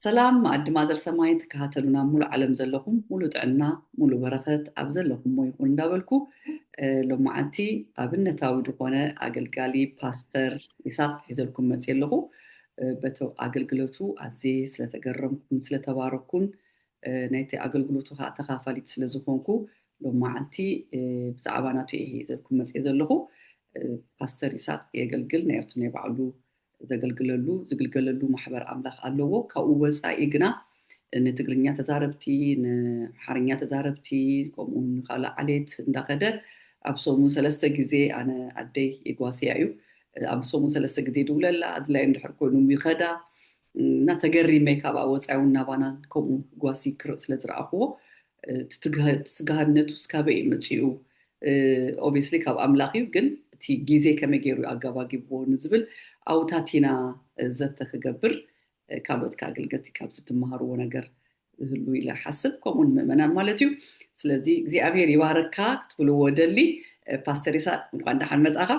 ሰላም ማዕድ ማደር ሰማይ ተከታተሉና ሙሉ ዓለም ዘለኹም ሙሉ ጥዕና ሙሉ በረኸት ኣብ ዘለኹም ሞ ይኹን እንዳበልኩ ሎማዓንቲ ኣብነታዊ ዝኾነ ኣገልጋሊ ፓስተር ይስሐቅ ሒዘልኩም መፅእ ኣለኹ በቶ ኣገልግሎቱ ኣዝየ ስለተገረምኩን ስለተባረኩን ናይቲ ኣገልግሎቱ ተኻፋሊት ስለዝኾንኩ ሎማዓንቲ ብዛዕባ ናቱ ሒዘልኩም መፅእ ዘለኹ ፓስተር ይስሐቅ የገልግል ናይርቱ ናይ ባዕሉ ዘገልግለሉ ዝግልገለሉ ማሕበር ኣምላኽ ኣለዎ ካብኡ ወፃኢ ግና ንትግርኛ ተዛረብቲ ንሓርኛ ተዛረብቲ ከምኡን ካልእ ዓሌት እንዳኸደ ኣብ ሰሙን 3 ግዜ ኣነ ኣደይ ይጓስያ እዩ ኣብ ሰሙን 3 ግዜ ድውለላ ኣድላይ እንድሕር ኮይኑ ይኸዳ እና ተገሪመ ካብ ወፃኢ ናባና ከምኡ ጓሲ ክርእ ስለ ዝረኣኽዎ ትግሃነቱ ስካበይ መፅኡ ኦብቪየስሊ ካብ ኣምላኽ እዩ ግን እቲ ግዜ ከመይ ገይሩ ኣጋባጊብዎ ንዝብል ኣውታቲና ዘተክገብር ካልኦት ከአገልገልቲ ካብ ዝትመሃርዎ ነገር ህሉ ኢለ ሓስብ ከምኡን ምእመናን ማለት እዩ ስለዚ እግዚአብሔር ይባረካ ክትብልዎ ደሊ ፓስተር ይስሐቅ እንኳን ደሓን መጻኻ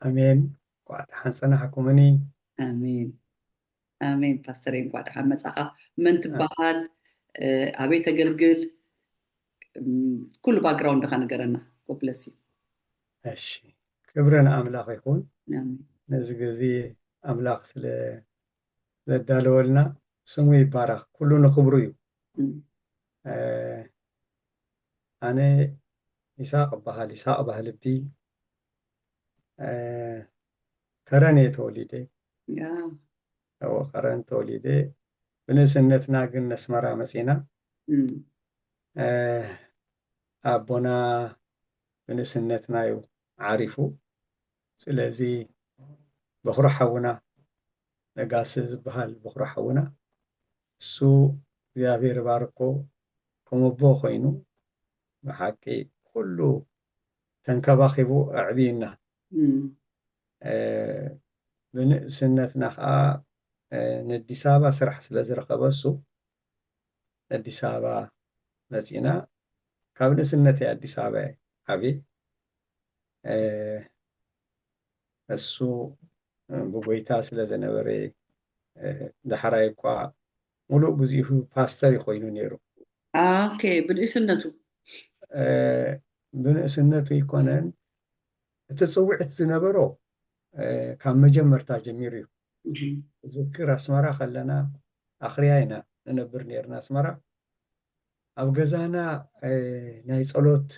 አሜን እንኳን ደሓን ፀናሕኩምኒ አሜን አሜን ፓስተር እንኳን ደሓን መጻኻ ምን ትበሃል ኣበይ ተገልግል ኩሉ ባክግራውንድ ከነገረና ኮፕለሲ እሺ ክብረን ኣምላኽ ይኹን አሜን ነዚ ግዜ ኣምላኽ ስለ ዘዳለወልና ስሙ ይባረኽ ኩሉ ንክብሩ እዩ ኣነ ይስሐቅ በሃል ይስሐቅ ባህልቢ ከረን ተወሊደ ከረን ተወሊደ ብንእስነትና ግን ነስመራ መፂና ኣቦና ብንእስነትና እዩ ዓሪፉ ስለዚ በኽሪ ሓውና ነጋሲ ዝበሃል በኽሪ ሓውና እሱ እግዚአብሔር ባርኮ ከምቦ ኮይኑ ብሓቂ ኩሉ ተንከባኺቡ ኣዕቢና ብንእስነትና ከዓ ንአዲስ ኣበባ ስራሕ ስለ ዝረኸበ እሱ ኣዲስ ኣበባ መፂና ካብ ንእስነተይ ኣዲስ ኣበባ ዓብየ እሱ ብጎይታ ስለ ዝነበረ ዳሕራይ እኳ ሙሉእ ግዚኡ ፓስተር ይኮይኑ ነይሩ ኦኬ ብንእስነቱ ይኮነን እቲ ፅውዕት ዝነበሮ ካብ መጀመርታ ጀሚሩ እዩ ዝክር ኣስመራ ከለና ኣኽርያ ኢና ንነብር ነርና ኣስመራ ኣብ ገዛና ናይ ጸሎት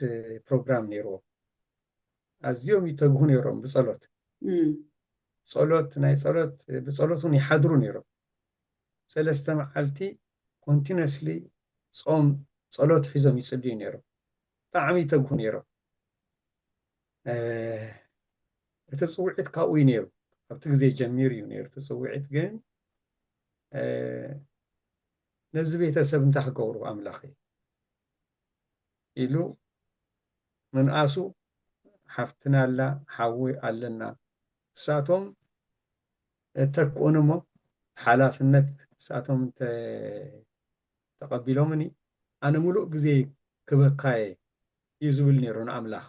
ፕሮግራም ነይሩ ኣዝዮም ይተግሁ ነይሮም ብጸሎት ጸሎት ናይ ጸሎት ብጸሎቱን ይሓድሩ ነይሮም 3 መዓልቲ ኮንቲኒየስሊ ጾም ጸሎት ሒዞም ይጽልዩ ነይሮም ብጣዕሚ ይተግሁ ነይሮም እቲ ጽውዒት ካብኡ ነይሩ ኣብቲ ግዜ ጀሚር እዩ ነይሩ እቲ ጽውዒት ግን ነዚ ቤተሰብ እንታይ ክገብሩ ኣምላኽ ኢሉ መንኣሱ ሓፍትና ኣላ ሓዊ ኣለና እሳቶም ተክኡን እሞ ሓላፍነት እሳቶም ተቐቢሎምኒ ኣነ ሙሉእ ግዜ ክበካየ እዩ ዝብል ነይሩ ንኣምላኽ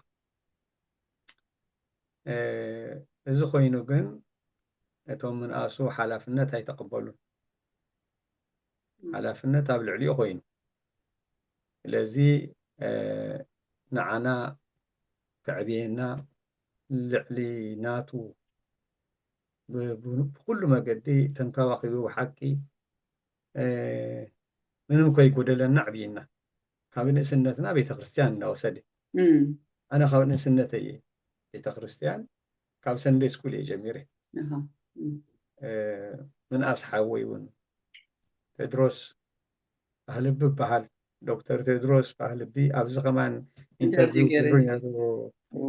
እዚ ኮይኑ ግን እቶም መንኣሱ ሓላፍነት ኣይተቐበሉን ሓላፍነት ኣብ ልዕሊኡ ኮይኑ ስለዚ ንዓና ከዕብየና ልዕሊ ናቱ ብኩሉ መገዲ ተንከባኺቡ ብሓቂ ምንም ከይጎደለና ዕብየና ካብ ንእስነትና ቤተክርስትያን እንዳወሰደ ኣነ ካብ ንእስነተይ ቤተክርስትያን ካብ ሰንደይ ስኩል ጀሚረ መንኣስ ሓወይ እውን ቴድሮስ ባህልቢ በሃል ዶክተር ቴድሮስ ባህልቢ ኣብዚ ከማን ኢንተርቪው ግብርነቱ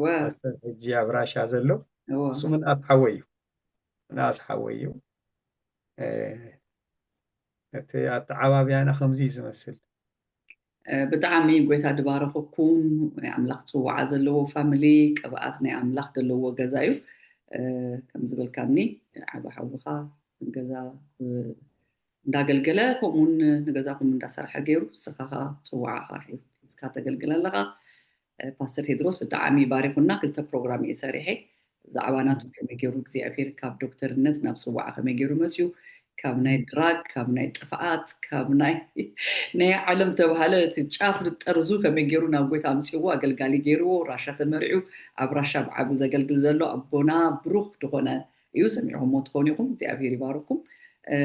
ፓስተር ሕጂ ኣብ ራሻ ዘሎ እሱ መንኣስ ሓወይ እዩ መንኣስ ሓወይ እዩ እቲ ኣተዓባብያና ከምዚ ዝመስል ብጣዕሚ ጎይታ ድባረኸኩም ናይ ኣምላኽ ፅዋዓ ዘለዎ ፋሚሊ ቅብኣት ናይ ኣምላኽ ዘለዎ ገዛ እዩ ከም ዝበልካኒ ዓባ ሓውኻ ገዛ እንዳገልገለ ከምኡን ንገዛኩም እንዳሰርሐ ገይሩ ስኻኻ ፅዋዓኻ ሒዝካ ተገልግል ኣለኻ ፓስተር ቴድሮስ ብጣዕሚ ባሪኹና ክልተ ፕሮግራም እየ ሰሪሐ ብዛዕባ ናቱ ከመይ ገይሩ እግዚኣብሔር ካብ ዶክተርነት ናብ ፅዋዓ ከመይ ገይሩ መፅዩ ካብ ናይ ድራግ ካብ ናይ ጥፍኣት ካብ ናይ ዓለም ተባሃለ እቲ ጫፍ ዝጠርዙ ከመይ ገይሩ ናብ ጎይታ ኣምፂዎ ኣገልጋሊ ገይርዎ ራሻ ተመሪዑ ኣብ ራሻ ብዓቢ ዘገልግል ዘሎ ኣቦና ብሩኽ ድኾነ እዩ ሰሚዕኹም ትኾኑ ኢኹም እግዚኣብሔር ይባርኩም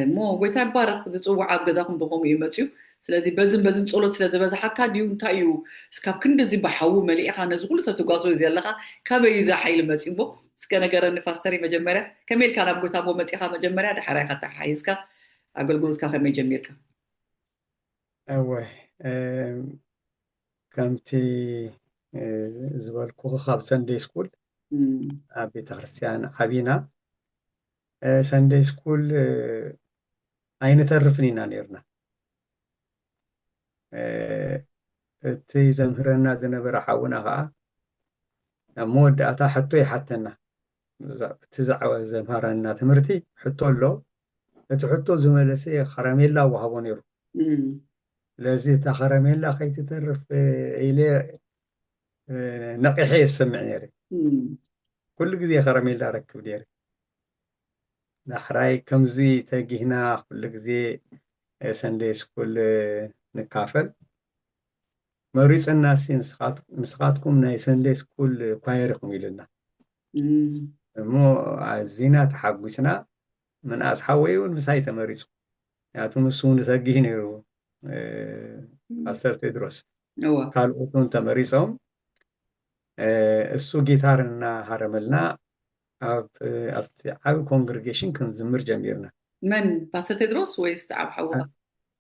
እሞ ጎይታ ይባርክ ዝፅዋዕ ኣብ ገዛኹም ብኸምኡ እዩ መፅዩ ስለዚ በዝን ጸሎት ስለ ዝበዛሓካ ድዩ እንታይ እዩ እስካብ ክንደዚ በሓው መሊእኻ ነዚ ኩሉ ሰብ ትጓሶ ዘለኻ ካበይ ዛ ሓይሊ መፂቦ እስከ ነገረኒ ፓስተሪ መጀመርያ ከመይ ኢልካ ናብ ጎይታ መፂኻ መጀመርያ ድሕራይ ካ ተሓሒዝካ ኣገልግሎትካ ከመይ ጀሚርካ أوه ከምቲ ዝበልኩ ካብ ሰንደይ ስኩል ኣብ ቤተ ክርስቲያን ዓቢና ሰንደይ ስኩል ኣይንተርፍን ኢና ነርና እቲ ዘምህረና ዝነበረ ሓውና ከዓ ኣብ መወዳእታ ሕቶ ይሓተና እቲ ዘምህረና ትምህርቲ ሕቶ ኣሎ እቲ ሕቶ ዝመለሰ ከረሜላ ወሃቦ ነይሩ ለዚ እታ ከረሜላ ከይትተርፍ ኢለ ነቂሐ የሰምዕ ነይረ ኩሉ ግዜ ከረሜላ ረክብ ነይረ ዳሕራይ ከምዚ ተጊህና ኩሉ ግዜ ሰንደይ ስኩል ንካፈል መሪፅና ንስኻትኩም ናይ ሰንደይ ስኩል ኳየር ኢኹም ኢልና እሞ ኣዚና ተሓጒስና መንኣስ ሓወይ እውን ምሳይ ተመሪፁ ምክንያቱም እሱ እውን ተጊህ ነይሩ ፓስተር ቴድሮስ ካልኦቱን ተመሪፆም እሱ ጊታር እናሃረመልና ኣብቲ ዓብ ኮንግሪጌሽን ክንዝምር ጀሚርና መን ፓስተር ቴድሮስ ወይስ ተዓብ ሓዋ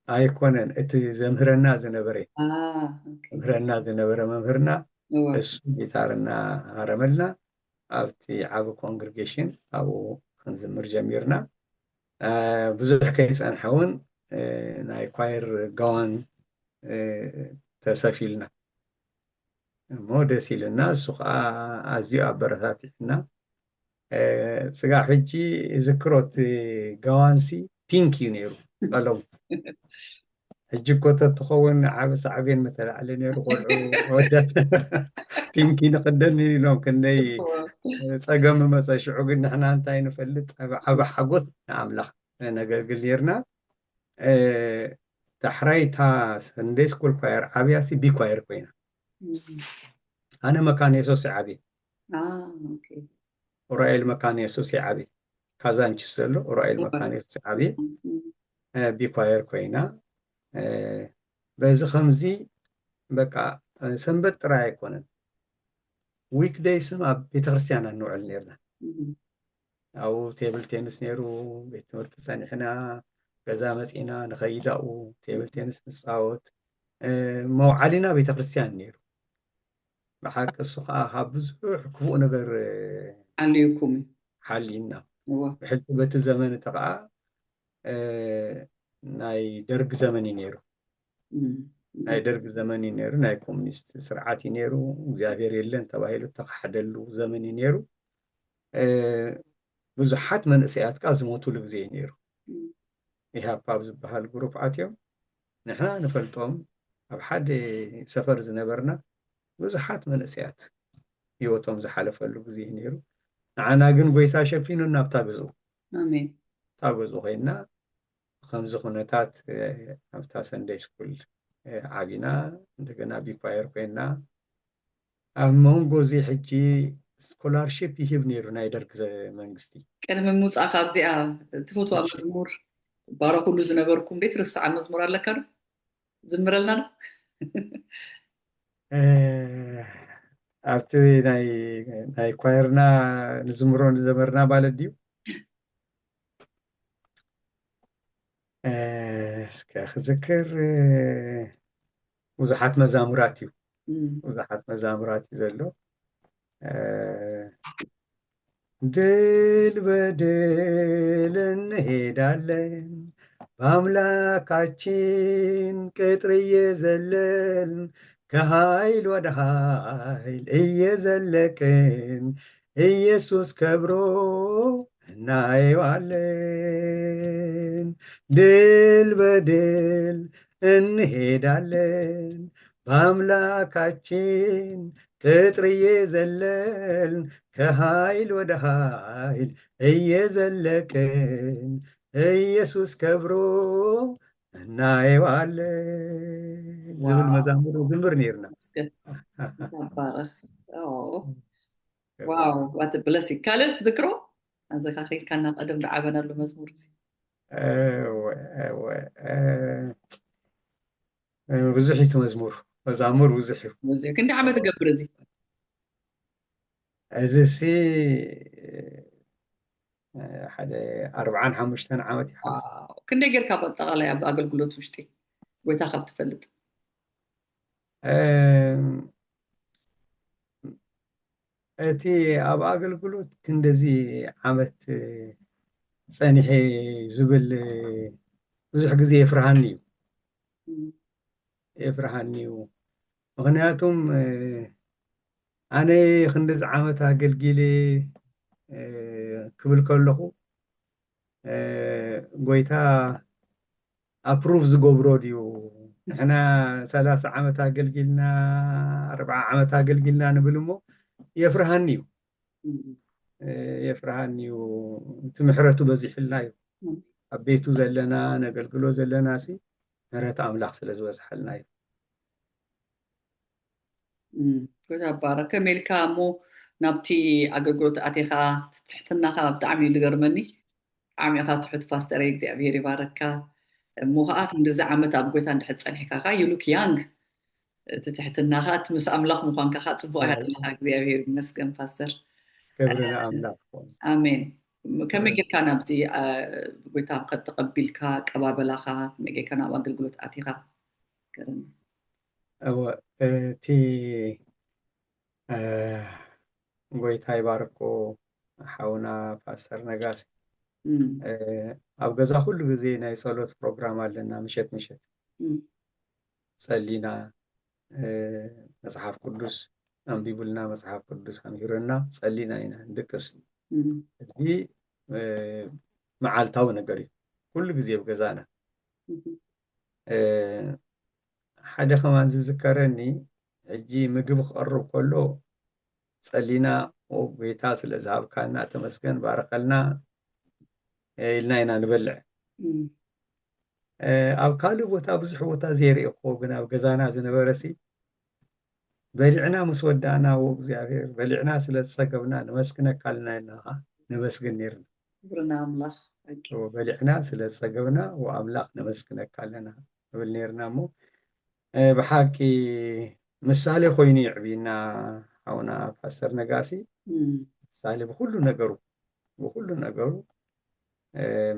ኣይኮነን እቲ ዘምህረና ዝነበረ ዘምህረና ዝነበረ መምህርና እሱ ጊታር እናሃረመልና ኣብቲ ዓብ ኮንግሪጌሽን ኣብኡ ክንዝምር ጀሚርና ብዙሕ ከይፀንሐ እውን ናይ ኳየር ጋዋን ተሰፊልና እሞ ደስ ኢልና እሱ ከዓ ኣዝዩ ኣበረታቲዕና ፅጋዕ ሕጂ ዝክሮት ጋዋንሲ ፒንክ እዩ ነይሩ ቀለሙ ሕጂ ኮተ ትኸውን ዓብ ሳዕቤን መተላዕለ ነይሩ ቆልዑ ወዳት ፒንኪ ንክደን ኢሎም ክንደይ ፀገም መፀ ሽዑ ግን ንሕና እንታይ ንፈልጥ ዓብ ሓጎስ ንኣምላኽ ነገልግል ነርና ዳሕራይታ ሰንደይ ስኩል ኳየር ዓብያሲ ቢ ኳየር ኮይና ኣነ መካነ የሱስ ዓብየ ኡራኤል መካነ የሱስ ዓብየ ካዛንቺስ ዘሎ ኡራኤል መካነ የሱስ ዓብየ ቢ ኳየር ኮይና በዚ ከምዚ በቃ ሰንበት ጥራይ ኣይኮነን ዊክ ዴይስም ኣብ ቤተክርስትያን እንውዕል ነርና ኣብኡ ቴብል ቴኒስ ነይሩ ቤት ትምህርቲ ፀኒሕና ገዛ መፂና ንኸይዳኡ ቴብል ቴኒስ ንፃወት መውዓሊና ቤተክርስትያን ነይሩ ብሓቂ እሱ ከዓ ካብ ብዙሕ ክፉእ ነገር ዓልዩኩም ሓሊና ብሕልቲ በቲ ዘመን እቲ ከዓ ናይ ደርግ ዘመን እዩ ነይሩ ናይ ደርግ ዘመን እዩ ነይሩ ናይ ኮሙኒስት ስርዓት እዩ ነይሩ እግዚኣብሔር የለን ተባሂሉ ተካሕደሉ ዘመን እዩ ነይሩ ብዙሓት መንእሰያት ከዓ ዝሞቱሉ ግዜ እዩ ነይሩ ኢሃፓ ዝበሃል ግሩፕ ኣትዮም ንሕና ንፈልጦም ኣብ ሓደ ሰፈር ዝነበርና ብዙሓት መንእሰያት ሂወቶም ዝሓለፈሉ ግዜ እዩ ነይሩ ንዓና ግን ጎይታ ሸፊኑ ናብታ ግዝኡ ኣሜን ታገዙ ኮይና ከምዚ ኩነታት ኣብታ ሰንደይ ስኩል ዓቢና እንደገና ቢኳየር ኮይና ኣብ መንጎ እዚ ሕጂ ስኮላርሺፕ ይህብ ነይሩ ናይ ደርግ መንግስቲ ቅድሚ ምውፃእ ካብዚኣ ትፈትዋ መዝሙር ባረኩሉ ዝነበርኩም ቤት ርስዓ መዝሙር ኣለካ ዶ ዝምረልና ዶ ኣብቲ ናይ ኳየርና ንዝምሮ ንዘመርና ማለት ድዩ እስከ ክዝክር ብዙሓት መዛሙራት እዩ ብዙሓት መዛሙራት እዩ ዘሎ ድል በድል እንሄዳለን በአምላካችን ቅጥር እየዘለልን ከኃይል ወደ ኃይል እየዘለቅን ኢየሱስ ከብሮ እናየዋለን ድል በድል እንሄዳለን በአምላካችን ቅጥር እየዘለልን ከኃይል ወደ ኃይል እየዘለቅን ኢየሱስ ከብሮ እናየዋለን ዝብል መዛሙር ዝምር ነርና ባረኽ ዋው ዋት ብለሲ ካልኦት ዝክሮ ኣዘካ ከይድካ ናብ ቀደም ዝዓበናሉ መዝሙር እዚ ብዙሕ እቲ መዛሙር ብዙሕ እዩ ክንደይ ዓመት ገብር እዚ ሲ ሓደ 45 ዓመት ይሓልፍ ክንደይ ጌርካ በጠቃላይ ኣብ ኣገልግሎት ውሽጢ ጎይታ ካብ ትፈልጥ እቲ ኣብ ኣገልግሎት ክንደዚ ዓመት ፀኒሐ ዝብል ብዙሕ ግዜ የፍርሃኒ እዩ ምክንያቱም ኣነ ክንደዚ ዓመት ኣገልጊለ ክብል ከለኹ ጎይታ ኣፕሩቭ ዝገብሮ ድዩ ንሕና 30 ዓመት ኣገልጊልና 40 ዓመት ኣገልጊልና ንብል እሞ የፍርሃኒ እዩ እቲ ምሕረቱ በዚሕልና እዩ ኣብ ቤቱ ዘለና ነገልግሎ ዘለና ሲ ምሕረት ኣምላኽ ስለ ዝበዝሐልና እዩ ጎይታ ባረከ ሜልካ እሞ ናብቲ ኣገልግሎት ኣቴኻ ትሕትናኻ ብጣዕሚ እዩ ዝገርመኒ ብጣዕሚ ኢኻ ትሑት ፓስተር እግዚኣብሔር ይባረካ እሞ ከዓ ክንደዚ ዓመት ኣብ ጎይታ እንድሕር ፀኒሕካ ዩ ሉክ ያንግ እቲ ትሕትናኻ እቲ ምስ ኣምላኽ ምዃንካ ከዓ ፅቡቅ ያድለካ እግዚኣብሔር ይመስገን ፓስተር ክብርና ኣምላኽ ኣሜን ከመይ ጌርካ ናብዚ ጎይታ ከተቀቢልካ ቀባበላኻ ከመይ ጌርካ ናብ ኣገልግሎት ኣቴኻ እቲ ጎይታ ይባርኮ ሓውና ፓስተር ነጋሲ ኣብ ገዛ ኩሉ ግዜ ናይ ጸሎት ፕሮግራም ኣለና ምሸት ጸሊና መጽሓፍ ቅዱስ ኣንቢቡልና መጽሓፍ ቅዱስ ኣንቢሩና ጸሊና ኢና ንድቅስ እዚ መዓልታዊ ነገር እዩ ኩሉ ግዜ ኣብ ገዛና ሓደ ከማን ዝዝከረኒ ሕጂ ምግቢ ክቐርብ ከሎ ጸሊና ጎይታ ስለ ዝሃብካና ተመስገን ባረኸልና ኢልና ኢና ንበልዕ ኣብ ካልእ ቦታ ብዙሕ ቦታ ዘይርኢኮ ግን ኣብ ገዛና ዝነበረሲ በሊዕና ምስ ወዳእና እግዚአብሔር በሊዕና ስለ ዝፀገብና ንመስግነካ ኣለና ኢልና ንመስግን ነርና ክብርና ኣምላኽ በሊዕና ስለ ዝፀገብና ወኣምላኽ ንመስግነካ ኣለና ንብል ነርና እሞ ብሓቂ ምሳሌ ኮይኑ ይዕብይና ሓውና ፓስተር ነጋሲ ምሳሌ ብኩሉ ነገሩ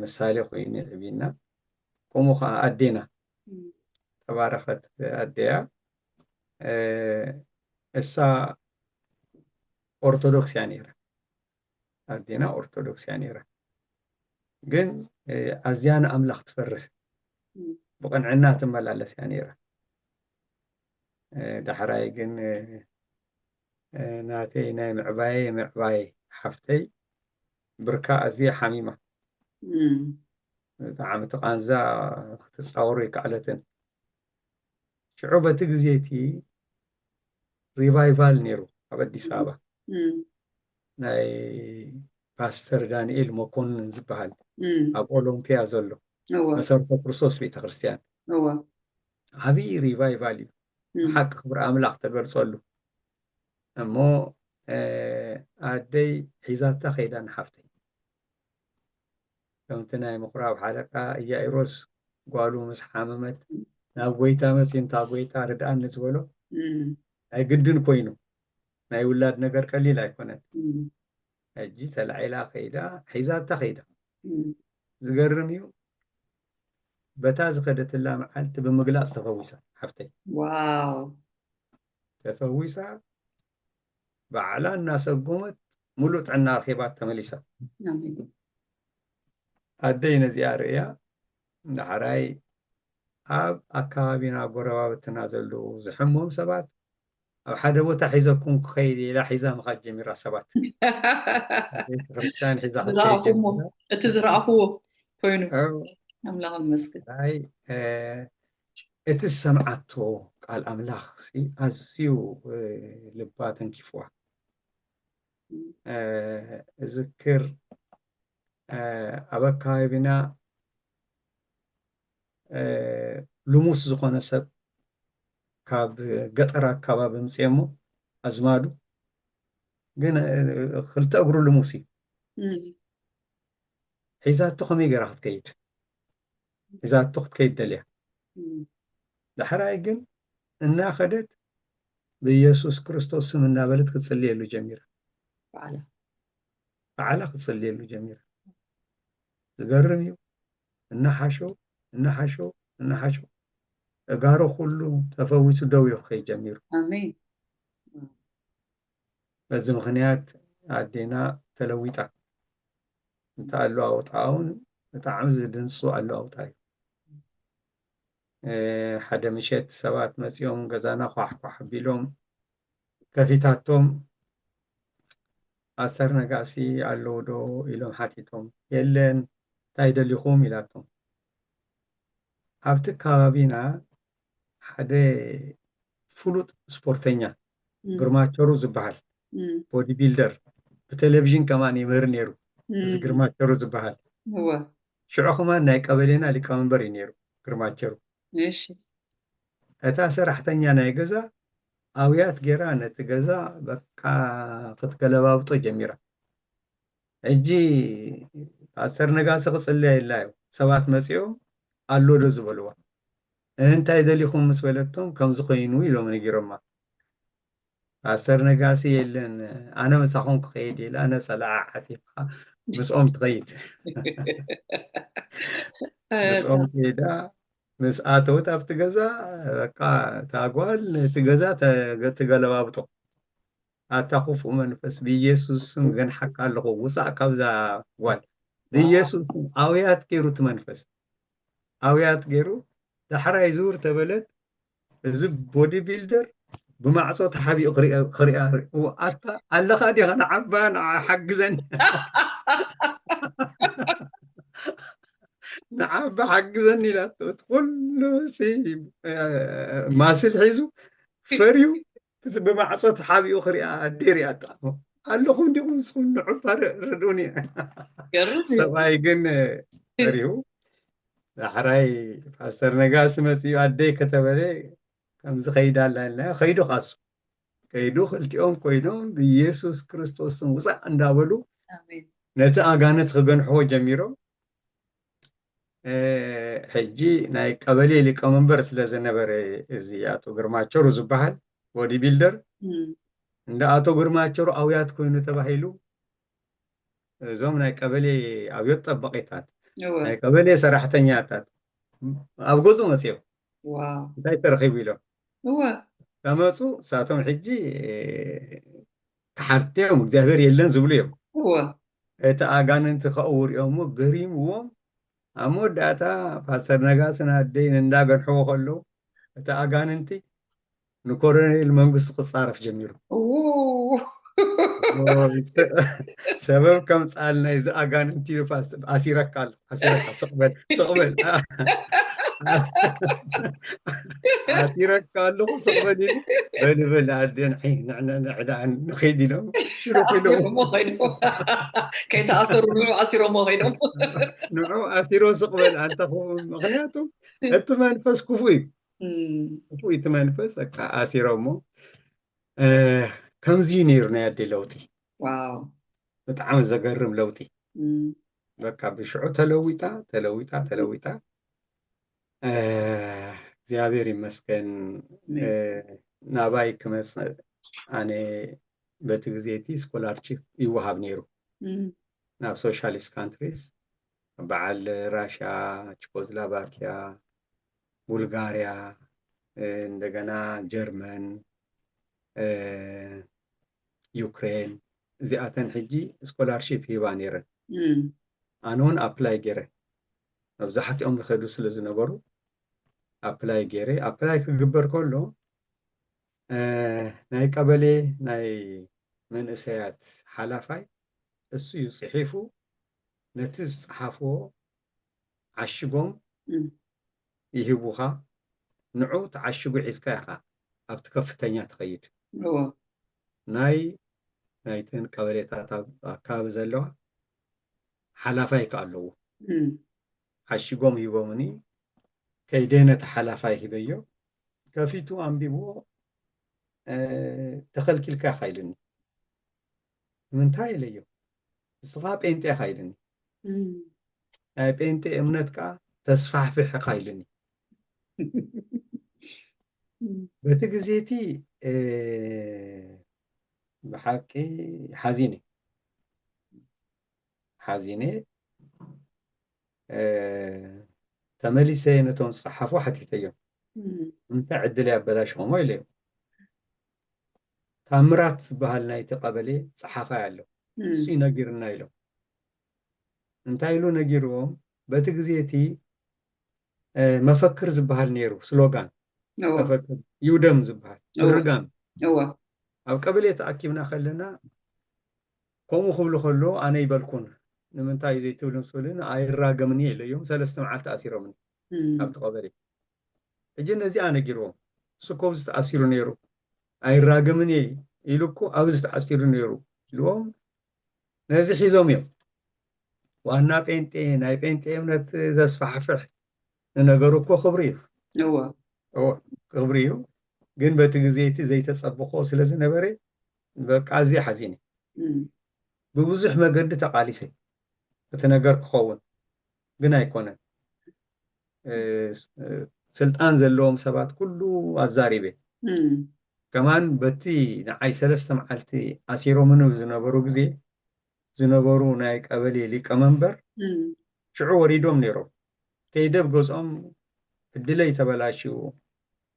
ምሳሌ ኮይኑ ይዕብይና ከምኡ ከዓ ኣዴና ተባረኸት ኣዴያ እሳ ኦርቶዶክስያ ነይራ ኣዴና ኦርቶዶክስያ ነይራ ግን ኣዝያ ንኣምላኽ ትፈርህ ብቕንዕና ትመላለስ እያ ነይራ ዳሕራይ ግን ናተይ ናይ ምዕባይ ሓፍተይ ብርካ ኣዝያ ሓሚማ ብጣዕሚ ቃንዛ ክትፃወሩ ይከኣለትን ሽዑ በቲ ግዜቲ ሪቫይቫል ነይሩ ኣብ ኣዲስ ኣበባ ናይ ፓስተር ዳንኤል መኮንን ዝበሃል ኣብ ኦሎምፒያ ዘሎ መሰረተ ክርስቶስ ቤተክርስትያን ዓብይ ሪቫይቫል እዩ ሓቂ ክብሪ ኣምላኽ ተገልፀሉ እሞ ኣደይ ሒዛታ ከይዳ ንሓፍተይ ከምቲ ናይ ምኩራብ ሓለቃ ኢያኢሮስ ጓሉ ምስ ሓመመት ናብ ጎይታ መፂንታ ጎይታ ርድኣኒ ዝበሎ ናይ ግድን ኮይኑ ናይ ውላድ ነገር ቀሊል ኣይኮነን ሕጂ ተላዒላ ከይዳ ሒዛታ ከይዳ ዝገርም እዩ በታ ዝኸደትላ መዓልቲ ብምግላፅ ተፈዊሳ ሓፍተይ ዋው ተፈዊሳ ባዕላ እናሰጎመት ሙሉእ ጥዕና ረኺባት ተመሊሳ ኣደይ ነዚኣ ርእያ ዳሕራይ ኣብ ኣከባቢና ጎረባብትና ዘለዉ ዝሕሞም ሰባት ኣብ ሓደ ቦታ ሒዘኩም ክኸይድ ኢላ ሒዛ ምኻድ ጀሚራ ሰባት ቤተክርስትያን ሒዛ እቲ ዝረኣኽዎ ኮይኑ ኣምላኽ ይመስገን እቲ ሰምዓቶ ቃል ኣምላኽ ኣዝዩ ልባ ተንኪፍዋ እዝክር ኣብ ኣከባቢና ልሙስ ዝኾነ ሰብ ካብ ገጠር ኣከባቢ ምፅሞ ኣዝማዱ ግን ክልተ እግሩ ልሙስ እዩ ሒዛቶ ከመይ ገይራ ክትከይድ ሒዛቶ ክትከይድ ደልያ ዳሕራይ ግን እናኸደት ብኢየሱስ ክርስቶስ ስም እናበለት ክትጽልየሉ ጀሚራ በዓላ ክትጽልየሉ ጀሚራ ዝገርም እዩ እናሓሾ እጋሮ ኩሉ ተፈዊሱ ደው ይኽኸይ ጀሚሩ አሜን በዚ ምክንያት ኣዴና ተለዊጣ እንታ ኣለዋውጣውን ብጣዕሚ ዝድንሱ ኣለዋውጣ እዩ ሓደ ምሸት ሰባት መፂኦም ገዛና ኳሕኳሕ ኣቢሎም ከፊታቶም ኣሰር ነጋሲ ኣለዎ ዶ ኢሎም ሓቲቶም የለን እንታይ ደሊኹም ኢላቶም ኣብቲ ከባቢና ሓደ ፍሉጥ ስፖርተኛ ግርማቸሩ ዝበሃል ቦዲ ቢልደር ብቴሌቪዥን ከማን ይምህር ነይሩ እዚ ግርማቸሩ ዝበሃል ሽዑ ከማን ናይ ቀበሌና ሊቀመንበር እዩ ነይሩ ግርማቸሩ እታ ሰራሕተኛ ናይ ገዛ ኣውያት ጌራ ነቲ ገዛ በቃ ክትገለባብጦ ጀሚራ ሕጂ ኣሰር ነጋሲ ክጽልያ ኢላ እዩ ሰባት መፂኦም ኣሎ ዶ ዝበልዋ እንታይ ደሊኹም ምስ በለቶም ከምዚ ኮይኑ ኢሎም ነጊሮማ ኣሰር ነጋሲ የለን ኣነ መሳኹም ክኸይድ ኢላ ነፀላዓ ሓሲብካ ምስኦም ትኸይድ ምስኦም ከይዳ ምስ ኣተውት ኣብቲ ገዛ በቃ ታጓል ነቲ ገዛ ትገለባብጦ ኣታ ክፉእ መንፈስ ብኢየሱስ ስም ገንሓካ ኣለኹ ውፃእ ካብዛ ጓል ብኢየሱስ ኣውያት ገይሩ እቲ መንፈስ ኣውያት ገይሩ ዳሕራይ ዙር ተበለት እዚ ቦዲ ቢልደር ብማዕፆ ተሓቢኡ ክሪኣ ኣታ ኣለኻ ዲኻ ንዓባ ንሓግዘን ንዓባ ሓግዘኒ ኢላቶ እቲ ኩሉ ማስል ሒዙ ፈርዩ ብማዕፆ ተሓቢኡ ክሪኣ ኣዴር እያ ጣዕሞ ኣለኹም ዲኹም ንስኹም ንዕባ ርድኡኒ ሰብኣይ ግን ፈሪሁ ዳሕራይ ፓስተር ነጋሲ መፅኡ ኣደይ ከተበለ ከምዚ ኸይዳ ኣለና ኸይዱ ኻሱ ከይዱ ክልቲኦም ኮይኖም ብኢየሱስ ክርስቶስ ውፃእ እንዳበሉ ነቲ ኣጋነት ክገንሕዎ ጀሚሮም ሕጂ ናይ ቀበሌ ሊቀመንበር ስለ ዝነበረ እዚ ኣቶ ግርማቸሩ ዝበሃል ቦዲ ቢልደር እንደ ኣቶ ግርማቸሩ ኣውያት ኮይኑ ተባሂሉ እዞም ናይ ቀበሌ ኣብዮት ጠበቂታት ናይ ቀበሌ ሰራሕተኛታት ኣብ ገዙ መፅኦም እንታይ ተረኺቡ ኢሎም ተመፁ እሳቶም ሕጂ ተሓርትዮም እግዚኣብሔር የለን ዝብሉ እዮም እቲ ኣጋንንቲ ከእውር እዮም ገሪምዎም ኣብ መወዳእታ ፓስተር ነጋስን ኣደይን እንዳገንሕዎ ከለዉ እቲ ኣጋንንቲ ንኮሎኔል መንግስቱ ክፃረፍ ጀሚሩ ሰበብ ከም ፃል ናይ ዝኣጋንንቲ ኣሲረካ ስቕበል ኣሲረካ ኣለኹ ስቕበል ኢሉ በልበል ኣደን ንዕዳ ንኸይድ ኢሎም ሽሩክ ኢሎም ከይተኣሰሩ ንዑ ኣሲሮሞ ኸይዶም ንዑ ኣሲሮ ስቕበል ኣንተ ምክንያቱም እቲ መንፈስ ክፉእ እዩ ክፉእ እቲ መንፈስ በቃ ኣሲሮሞ ከምዚ ነይሩ ናይ ኣደይ ለውጢ ብጣዕሚ ዘገርም ለውጢ በቃ ብሽዑ ተለዊጣ እግዚአብሔር ይመስገን ናባይ ክመፅእ ኣነ በቲ ግዜቲ ስኮላርሺፕ ይወሃብ ነይሩ ናብ ሶሻሊስት ካንትሪስ በዓል ራሽያ ቼኮስሎቫኪያ ቡልጋሪያ እንደገና ጀርመን ዩክሬን እዚኣተን ሕጂ ስኮላርሺፕ ሂባ ነይረን ኣነ እውን ኣፕላይ ገይረ መብዛሕትኦም ዝኸዱ ስለ ዝነበሩ ኣፕላይ ገይረ ኣፕላይ ክግበር ከሎ ናይ ቀበሌ ናይ መንእሰያት ሓላፋይ እሱ እዩ ፅሒፉ ነቲ ዝፀሓፍዎ ዓሽጎም ይህቡኻ ንዑ ተዓሽጉ ሒዝካ ኢኻ ኣብቲ ከፍተኛ ትኸይድ ናይተን ቀበሌታት ኣካባቢ ዘለዋ ሓላፋይ ከ ኣለዎ ዓሽጎም ሂቦምኒ كيدينة حلفاي هبيو كفيتو أنبيبو تخلكلك خايلني من تاي ليو صغاب أنت خايلني أنت أمنتك تسفح في خايلني بتجزيتي بحكي حزينة تملي نتون الصحافة حتيتيو انت عدل يا بلاش هم يليو تامرات بهالنايت قبلي صحافة يالو سي نجيرنا يلو انت يلو نجيروهم بتجزيتي مفكر زبهال نيرو سلوغان مفكر يودم زبهال برغام أو قبل يتأكيبنا خلنا كومو خبلو خلو أنا يبالكون نمنتاي زي تولم سولين أي راقمني اليوم سلسة معال تأثيره مني أبت قبلي الجنة زي أنا جيروهم سكوبز تأثيره نيرو أي راقمني يلوكو أوز تأثيره نيرو اليوم نازي حيزوم يوم وأنا بينتين أي بينتين منت زاسفح فرح ننقروكو خبريو خبريو جن بتجزيتي زي تصبخو سلسة نبري بقى زي حزيني ببزح ما قد تقاليسي تنقر كخون قنا يكون سلطان زلوم سبات كله الزاربة كمان بتي نعي سلسة معلتي أسيرو منو زنبرو بزي زنبرو نايك أولي لي كمنبر شعو وريدوم نيرو كيدب قوزهم الدلي تبلاشيو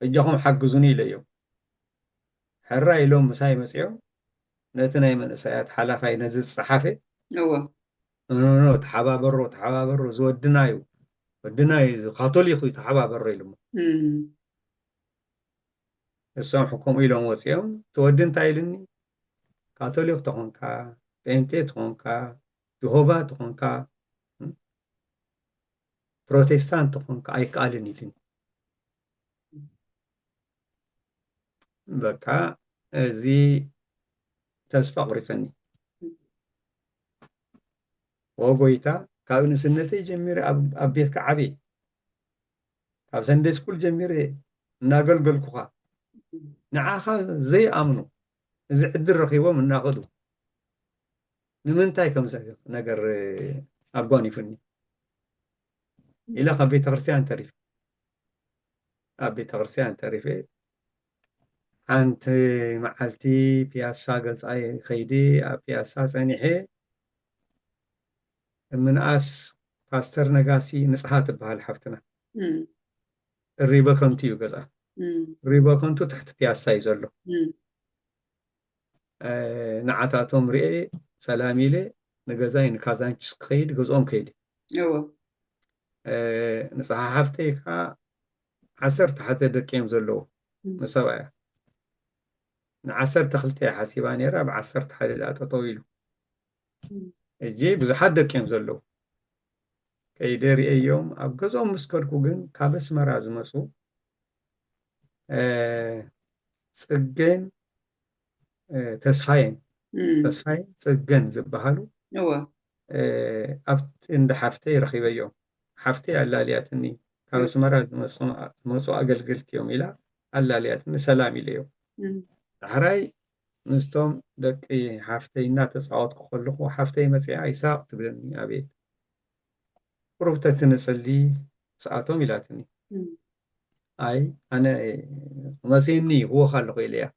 اجاهم حقزوني ليو حراي لهم مساي مسيو نتنا من سايات حلفاي نزل الصحافة نو تحبابرو زودنايو ودناي كاثوليكو يتحبابرو يلمو السام حكم إلهم وسيم تودن تايلني كاثوليك تخونكا بنتي تخونكا يهوبا تخونكا بروتستانت تخونكا أي قالني لين بكا زي تسفق رسني وقويتا كابن سنتي جمير أبيت كعبي كاب سندي سكول جمير ناقل قلقوها نعاها زي أمنو زي عد الرخيوة من ناقضو نمنتاي كم زي نقر أبغاني فني إلى أبي تغرسيان تعرف أبي تغرسيان تعرفه أنت معلتي بياسا قص أي خيدي بياسا سنيحة من أس باستر نجاسي نصحات بهالحفتنا الريبا كنتيو قصة الريبا كنتو تحت بياسا يزلو نعتاتهم رئي سلامي لي نجازين كازان خيد قصهم كيدي نصحة حفتي كا عسر تحت دكيم زلو مسوعة عسر تخلتي حسيباني راب عسر تحليلات طويلة اجي بزحد دكيم زلو كيدري أيوم أبغزهم مسكركو جن كابس مراز مسو سجن تسحين سجن زبهالو أبت إن حفتي رخيب أيوم حفتي اللالياتني كابس مراز مسو أقل قلت يوم إلى اللالياتني سلامي ليوم حراي نستوم دك حفتي ناتس عوض خلقو حفتي مسيح عيسى تبلني أبيت روفتا تنسلي ساعتهم إلاتني أي أنا مسيني هو خلقه إليه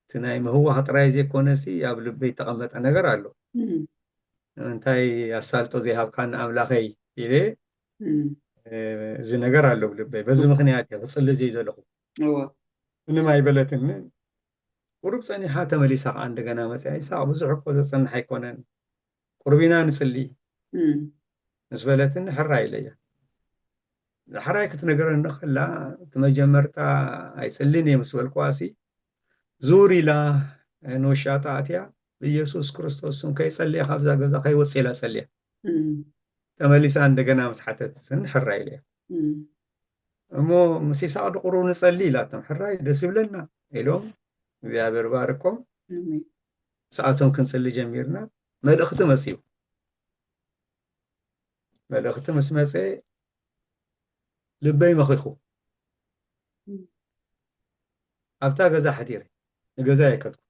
تنايم هو هطراي زي كونسي قبل بيت تقمت أنا قرالو انتاي أسالتو زي هاب كان أملاخي إليه زي نقرالو بلبي بس مخنياتي فصل زي دلقو إنما يبلتن ورب سني حاتم لي ساق عندنا مسيح ساق بزحق وزسن حيكونن قربينا نسلي نسبلتن حراي إليه حراي كتنقر النخل لا تمجمرتا هيسليني مسؤول كواسي زوري لا نوشاتاتيا بيسوس كريستوس سم كي يصلي خبزا غزا كي وصي لا صلي تمليس عندنا مسحتت سن حراي لي مو مسيسا قرون نصلي لا تم حراي دس بلنا اليوم እግዚአብሔር ባርኮም ሰዓቱን ክንጽልይ ጀሚርና መልእኽቲ መስመፀ لبي مخيخو أبتا غزا حديري غزا يكتكو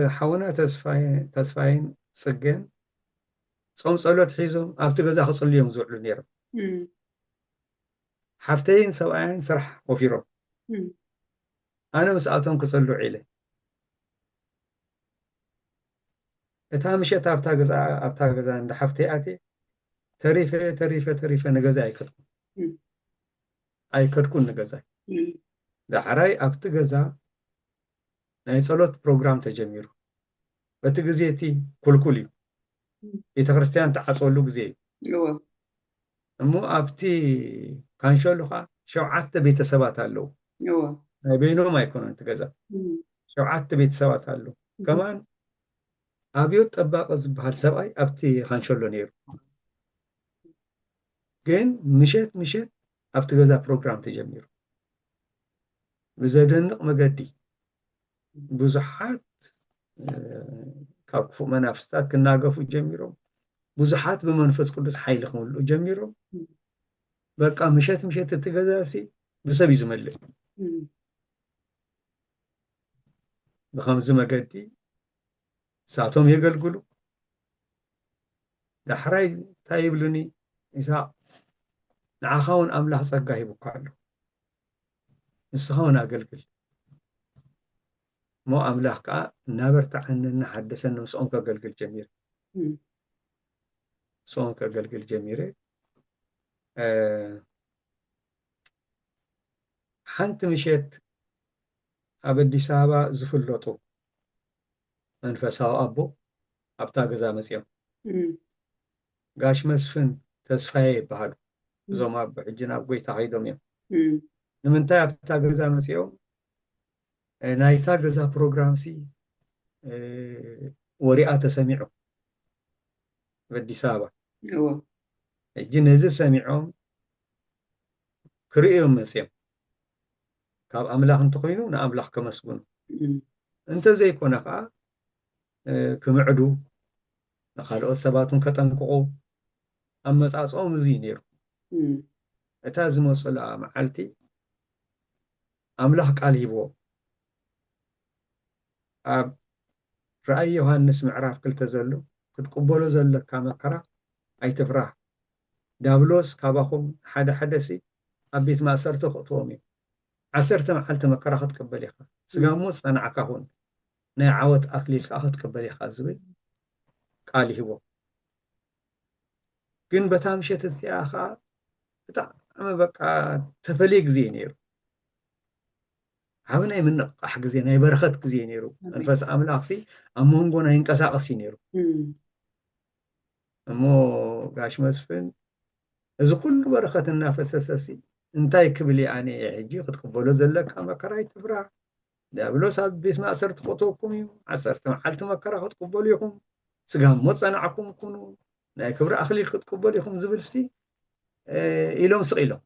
حونا تسفاين صقين صوم صلوت حيزهم أبتا غزا خصل اليوم زوعلو نيرم حفتين سواعين سرح وفيرو أنا مسألتهم كصلو عيلي إتها مشيت أبتا غزا عند حفتي آتي تريفة نغزا يكتكو أيكتكو نغزا دحراي أبتا غزا ናይ ጸሎት ፕሮግራም ተጀሚሩ በቲ ግዜ እቲ ኩልኩል እዩ ቤተክርስትያን ተዓጽወሉ ግዜ እዩ እሞ ኣብቲ ካንሸሉ ኸ 7 ቤተሰባት ኣለዉ ናይ በይኖም ኣይኮነን ትገዛ 7 ቤተሰባት ኣለዉ ከማን ኣብዮት ጠባቂ ዝበሃል ሰብኣይ ኣብቲ ካንሸሎ ነይሩ ግን ምሸት ኣብቲ ገዛ ፕሮግራም ተጀሚሩ ብዘደንቕ መገዲ ብዙሓት ካብ ክፉእ መናፍስታት ክናገፉ ጀሚሮም ብዙሓት ብመንፈስ ቅዱስ ሓይሊ ክምልኡ ጀሚሮም በቃ ምሸት እትገዛሲ ብሰብ እዩ ዝመልእ ብኸምዚ መገዲ ሳቶም የገልግሉ ዳሕራይ እንታይ ይብሉኒ ይስሐቅ ንዓኻ እውን ኣምላኽ ጸጋ ሂቡካ ኣሎ ንስኻ እውን ኣገልግል مو أملاك نابرت عننا حدثنا مسؤول كجلجل جميل مسؤول كجلجل جميل حنت مشيت أبدي سابا زفلوتو منفساو أبو أبتاق زامسيام قاش مسفن تسفاي بحالو زوما بحجنا بقوي تعيدهم يوم نمنتاي أبتاق زامسيام ናይታ ገዛ ፕሮግራም ሲ ወሪኣ ተሰሚዑ በአዲስ አበባ እጂ ነዚ ሰሚዖም ክርእዮም መፅዮም ካብ ኣምላኽ እንተኮይኑ ንኣምላኽ ከመስግኑ እንተ ዘይኮነ ከዓ ክምዕዱ ንኻልኦት ሰባቱን ከጠንቅቑ ኣብ መፃፅኦም እዚ ነይሩ እታ ዝመሰላ መዓልቲ ኣምላኽ ቃል ሂብዎ ኣብ رأي يوحنس معرف كل تزلو كتقبلوا زلك كمكرة أي تفرح دابلوس كاباخم حدا سي أبيت ما أسرت خطومي عسرت محلت مكرة تقبلي خا سجاموس أنا عكهون نعوت أكلي خا تقبلي خا زبل قال هو كن بتامشة استياخا بتاع أما بقى تفليق زينير هاونا من حق زين هاي برخت زين يرو الفاس عمل أقصي أمهم قونا ينقصا قصين يرو أمو قاش مسفن إذا كل برخت النافس أساسي انتاي كبلي أنا يجي قد قبلوا زلك أما كراي تفرح لا بلو ساب بيت ما أسرت خطوكم عسرت محلت ما كرا قد قبليكم سقام مصنعكم كونوا لا كبر أخلي قد قبليكم زبلستي إلهم سقيلهم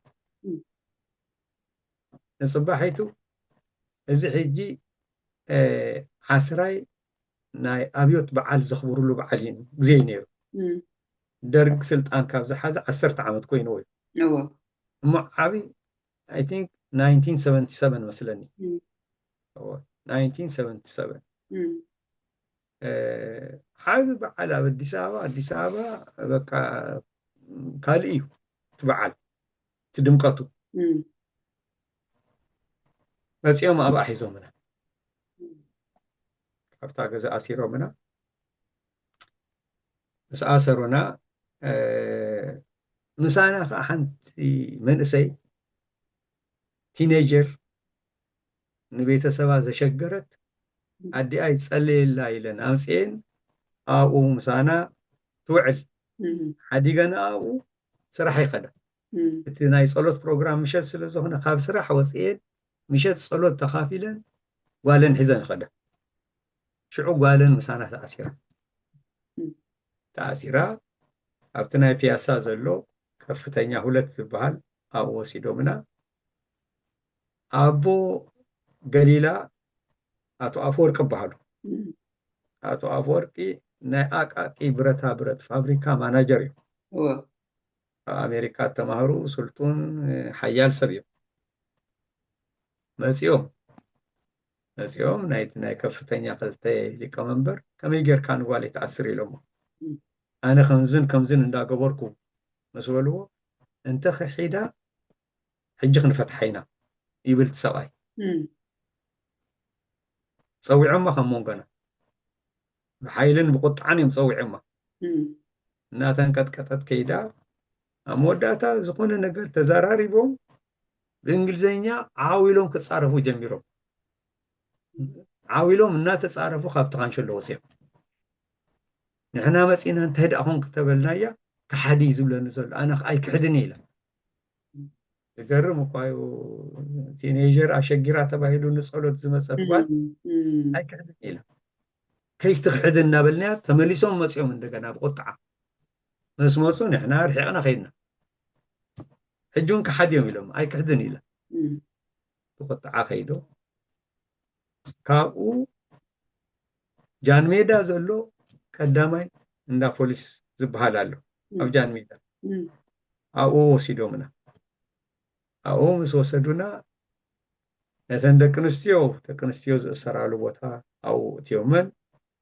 نصباحيتو إذا حجي حسراي ناي أبيوت بعال زخبروا له بعالين زينير درج سلطان كابز حاجة 10 عامات كوينوي معابي I think 1977 مثلاً 1977 حابب على أديس أبابا بقى كاليو تبعال تدمقاتو بس يوم أبا حيزو منا أبتا جزء أسيرو منا بس أسرونا نسانا خاحنت من أسي تينيجر نبيت سوا زشجرت أدي أي تسألي الليلة أمسين أو مسانا توعل حديقنا أو سرحي خدا تناي صلوت بروجرام مش هسه هنا خاف سرح وسئل مشت صلوت تخافلا قالن حزن خدا شعو قالن مسانا تأثيرا أبتنا بياسا زلو كفتنيا هولت زبال أو وسيدو منا أبو قليلا أتو أفورك بحالو أتو أفوركي ناي أكي برتا برت فابريكا ماناجري أمريكا تمهرو سلطون حيال سبيو مسيوم ناي كفتنيا قلتي لكمنبر كم يجر كان والي تأثري لهم أنا كمزن اندا قبركم مسؤولو انت حيدا حجق نفتحينا يبلت سواي تصوي عما خمون بحيلن بقطعني مصوي عما ناتن كتكتت كيدا أموداتا زقون نجر تزاراري بوم بإنجليزية عاويلهم كتصارفوا جميرهم عاويلهم الناس تصارفوا خابتغان شلو وسيم نحنا مسينا انتهد أخون كتبلنايا كحدي زبلا نزل أنا أي كحدني له تقرم وقايو تينيجر أشجرا تباهلو نسألو تزمسات قال أي كحدني له كيف تخدنا بلنا تمليسهم مسيهم عندنا بقطعة مسموسون نحنا رحقنا خيرنا حجون كحد يوم لهم أي كحدني له بقطعة خيدو كابو جان ميدا زلو قدامي عند بوليس زبحالالو أو جان ميدا أو سيدومنا أو مسوسدونا نتن دقنستيو زأسرالو بوتا أو تيومن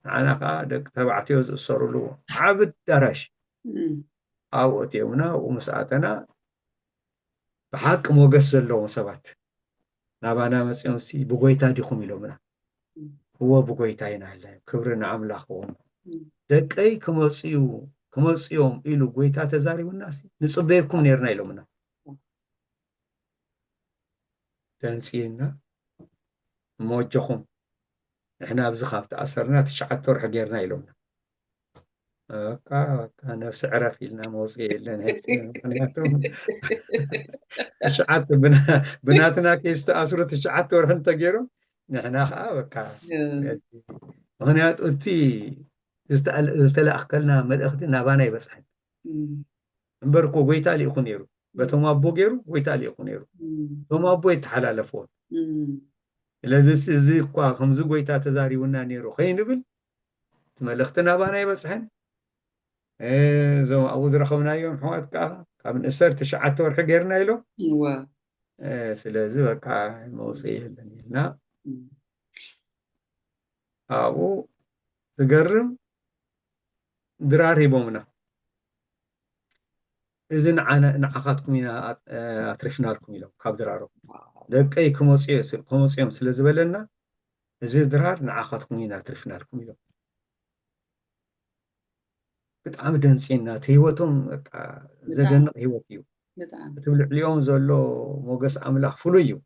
أنا قا تبعتيو زأسرالو عبد درش أو تيومنا ومساعتنا بحق موقس زلو مسابات نابانا مسيوم سي بقويتا ديكم يلومنا هو بقويتاينا الله كبرنا عملاقهم دقي كموصيوم إلو قويتا تزاري والناس نصبيكم نيرنا يلومنا تنسينا موجههم إحنا بزخاف تأثرنا تشعت تروح جيرنا يلومنا نفس عرف لنا موصي لنا هيك معناتهم تشعت بناتنا كيس تأثروا تشعت تروح انت جيرو نحنا وكا معنات أنتي استلا أخكلنا مدأختنا بانا يبسحن نبركو قويتا لي يخونيرو بتوما أبو جيرو قويتا لي يخونيرو توما أبو يتحلالفون لذا زي قوا خمس قويتا تزاري ونا نيرو خين نبل تملختنا بانا يبسحن زو أبو زرخونا يوم حوات كابن إسر تشعت ورح جيرنا يلو سلازي وكا موصيه لنا أبو تقرم درار هيبومنا إذن أنا نعقدكم هنا أترفنا لكم يلو كاب درارو دقي كموصيهم سلازي بلنا إذن درار نعقدكم هنا أترفنا لكم يلو بتعمل دنسينا تهيوتهم زدن هيوتيو بتبلع اليوم زولو موقس أملاح فلويو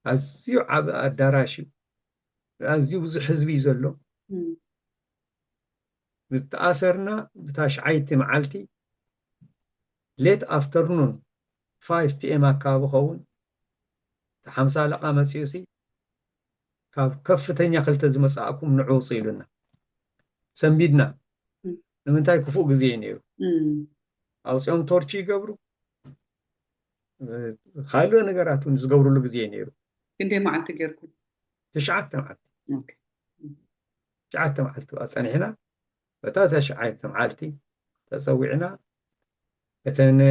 أزيو عب الدراشي أزيو بزو حزبي زولو بتأثرنا بتاش عيتي معالتي late afternoon 5 p.m. أكابو خون تحمسا لقا مسيوسي كفتين يقل تزمس أكم نعوصي لنا سنبيدنا نمنتاي كفوق زينيرو أو سيوم تورشي قبرو خالو نقراتون زقبرو لك زينيرو كنتي معلت جيركم تشعت معلت أوكي شعت معلت أصنع هنا فتاتا شعت معلتي تسويعنا اتن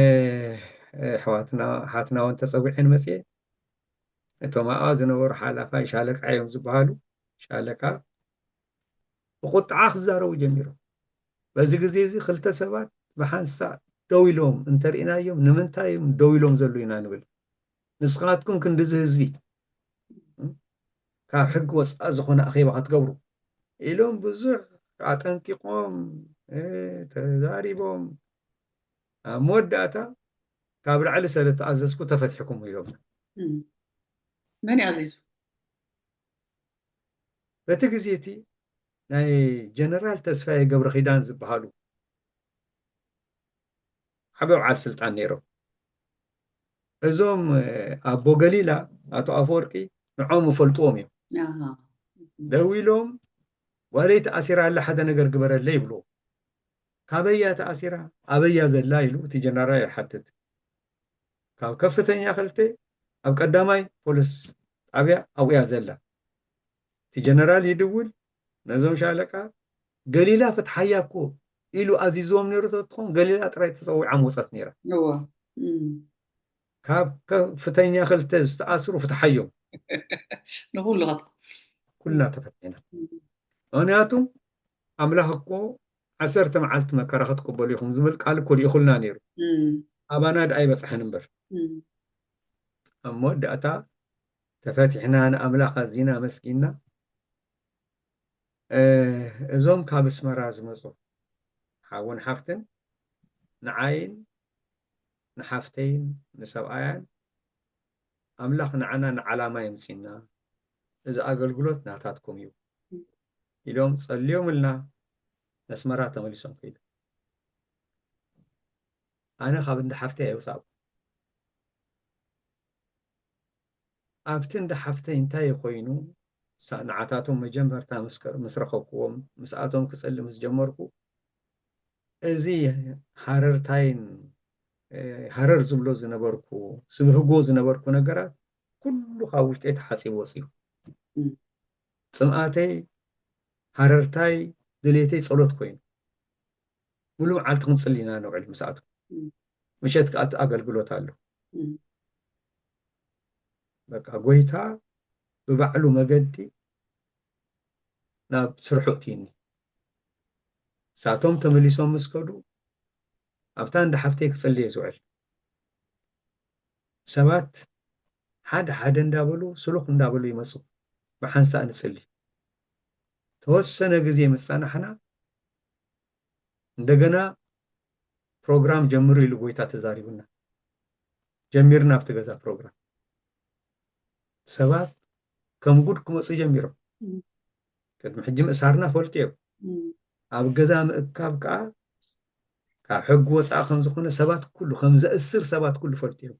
حواتنا وانت تسويعين مسيح توما آزنور حالفا شالك عيوم زبالو شالكا وقلت عاخ زارو جميرو بزي قزيزي خلت سبات بحانسا دويلوم انترئنا يوم نمنتايم دويلوم زلوينا نبل نسخاتكم كندز هزبي كاب حق وسأ زخونا أخي بغات قبرو إلوم بزوح عطنكي قوم تزاريبوم موداتا كاب العلي سالت تعززكو تفتحكم إلومنا من عزيزو بتقزيتي ناي جنرال تسفاي قبر خيدان زبهالو حبيب عال سلطان نيرو ازوم ابو قليلا اتو افورقي نعوم فلطومي دويلوم وليت اسيرا لحد نقر قبر اللي يبلو كابيا تاسيرا ابيا زلايلو تي جنرال حتت كاب كفتنيا خلتي اب قداماي بوليس ابيا او يا زلا تي جنرال يدول نزوم شالكا قليلا فتحياكو ኢሉ ኣዚዞም ነይሩ ተትኾን ገሊላ ጥራይ ተፀዊዓ ወፃት ነይራ ካብ ፍተኛ ክልተ ዝተኣስሩ ፍትሓዮም ኩልና ተፈቲና ምክንያቱ ኣምላኽ እኮ 10 መዓልቲ መከራ ክትቅበሉ ኢኹም ዝብል ቃል እኮ ይኹልና ነይሩ ኣባና ድ ኣይበፅሐን እምበር እሞ ዳእታ ተፈቲሕና ንኣምላኽ ኣዚና መስጊና እዞም ካብ ኣስመራ ዝመፁ ሓውን ሓፍትን ንዓይን ንሓፍተይን ንሰብኣያን ኣምላኽ ንዓና ንዓላማ የምፂና እዚ ኣገልግሎት ናታትኩም እዩ ኢሎም ጸልዮም ኢልና መስመራ ተመሊሶም ከይዱ ኣነ ካብ እንደ ሓፍተይ ኣይወፃእኩ ኣብቲ እንደ ሓፍተይ እንታይ ኮይኑ ንዓታቶም መጀመርታ ምስ ረኸብክዎም ምስኣቶም ክጸሊ ምስ ጀመርኩ እዚ ሓረርታይን ሓረር ዝብሎ ዝነበርኩ ስብህጎ ዝነበርኩ ነገራት ኩሉ ካብ ውሽጠይ ተሓፂቡ ወፂኡ ጽምኣተይ ሓረርታይ ድሌተይ ጸሎት ኮይኑ ሙሉእ መዓልቲ ክንጽሊ ኢና ንውዕል ምስኣቶም ምሸት ከኣቱ ኣገልግሎት ኣሎ በቃ ጎይታ ብባዕሉ መገዲ ናብ ስርሑ እትይኒ ሳቶም ተመሊሶም ምስ ከዱ ኣብታ እንደ ሓፍተይ ክጽልየ ዝውዕል ሰባት ሓደ ሓደ እንዳበሉ ስሉኽ እንዳበሉ ይመፁ ብሓንሳእ ንጽሊ ተወሰነ ግዜ ምሳናሕና እንደገና ፕሮግራም ጀምሩ ኢሉ ጎይታ ተዛሪቡና ጀሚርና ኣብቲ ገዛ ፕሮግራም ሰባት ከም ጉድ ክመፁ ጀሚሮም ቅድሚ ሕጂ ምእሳርና ፈልጡ እዮም ኣብ ገዛ ምእካብ ከዓ ካብ ሕጊ ወፃኢ ከም ዝኾነ ሰባት ኩሉ ከም ዘእስር ሰባት ኩሉ ፈልጡ እዮም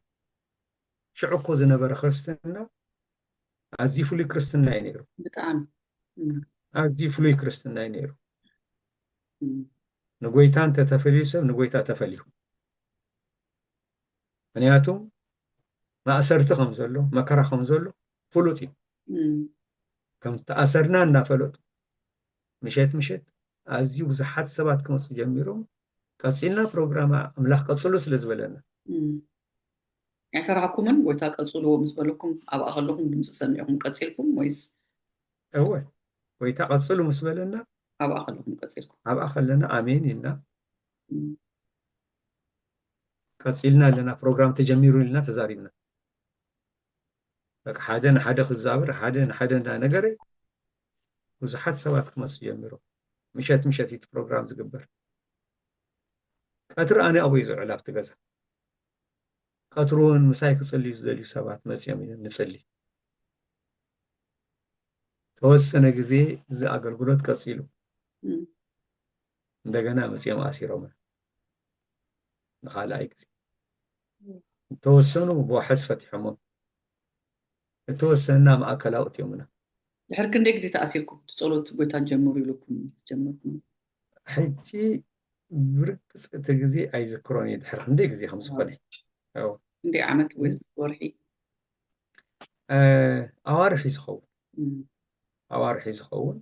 ሽዑ እኮ ዝነበረ ክርስትና ኣዝዩ ፍሉይ ክርስትና እዩ ነይሩ ብጣዕሚ ኣዝዩ ፍሉይ ክርስትና እዩ ነይሩ ንጎይታ እንተተፈልዩ ሰብ ንጎይታ ተፈልዩ ምክንያቱ ማእሰርቲ ከም ዘሎ መከራ ከም ዘሎ ፍሉጥ እዩ ከም ተኣሰርና እናፈለጡ ምሸት ምሸት ኣዝዩ ብዙሓት ሰባት ክመፁ ጀሚሮም ቀፂልና ፕሮግራም ኣምላኽ ቀፅሉ ስለ ዝበለና ኣይፈርሐኩምን ጎይታ ቀፅልዎ ምስ በለኩም ኣብኣ ከለኩም ድምፂ ሰሚዕኩም ቀፂልኩም ወይስ እወ ጎይታ ቀፅሉ ምስ በለና ኣብኣ ከለኩም ቀፂልኩም ኣብኣ ከለና ኣሜን ኢልና ቀፂልና ኣለና ፕሮግራም ተጀሚሩ ኢልና ተዛሪብና በቃ ሓደ ንሓደ ክዛብር ሓደ ንሓደ እንዳነገረ ብዙሓት ሰባት ክመፁ ጀሚሮም ምሸት ምሸት እቲ ፕሮግራም ዝግበር ቀትሪ ኣነ ኣብይ ዝውዕል ኣብቲ ገዛ ቀትሪ እውን ምሳይ ክጽልዩ ዝደልዩ ሰባት መፅኦም ንጽሊ ተወሰነ ግዜ እዚ ኣገልግሎት ቀፂሉ እንደገና መፅኦም ኣሲሮም ንኻልኣይ ግዜ ተወሰኑ ብዋሕስ ፈቲሖሞም የተወሰና ማእከላዊ እትዮምና ድሕሪ ክንደይ ግዜ ተኣሲርኩም ጸሎት ጎይታ ጀምሩ ኢልኩም ጀመርኩም ሕጂ ብርክፅ እቲ ግዜ ኣይዝክሮን እየ ድሕሪ ክንደይ ግዜ ከም ዝኾነ ክንደይ ዓመት ወይስ ወርሒ ኣዋርሒ ዝኸውን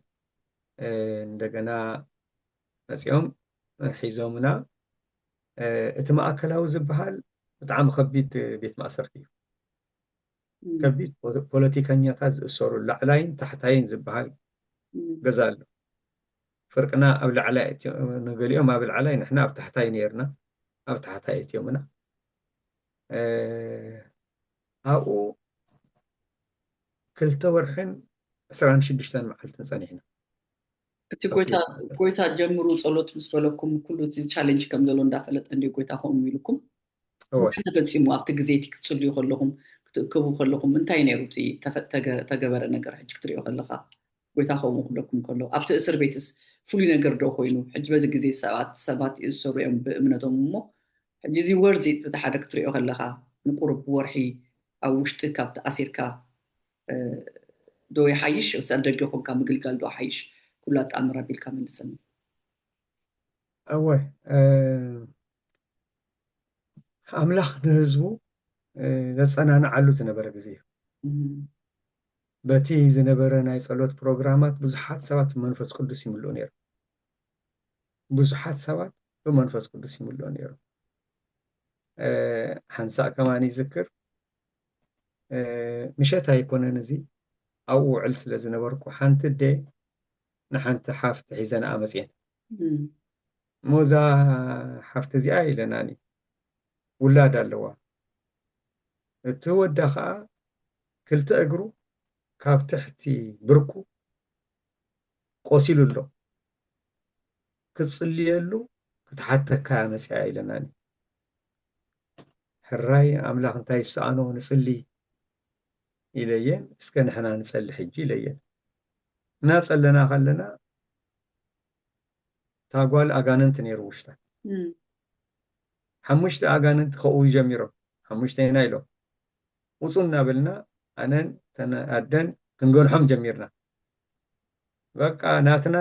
እንደገና መፅኦም ሒዞምና እቲ ማእከላዊ ዝበሃል ብጣዕሚ ከቢድ ቤት ማእሰርቲ እዩ ከቢድ ፖለቲከኛታት ዝእሰሩ ላዕላይን ታሕታይን ዝበሃል ገዛ ኣሎ ፍርቅና ኣብ ላዕላይ ንገሊኦም ኣብ ላዕላይ ንሕና ኣብ ታሕታይ ነርና ኣብ ታሕታይ እትዮምና ኣብኡ 2 ወርሕን 26 መዓልትን ፀኒሕና እቲ ጎይታ ጀምሩ ጸሎት ምስ በለኩም ኩሉ እቲ ቻሌንጅ ከም ዘሎ እንዳፈለጠ እንዲ ጎይታ ከምኡ ኢልኩም ተፈፂሙ ኣብቲ ግዜ እቲ ክትጽልዩ ከለኹም ክትእከቡ ከለኹም እንታይ ነይሩ እቲ ተገበረ ነገር ሕጂ ክትሪኦ ከለኻ ጎይታ ከምኡ ክብለኩም ከሎ ኣብቲ እስር ቤትስ ፍሉይ ነገር ዶ ኮይኑ ሕጂ በዚ ግዜ ሰባት ይእሰሩ እዮም ብእምነቶም እሞ ሕጂ እዚ ወርዚ በቲ ሓደ ክትሪኦ ከለኻ ንቁርብ ወርሒ ኣብ ውሽጢ ካብቲ ኣሲርካ ዶ ይሓይሽ ደገ ኮንካ ምግልጋል ዶ ሓይሽ ኩላ ተኣምር ኣቢልካ መልሰኒ እወ ኣምላኽ ንህዝቡ ዘፀናንዓሉ ዝነበረ ግዜ እዩ በቲ ዝነበረ ናይ ጸሎት ፕሮግራማት ብዙሓት ሰባት መንፈስ ቅዱስ ይምልኡ ነይሩ ብዙሓት ሰባት ብመንፈስ ቅዱስ ይምልኡ ነይሮም ሓንሳእ ከማኒ ይዝክር ምሸት ኣይኮነን እዚ ኣብኡ ውዕል ስለ ዝነበርኩ ሓንቲ ደ ንሓንቲ ሓፍቲ ሒዘን ኣመፅየን ሞዛ ሓፍቲ እዚኣ ኢለናኒ ውላድ ኣለዋ እቲ ወዳ ከዓ ክልተ እግሩ ካብ ትሕቲ ብርኩ ቆሲሉ ኣሎ ክጽልየሉ ክትሓተካ መፅያ ኢለናኒ ሕራይ ኣምላኽ እንታይ ይሰኣኖ ንጽሊ ኢለየን እስከ ንሕና ንጸሊ ሕጂ ኢለየን እናጸለና ከለና ታጓል ኣጋንንት ነይሩ ውሽጣ ሓሙሽተ ኣጋንንት ከኡ ጀሚሮም ሓሙሽተ ኢና ኢሎም ውፁ እናበልና ኣነን ተናኣደን ክንገንሖም ጀሚርና በቃ ናትና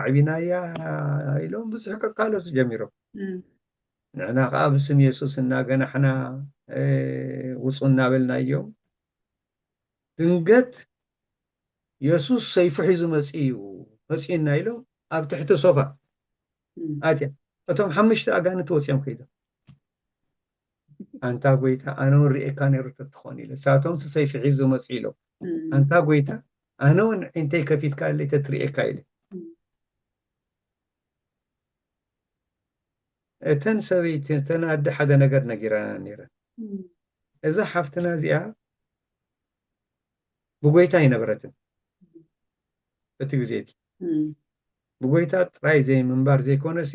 ዕቢናያ ኢሎም ብዙሕ ከቃለሱ ጀሚሮም ንሕና ከዓ ብስም ኢየሱስ እናገናሕና ውፁ እናበልና እዮም ድንገት ኢየሱስ ሰይፉ ሒዙ መፂና ኢሎም ኣብ ትሕቲ ሶፋ ኣትያ እቶም ሓሙሽተ ኣጋንንት ወፅዮም ከይዶም ኣንታ ጎይታ ኣነ እውን ርኤካ ነይሩ ትኾን ኢለ ሳቶም ሰይፉ ሒዙ መፂ ኢሎም ኣንታ ጎይታ ኣነ እውን እንተይ ከፊትካ ኣለይ ተትርኤካ ኢለ እተን ሰበይቲ እተን ኣደ ሓደ ነገር ነጊራና ነይረን እዛ ሓፍትና እዚኣ ብጎይታ ይነበረትን እቲ ግዜ እቲ ብጎይታ ጥራይ ዘይምንባር ዘይኮነሲ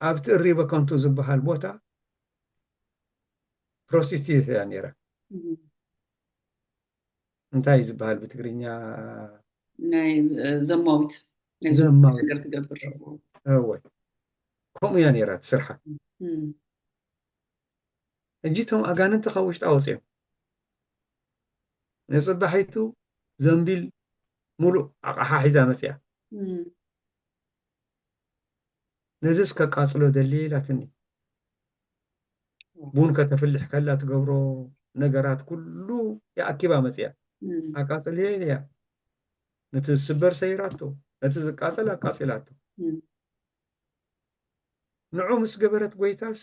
ኣብቲ እሪበ ከንቱ ዝበሃል ቦታ ፕሮስቲቲዩት እያ ነይራ እንታይ ዝበሃል ብትግርኛ ናይ ዘማዊት ነገር ትገብር ወይ ከምኡ እያ ነይራ ትስርሓ እጅቶም ኣጋንንቲ ካብ ውሽጣ ወፅዮም ንፅባሒቱ ዘንቢል ሙሉእ ኣቕሓ ሒዛ መፅያ ነዚስ ከቃፅሎ ደሊላትኒ ቡን ከተፍልሕ ከላ ትገብሮ ነገራት ኩሉ የኣኪባ መፅያ ኣቃፅል እያ ነቲ ዝስበር ሰይራቶ ነቲ ዝቃፀል ኣቃፂላቶ ንዑ ምስ ገበረት ጎይታስ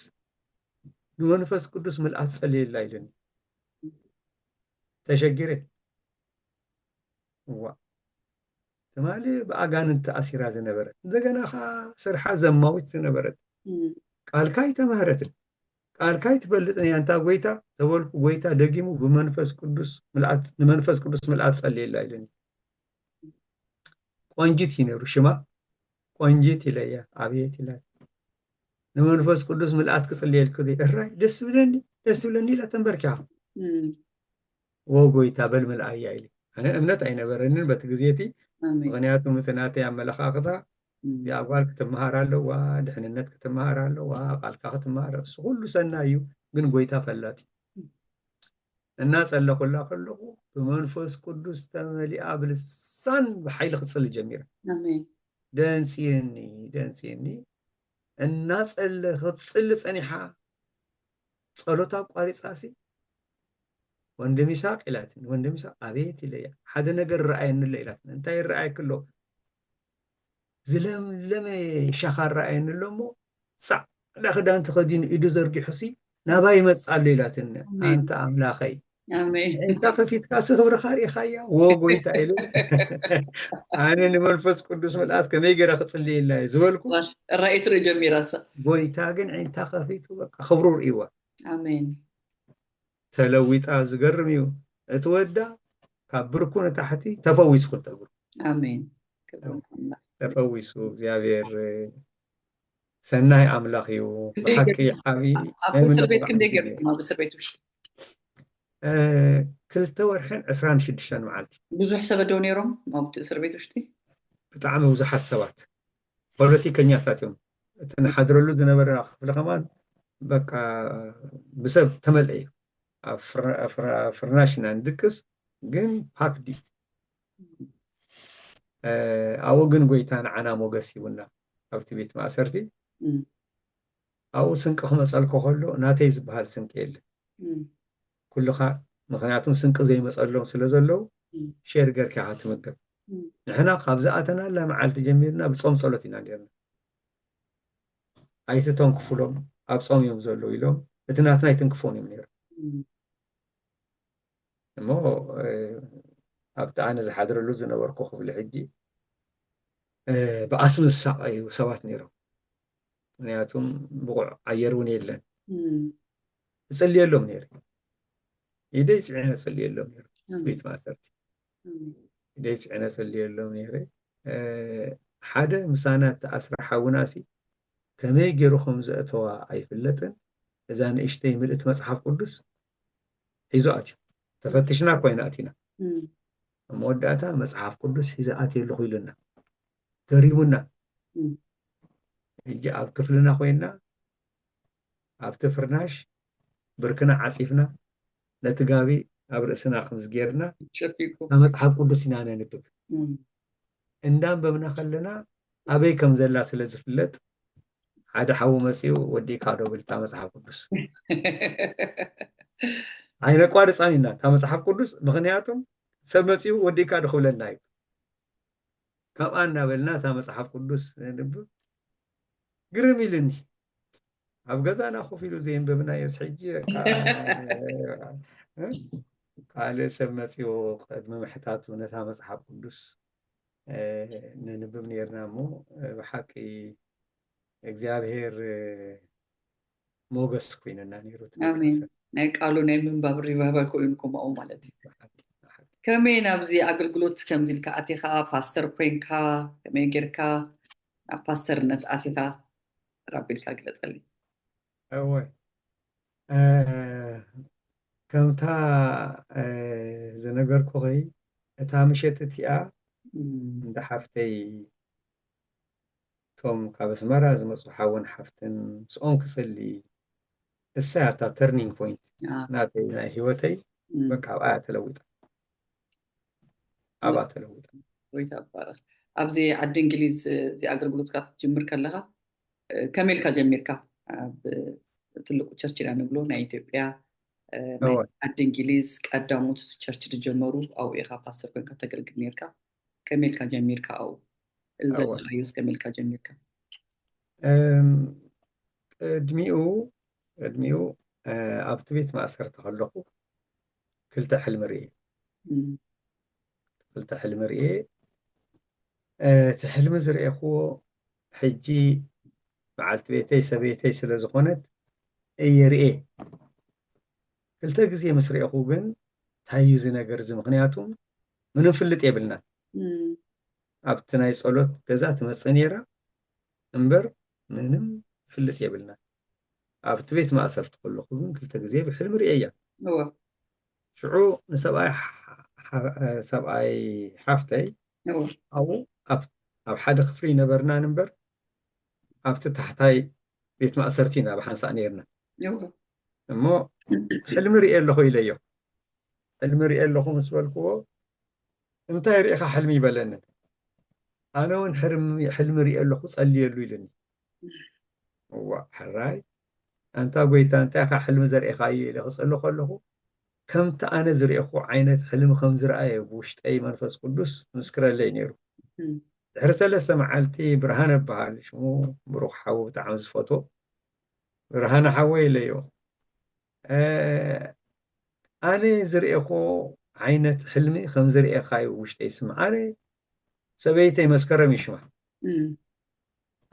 ንመንፈስ ቅዱስ ምልኣት ጸልየላ ኢለኒ ተሸጊረ ዋ ተማሊ በኣጋንንት ኣሲራ ዝነበረት እንደገና ኸ ስርሓ ዘማዊት ዝነበረት ቃልካይ ተማህረትን ቃልካይ ትፈልጥን እያ እንታ ጎይታ ተበልኩ ጎይታ ደጊሙ ብመንፈስ ቅዱስ ምልኣት ንመንፈስ ቅዱስ ምልኣት ጸልየላ ኢለኒ ቆንጂት ይነሩ ሽማ ቆንጂት ኢለያ ኣቤት ኢላት ንመንፈስ ቅዱስ ምልኣት ክጽልየልኩ እራይ ደስ ብለኒ ኢላ ተንበርኪያ ወጎይታ በልምልኣያ ኢለ ኣነ እምነት ኣይነበረንን በቲ ግዜቲ ምክንያቱም እቲ ናተይ ኣመለኻኽታ እዚኣ ክትመሃር ኣለዋ ድሕንነት ክትመሃር ኣለዋ ቃልካ ክትመሃር እሱ ኩሉ ሰና እዩ ግን ጎይታ ፈላጢ እናጸለኹላ ከለኹ ብመንፈስ ቅዱስ ተመሊኣ ብልሳን ብሓይሊ ክትጽሊ ጀሚረ ደንሲየኒ እናጸለ ክትጽሊ ጸኒሓ ጸሎታ ቋሪፃሲ ወንድም ይስሐቅ ኢላትን ወንድም ይስሐቅ ኣቤት ኢለያ ሓደ ነገር ረኣየኒ ኣሎ ኢላትን እንታይ ረኣይ ክሎ ዝለምለመ ሸኻር ረኣየኒ ኣሎ እሞ ጻዕዳ ክዳን ተኸዲኑ ኢዱ ዘርጊሑሲ ናባይ ይመጽእ ኣሎ ኢላትን ኣንተ ኣምላኸይ እንታ ከፊትካ ክብርካ ርኢኻያ ወጎይታ ኢሉ ኣነ ንመንፈስ ቅዱስ ምልኣት ከመይ ገይረ ክጽልየላ ዝበልኩ ራእይት ጀሚራሳ ጎይታ ግን እንታ ከፊቱ በቃ ክብሩ ርኢዋ ኣሜን ተለዊጣ ዝገርም እዩ እቲ ወዳ ካብ ብርኩ ንታሕቲ ተፈዊሱ ክተግሩ ኣሜን ተፈዊሱ እግዚአብሔር ሰናይ ኣምላኽ እዩ ብሓቂ ዓቢ ኣብ እስር ቤት ክንደይ ገርኩም ኣብ እስር ቤት ውሽጢ 2 ወርሕን 26 መዓልቲ ብዙሕ ሰብ ደው ነይሮም ኣብቲ እስር ቤት ውሽጢ ብጣዕሚ ብዙሓት ሰባት ፖለቲከኛታት እዮም እቲ ንሓድረሉ ዝነበረ ክፍለ ኸማን በቃ ብሰብ ተመልአ እዩ ኣብ ፍርናሽና ንድቅስ ግን ፓክዲ ኣብኡ ግን ጎይታ ንዓና ሞገስ ይውና ኣብቲ ቤት ማእሰርቲ ኣብኡ ስንቂ ክመፀልኮ ከሎ ናተይ ዝበሃል ስንቂ የለን ኩልኻ ምክንያቱም ስንቂ ዘይመፀሎም ስለ ዘለው ሼር ገርካ ትምገብ نحنا خابزاتنا لا معلت جميلنا بصوم صلاتنا نيرنا أيتتون كفلهم أبصوم يوم زلوا يلوم اتناتنا يتنكفون يوم نير مو أبدا أنا زحادر اللوز نوركو خف الحجي بأسم الساعة وسوات نيرو نياتهم بقع عيرون يلن سلي لهم نير يديس عنا سلي لهم نير بيت ما سرت يديس عنا سلي لهم نير حدا مسانات أسرع حاوناسي كما يجرو خمسة أتوا أي فلتن إذا أنا إشتي ملئت مصحف قدس حيزاتي تفتشنا كويناتنا موداتا مصحف قدس حيزاتي اللي خويلنا قريبنا يجي أب كفلنا خوينا أب تفرناش بركنا عصيفنا لتقابي أب رأسنا خمس جيرنا مصحف قدس هنا نبب إندام بمنا خلنا أبي كم زلا سلزفلت عاد حاو مسيو ودي كادو بالتا مصحف قدس عينا قارص عنينا تا مصحف قدس مخنياتهم سب مسيو ودي كادو خلنا كم أنا بلنا تا مصحف قدس نبب قرمي لني أبغى خوفي له زين بمنا يسحجي قال سمسيو قد ما محتاط ونتا مصحف قدس ننبب نيرنامو بحقي እግዚአብሔር ሞገስ ኮይነና ነይሩት አሜን ናይ ቃሉ ናይ ምንባብ ሪቫይቫል ኮይንኩም ኣው ማለት እዩ ከመይ ናብዚ ኣገልግሎት ከምዚ ኢልካ ኣቲኻ ፓስተር ኮይንካ ከመይ ጌርካ ኣብ ፓስተርነት ኣቲኻ ራቢልካ ግለፀልኝ እወይ ከምታ ዝነገርኩ ኸይ እታ ምሸት እቲኣ እንደ ሓፍተይ ቶም ካብ ኣስመራ ዝመፁ ሓውን ሓፍትን ምስኦም ክፅሊ እሳይ ኣታ ተርኒንግ ፖይንት ናተይ ናይ ሂወተይ በቃ ኣብኣ ተለዊጣ ኣብኣ ተለዊጣ ወይታ ባረኽ ኣብዚ ዓዲ እንግሊዝ እዚ ኣገልግሎትካ ክትጅምር ከለኻ ከመይ ኢልካ ጀሚርካ ኣብ ትልቁ ቸርች ኢና ንብሎ ናይ ኢትዮጵያ ዓዲ እንግሊዝ ቀዳሞት ቸርች ዝጀመሩ ኣብኡ ኢኻ ፓስተር ኮይንካ ተገልግል ነርካ ከመይ ኢልካ ጀሚርካ ኣብኡ ዘለኻዮስ ከመይ ኢልካ ጀሚርካ እድሚኡ ኣብቲ ቤት ማእሰርቲ ከለኹ ክልተ ሕልሚ ርኤ ክልተ ሕልሚ ርኤ እቲ ሕልሚ ዝርኤኽዎ ሕጂ በዓልቲ ቤተይ ሰበይተይ ስለ ዝኾነት እየርኤ ክልተ ግዜ ምስ ርኤኹ ግን እንታይ እዩ እዚ ነገር እዚ ምክንያቱም ምንም ፍልጥ የብልናን ኣብቲ ናይ ጸሎት ገዛ ትመፅእ ነይራ እምበር ምንም ፍልጥ የብልናን ኣብቲ ቤት ማእሰርቲ ከለኹ ግን ክልተ ግዜ ብሕልሚ ርኤ እያ ሽዑ ንሰብኣይ ሓፍተይ ኣብኡ ኣብ ሓደ ክፍሊ ነበርና እምበር ኣብቲ ታሕታይ ቤት ማእሰርቲ ኢና ብሓንሳእ ነርና እሞ ሕልሚ ርኤ ኣለኹ ኢለዮ ሕልሚ ርኤ ኣለኹ ምስ በልክዎ እንታይ ርኤኻ ሕልሚ ይበለኒ ኣነ እውን ሕልሚ ርኤ ኣለኹ ጸልየሉ ኢሉኒ እዋ ሕራይ ኣንታ ጎይታ እንታይ ካ ሕልሚ ዘርኤኻ እዩ ኢለ ክጸሊ ከለኹ ከምቲ ኣነ ዝርኤኹ ዓይነት ሕልሚ ከም ዝረኣየ ብውሽጠይ መንፈስ ቅዱስ ምስክረለይ ነይሩ ድሕሪ 3 መዓልቲ ብርሃነ በሃል ሽሙ ብሩኽ ሓዊ ብጣዕሚ ዝፈትዎ ብርሃነ ሓወይ ኢለዮ ኣነ ዝርኤኹ ዓይነት ሕልሚ ከም ዝርኤኻዮ ውሽጠይ ስማ ኣነ ሰበይተይ መስከረም ይሽማ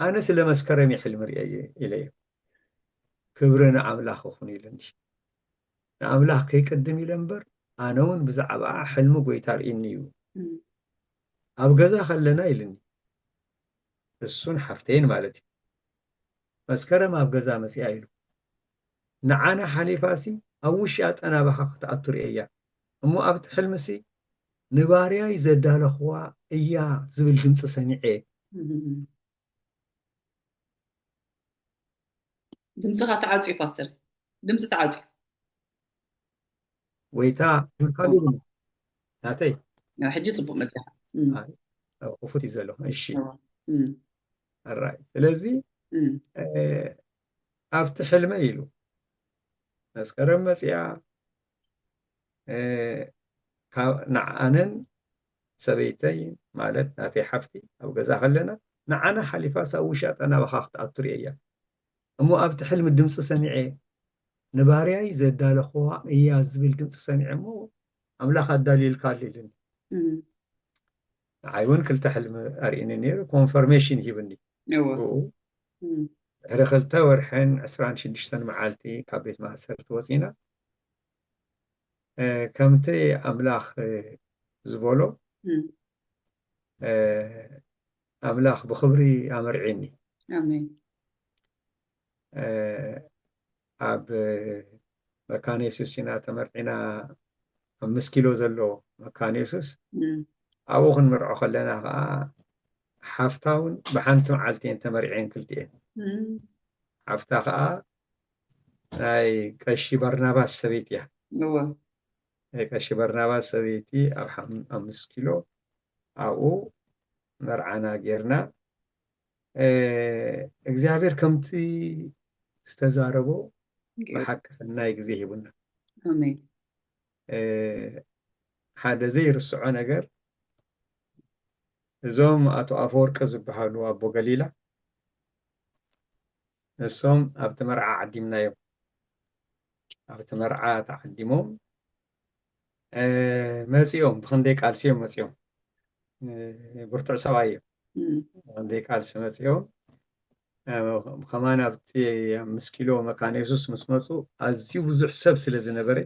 ኣነ ስለ መስከረም ሕልሚ ርኤ ኢለዮ ክብሪ ንኣምላኽ ይኹን ኢሉኒ ንኣምላኽ ከይቀድም ኢለ እምበር ኣነ እውን ብዛዕባ ሕልሚ ጎይታ ርኢኒ እዩ ኣብ ገዛ ከለና ኢሉኒ እሱን ሓፍተይን ማለት እዩ መስከረም ኣብ ገዛ መፅኣ ኢሉ ንዓና ሓሊፋሲ ኣብ ውሽጢ ኣጠናባኻ ክትኣቱ ርኤ እያ እሞ ኣብቲ ሕልምሲ ንባርያይ ዘዳለኽዋ እያ ዝብል ድምፂ ሰሚዐ ድምፅኻ ተዓፅዩ ፓስተር ድምፂ ተዓፅዩ ወይታ ናተይ ሕጂ ፅቡቅ መፅኻ ክፉት እዩ ዘሎ እሺ ኣራይ ስለዚ ኣብቲ ሕልመ ኢሉ መስከረም መፅያ ንዓነን سبيتي مالت ناتي حفتي أو جزاها خلنا نعنا حليفة سوشات أنا بخاخت أطريقيا أمو أبت حلم الدمس سمعي نبارياي زد دالخوا إيا زبيل دمس سمعي مو أملاخ الدليل كاليلن عيون كلتا حلم أريني نيرو كونفرميشن هيبني رخلتا ورحين عسران شدشتن معالتي كابيت ماسر توسينا كمتي أملاخ زبولو أملاخ بخبري أمرعيني آمين أب مكانيسوس هنا تمرعينا 5 كيلو زلو مكانيسوس أوخن مرعو خلنا حافتاون بحنتو عالتين تمرعين كلتين حافتا خا ناي كشي برناباس سبيتيا كشي برناباس سبيتي أو 5 كيلو أو مرعانا جيرنا እግዚአብሔር ከምቲ ዝተዛረቦ ብሓቂ ሰናይ ግዜ ሂቡና ኣሜን ሓደ ዘይርስዖ ነገር እዞም ኣቶ ኣፈወርቂ ዝበሃሉ ኣቦ ገሊላ ንሶም ኣብቲ መርዓ ዓዲምናዮም ኣብቲ መርዓ ተዓዲሞም መፂኦም ብክንደይ ቃልሲዮም መፂኦም ብርቱዕ ሰብኣይ እዮም ብክንደይ ቃልሲ መፂኦም ከማን ኣብቲ 5 ኪሎ መካነ ኢየሱስ ምስ መፁ ኣዝዩ ብዙሕ ሰብ ስለ ዝነበረ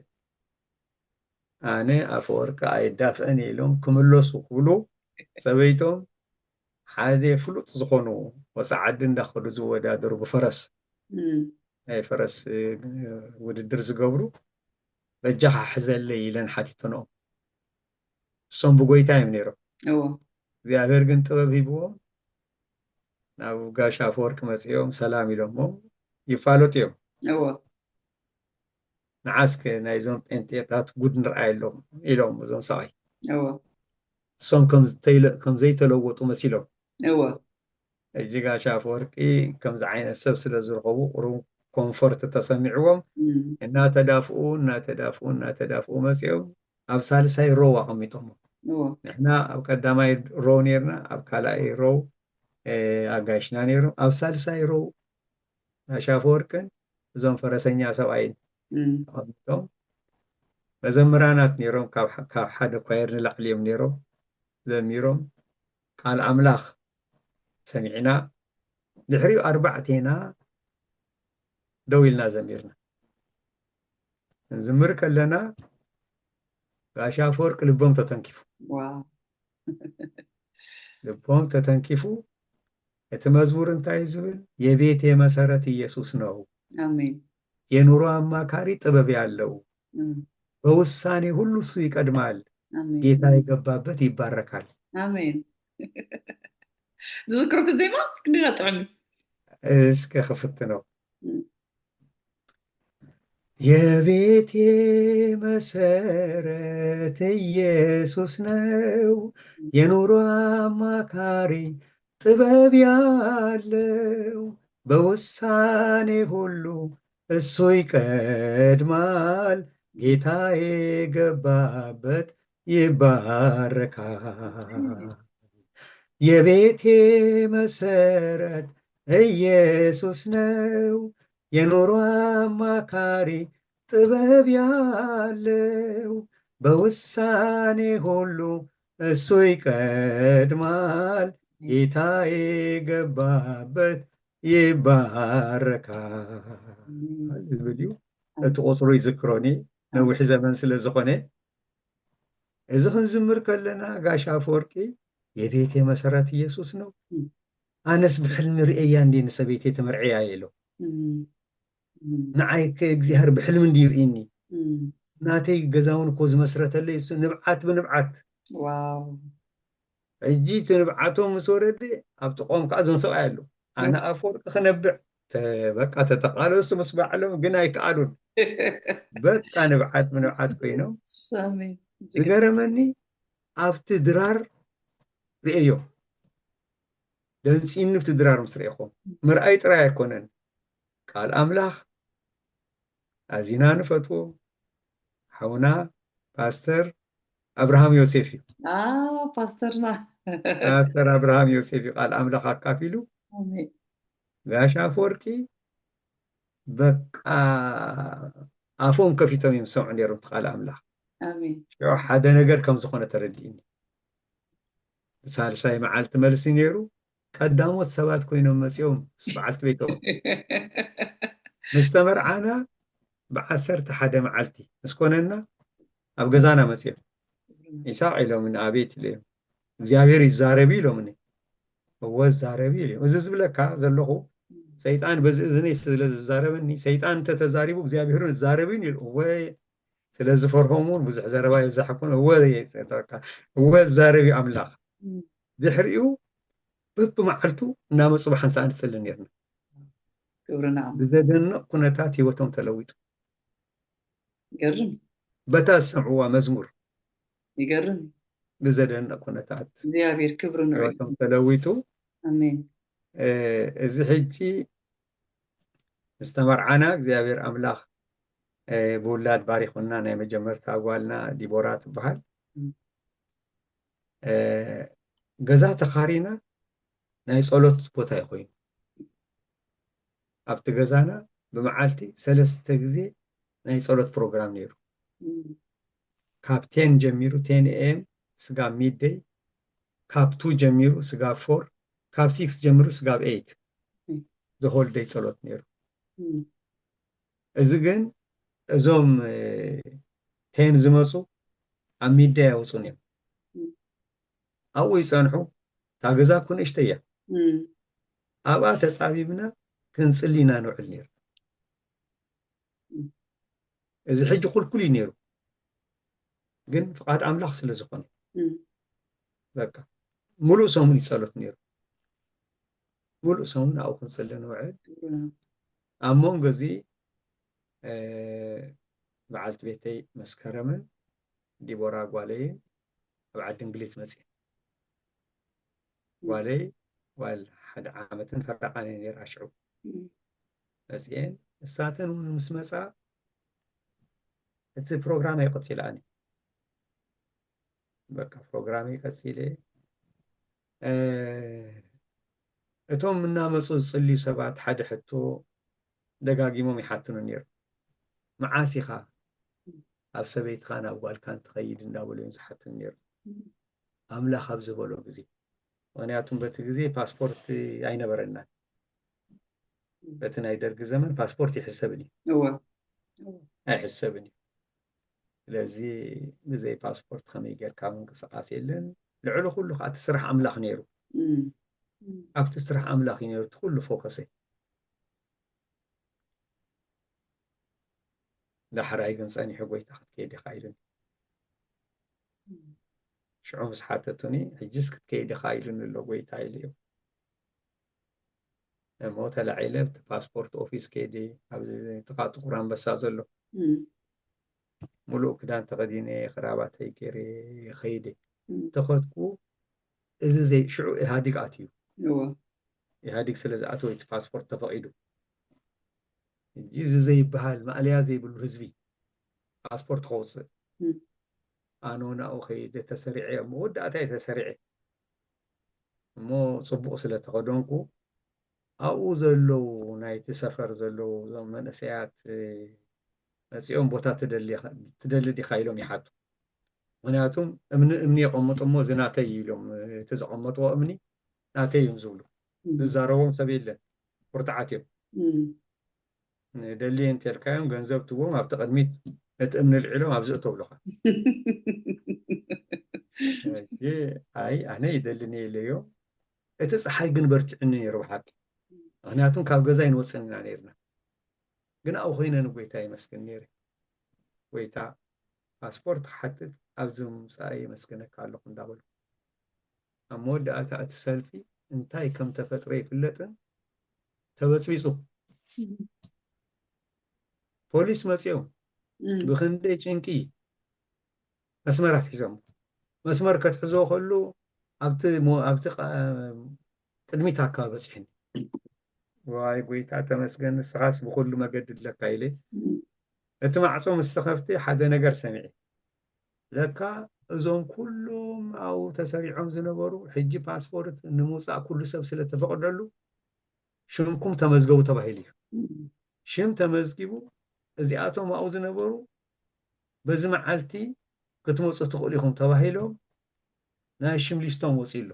ኣነ ኣፈወርቂ ኣይዳፍአን ኢሎም ክምለሱ ክብሉ ሰበይቶም ሓደ ፍሉጥ ዝኾኑ ወፃዓዲ እንዳኸዱ ዝወዳደሩ ብፈረስ ናይ ፈረስ ውድድር ዝገብሩ በጃኻ ሕዘለይ ኢለን ሓቲተኖም እሶም ብጎይታ እዮም ነይሮም እግዚአብሔር ግን ጥበብ ሂብዎም ናብ ጋሽ ኣፈወርቂ መፂኦም ሰላም ኢሎሞም ይፋለጡ እዮም ንዓስከ ናይዞም ጴንጤታት ጉድ ንርአየሎም ኢሎም እዞም ሰብኣይ እሶም ከም ዘይተለወጡ መሲሎም እጂ ጋሽ ኣፈወርቂ ከምዚ ዓይነት ሰብ ስለ ዝረኸቡ ቁሩብ ኮንፈርት ተሰሚዕዎም እናተዳፍኡ መፂኦም ኣብ ሳልሳይ ሮው ኣቐሚጦሞ ንሕና ኣብ ቀዳማይ ሮው ነርና ኣብ ካልኣይ ሮው ኣጋይሽና ነይሩ ኣብ ሳልሳይ ሮው ጋሽ ኣፈወርቅን እዞም ፈረሰኛ ሰብኣይን ተቐሚጦም መዘምራናት ነይሮም ካብ ሓደ ኳየር ንላዕሊ እዮም ነይሮም ዘሚሮም ቃል ኣምላኽ ሰሚዕና ድሕሪኡ ኣርባዕቴና ደው ኢልና ዘሚርና እንዝምር ከለና ጋሽ ኣፈወርቂ ልቦም ተተንኪፉ ልቦም ተተንኪፉ እቲ መዝሙር እንታይ ዝብል የቤቴ መሰረት ኢየሱስ ነው አሜን የኑሮ አማካሪ ጥበብ ያለው በውሳኔ ሁሉ እሱ ይቀድማል ጌታ የገባበት ይባረካል አሜን ذكرت الزيما كنا طبعا እስከ ክፍት ነው የቤቴ መሰረት ኢየሱስ ነው የኑሮ አማካሪ ጥበብ ያለው በውሳኔ ሁሉ እሱ ይቀድማል ጌታ የገባበት ይባረካል የቤቴ መሰረት ኢየሱስ ነው የኑሮ አማካሪ ጥበብ ያለው በውሳኔ ሁሉ እሱ ይቀድማል ጌታ የገባበት ይባረካል ዝብልዩ እቲ ቁፅሩ ይዝክሮኒ ነዊሕ ዘመን ስለ ዝኾነ እዚ ክንዝምር ከለና ጋሽ ኣፈወርቂ የቤቴ መሰረት ኢየሱስ ነው ኣነስ ብሕልሚ ርእያ እንዲ ንሰበይቴ ተመርዕያ ኢሎ ንዓይ ከእግዚአብሔር ብሕልሚ እንዲ ይርኢኒ ናተይ ገዛውን እኮ ዝመስረተለይ እሱ ንብዓት ብንብዓት ዋው እጂ ትንብዓቶም ምስ ወረደ ኣብ ጥቆም ከዓ ዞን ሰብኣይ ኣሎ ኣነ ኣፈወርቂ ክነብዕ በቃ ተተቃለሱ ምስ ባዕሎም ግን ኣይከኣሉን በቃ ንብዓት ብንብዓት ኮይኖም ዝገረመኒ ኣብቲ ድራር ርእዮ ደንፂኒ ብቲ ድራር ምስ ርኢኹም ምርኣይ ጥራይ ኣይኮነን ቃል ኣምላኽ ኣዚና ንፈትዎ ሓውና ፓስተር أبراهام يوسفي باسترنا أستر أبراهام يوسفي قال أملاخ كافيلو آمين ጋሽ አፈወርቂ በቃ ኣፎም ከፊቶም እዮም ዝሰምዑ ነይሮም እቲ ቃል ኣምላኽ آمين ሓደ ነገር ከም ዝኾነ ተረዲእኒ ሳልሳይ መዓልቲ መልሲ ነይሩ ቀዳሞት ሰባት ኮይኖም መፂኦም ምስ በዓልቲ ቤቶም ምስ ተመርዓና ብዓሰርተ ሓደ መዓልቲ ምስ ኮነና ኣብ ገዛና መፂኦም ይስሐቅ ኢሎምኒ ኣቤት ኢሎም እግዚኣብሔር ይዛረብ ኢሎምኒ እወ ዛረብ ኢሎም እዚ ዝብለካ ዘለኹ ሰይጣን በዚ እዝነይ ስለ ዝዛረበኒ ሰይጣን እንተተዛሪቡ እግዚኣብሔርን ዝዛረብን ኢሉ ወይ ስለ ዝፈርሆሙን ብዙሕ ዘረባ ይብዛሕኩን እወ ዛረብ ኣምላኽ ድሕሪኡ በብመዓልቱ እናመፁ ብሓንሳእ ንፅሊ ነርና ክብርና ብዘደንቕ ኩነታት ሂወቶም ተለዊጡ ይገርም በታ ዝሰምዕዋ መዝሙር ይገርም ብዘደንቕ ኩነታት እግዚአብሔር ክብሩ ንዑ ሂወቶም ተለዊጡ አሜን እዚ ሕጂ ዝተመርዓና እግዚአብሔር ኣምላኽ ብውላድ ባሪኹና ናይ መጀመርታ ጓልና ዲቦራ ትበሃል ገዛ ተኻሪና ናይ ጸሎት ቦታ ይኮይኑ ኣብቲ ገዛና ብመዓልቲ 3 ግዜ ናይ ጸሎት ፕሮግራም ነይሩ ካብ 10 ጀሚሩ 10 AM ስጋብ ሚድደይ ካብ 2 ጀሚሩ ስጋብ 4 ካብ 6 ጀሚሩ ስጋብ 8 the whole day ጸሎት ነይሩ እዚ ግን እዞም 10 ዝመፁ ኣብ ሚድደይ ያውፁን እዮም ኣብኡ ይጸንሑ ታገዛ ኩን እሽተያ ኣብኣ ተጻቢብና ክንጽሊና ንውዕል ነይሩ እዚ ሕጂ ኩልኩል ነይሩ ግን ፍቃድ ኣምላኽ ስለ ዝኾነ በቃ ሙሉእ ሰሙን ይጸሎት ነይሩ ሙሉእ ሰሙን ኣብኡ ክንጽሊ ንውዕል ኣብ መንጎ እዚ በዓልቲ ቤተይ መስከረምን ዲቦራ ጓለይን ኣብ ዓዲ እንግሊዝ መፅእን ጓለይ ዋል ሓደ ዓመትን ፈራቃነ ነይራ ሽዑ መፅእን እሳተን እውን ምስ መፃ እቲ ፕሮግራም ይቀፂላኒ በቃ ፕሮግራም ይቀፂለ እቶም እናመፁ ዝፅልዩ ሰባት ሓደ ሕቶ ደጋጊሞም ይሓትኑ ነይሩ መዓሲኻ ኣብ ሰበይትኻ ናብ ጓልካ እንትኸይድ እንዳበሉ እዮም ዝሓትኑ ነይሩ ኣምላኽ ኣብ ዝበሎ ግዜ ምክንያቱም በቲ ግዜ ፓስፖርት ኣይነበረናን በቲ ናይ ደርጊ ዘመን ፓስፖርት ይሕሰብን እዩ ኣይሕሰብን እዩ ስለዚ ብዘይ ፓስፖርት ከመይ ጌርካ ምንቅስቃስ የለን ልዕሊ ኩሉ ከዓ እቲ ስራሕ ኣምላኽ ነይሩ ኣብቲ ስራሕ ኣምላኽ እዩ ነይሩ እቲ ኩሉ ፎከሰይ ዳሕራይ ግን ፀኒሑ ጎይታ ክትከይድ ኢኻ ኢሉኒ ሽዑ ምስ ሓተቱኒ ሕጂስ ክትከይድ ኢኻ ኢሉኒ ኣሎ ጎይታ ኢሉ እዩ እሞ ተላዒለ ብቲ ፓስፖርት ኦፊስ ከይዲ ኣብዚ ጥቃ ጥቁር ኣንበሳ ዘሎ ሙሉእ ክዳን ተኸዲነ ክራባተይ ገይረ ይኸይደ ተኸድኩ እዚ ዘይ ሽዑ ኢህኣዲግ ኣትዩ ኢህኣዲግ ስለ ዝኣተወ እቲ ፓስፖርት ተፈቂዱ ሕጂ እዚ ዘይበሃል ማዕልያ ዘይብሉ ህዝቢ ፓስፖርት ከውፅእ ኣነ ናብኡ ከይደ ተሰሪዐ እሞ ወዳእታይ ተሰሪዐ እሞ ፅቡቕ ስለ ተኸደንኩ ኣብኡ ዘለው ናይቲ ሰፈር ዘለው እዞም መንእሰያት መፂኦም ቦታ ትደሊ ዲኻ ኢሎም ይሓቱ ምክንያቱም እምኒ የቐምጡ እሞ እዚ ናተይ ኢሎም እቲ ዘቐመጥዎ እምኒ ናተይ እዮም ዝብሉ ዝዛረቦም ሰብ የለን ቁርትዓት እዮም ደልየ እንተልካዮም ገንዘብ ትቦም ኣብቲ ቅድሚት እቲ እምኒ ልዒሎም ኣብዚ እተብሉኻ ኣይ ኣነ ይደልኒ የለዮ እቲ ፀሓይ ግን በርቲዕኒ ነይሩ ብሓቂ ምክንያቱም ካብ ገዛ ይንወፅን ኢና ነርና ግን ኣብኡ ኮይነ ንጎይታ ይመስግን ነይረ ጎይታ ፓስፖርት ክሓትት ኣብዚ ምምፃእ የመስግነካ ኣለኹ እንዳበሉ ኣብ መወዳእታ እቲ ሰልፊ እንታይ ከም ተፈጥሮ ይፍለጥን ተበፅቢፁ ፖሊስ መፅኦም ብክንደይ ጭንቂ መስመራት ሒዞም መስመር ከትሕዝዎ ከሉ ኣብቲ ቅድሚት ኣካባቢ በፂሕኒ ዋይ ጎይታ ተመስገን ንስኻስ ብኩሉ መገዲ ለካ ኢለ እቲ ማዕፆ ምስ ተኸፍተ ሓደ ነገር ሰሚዐ ለካ እዞም ኩሎም አው ተሰሪዖም ዝነበሩ ሕጂ ፓስፖርት ንምውፃእ ኩሉ ሰብ ስለ ተፈቅደሉ ሽምኩም ተመዝገቡ ተባሂሉ እዩ ሽም ተመዝጊቡ እዚኣቶም አው ዝነበሩ በዚ መዓልቲ ክትመፁ ትኽእሉ ኢኹም ተባሂሎም ናይ ሽም ሊስቶም ወፂሉ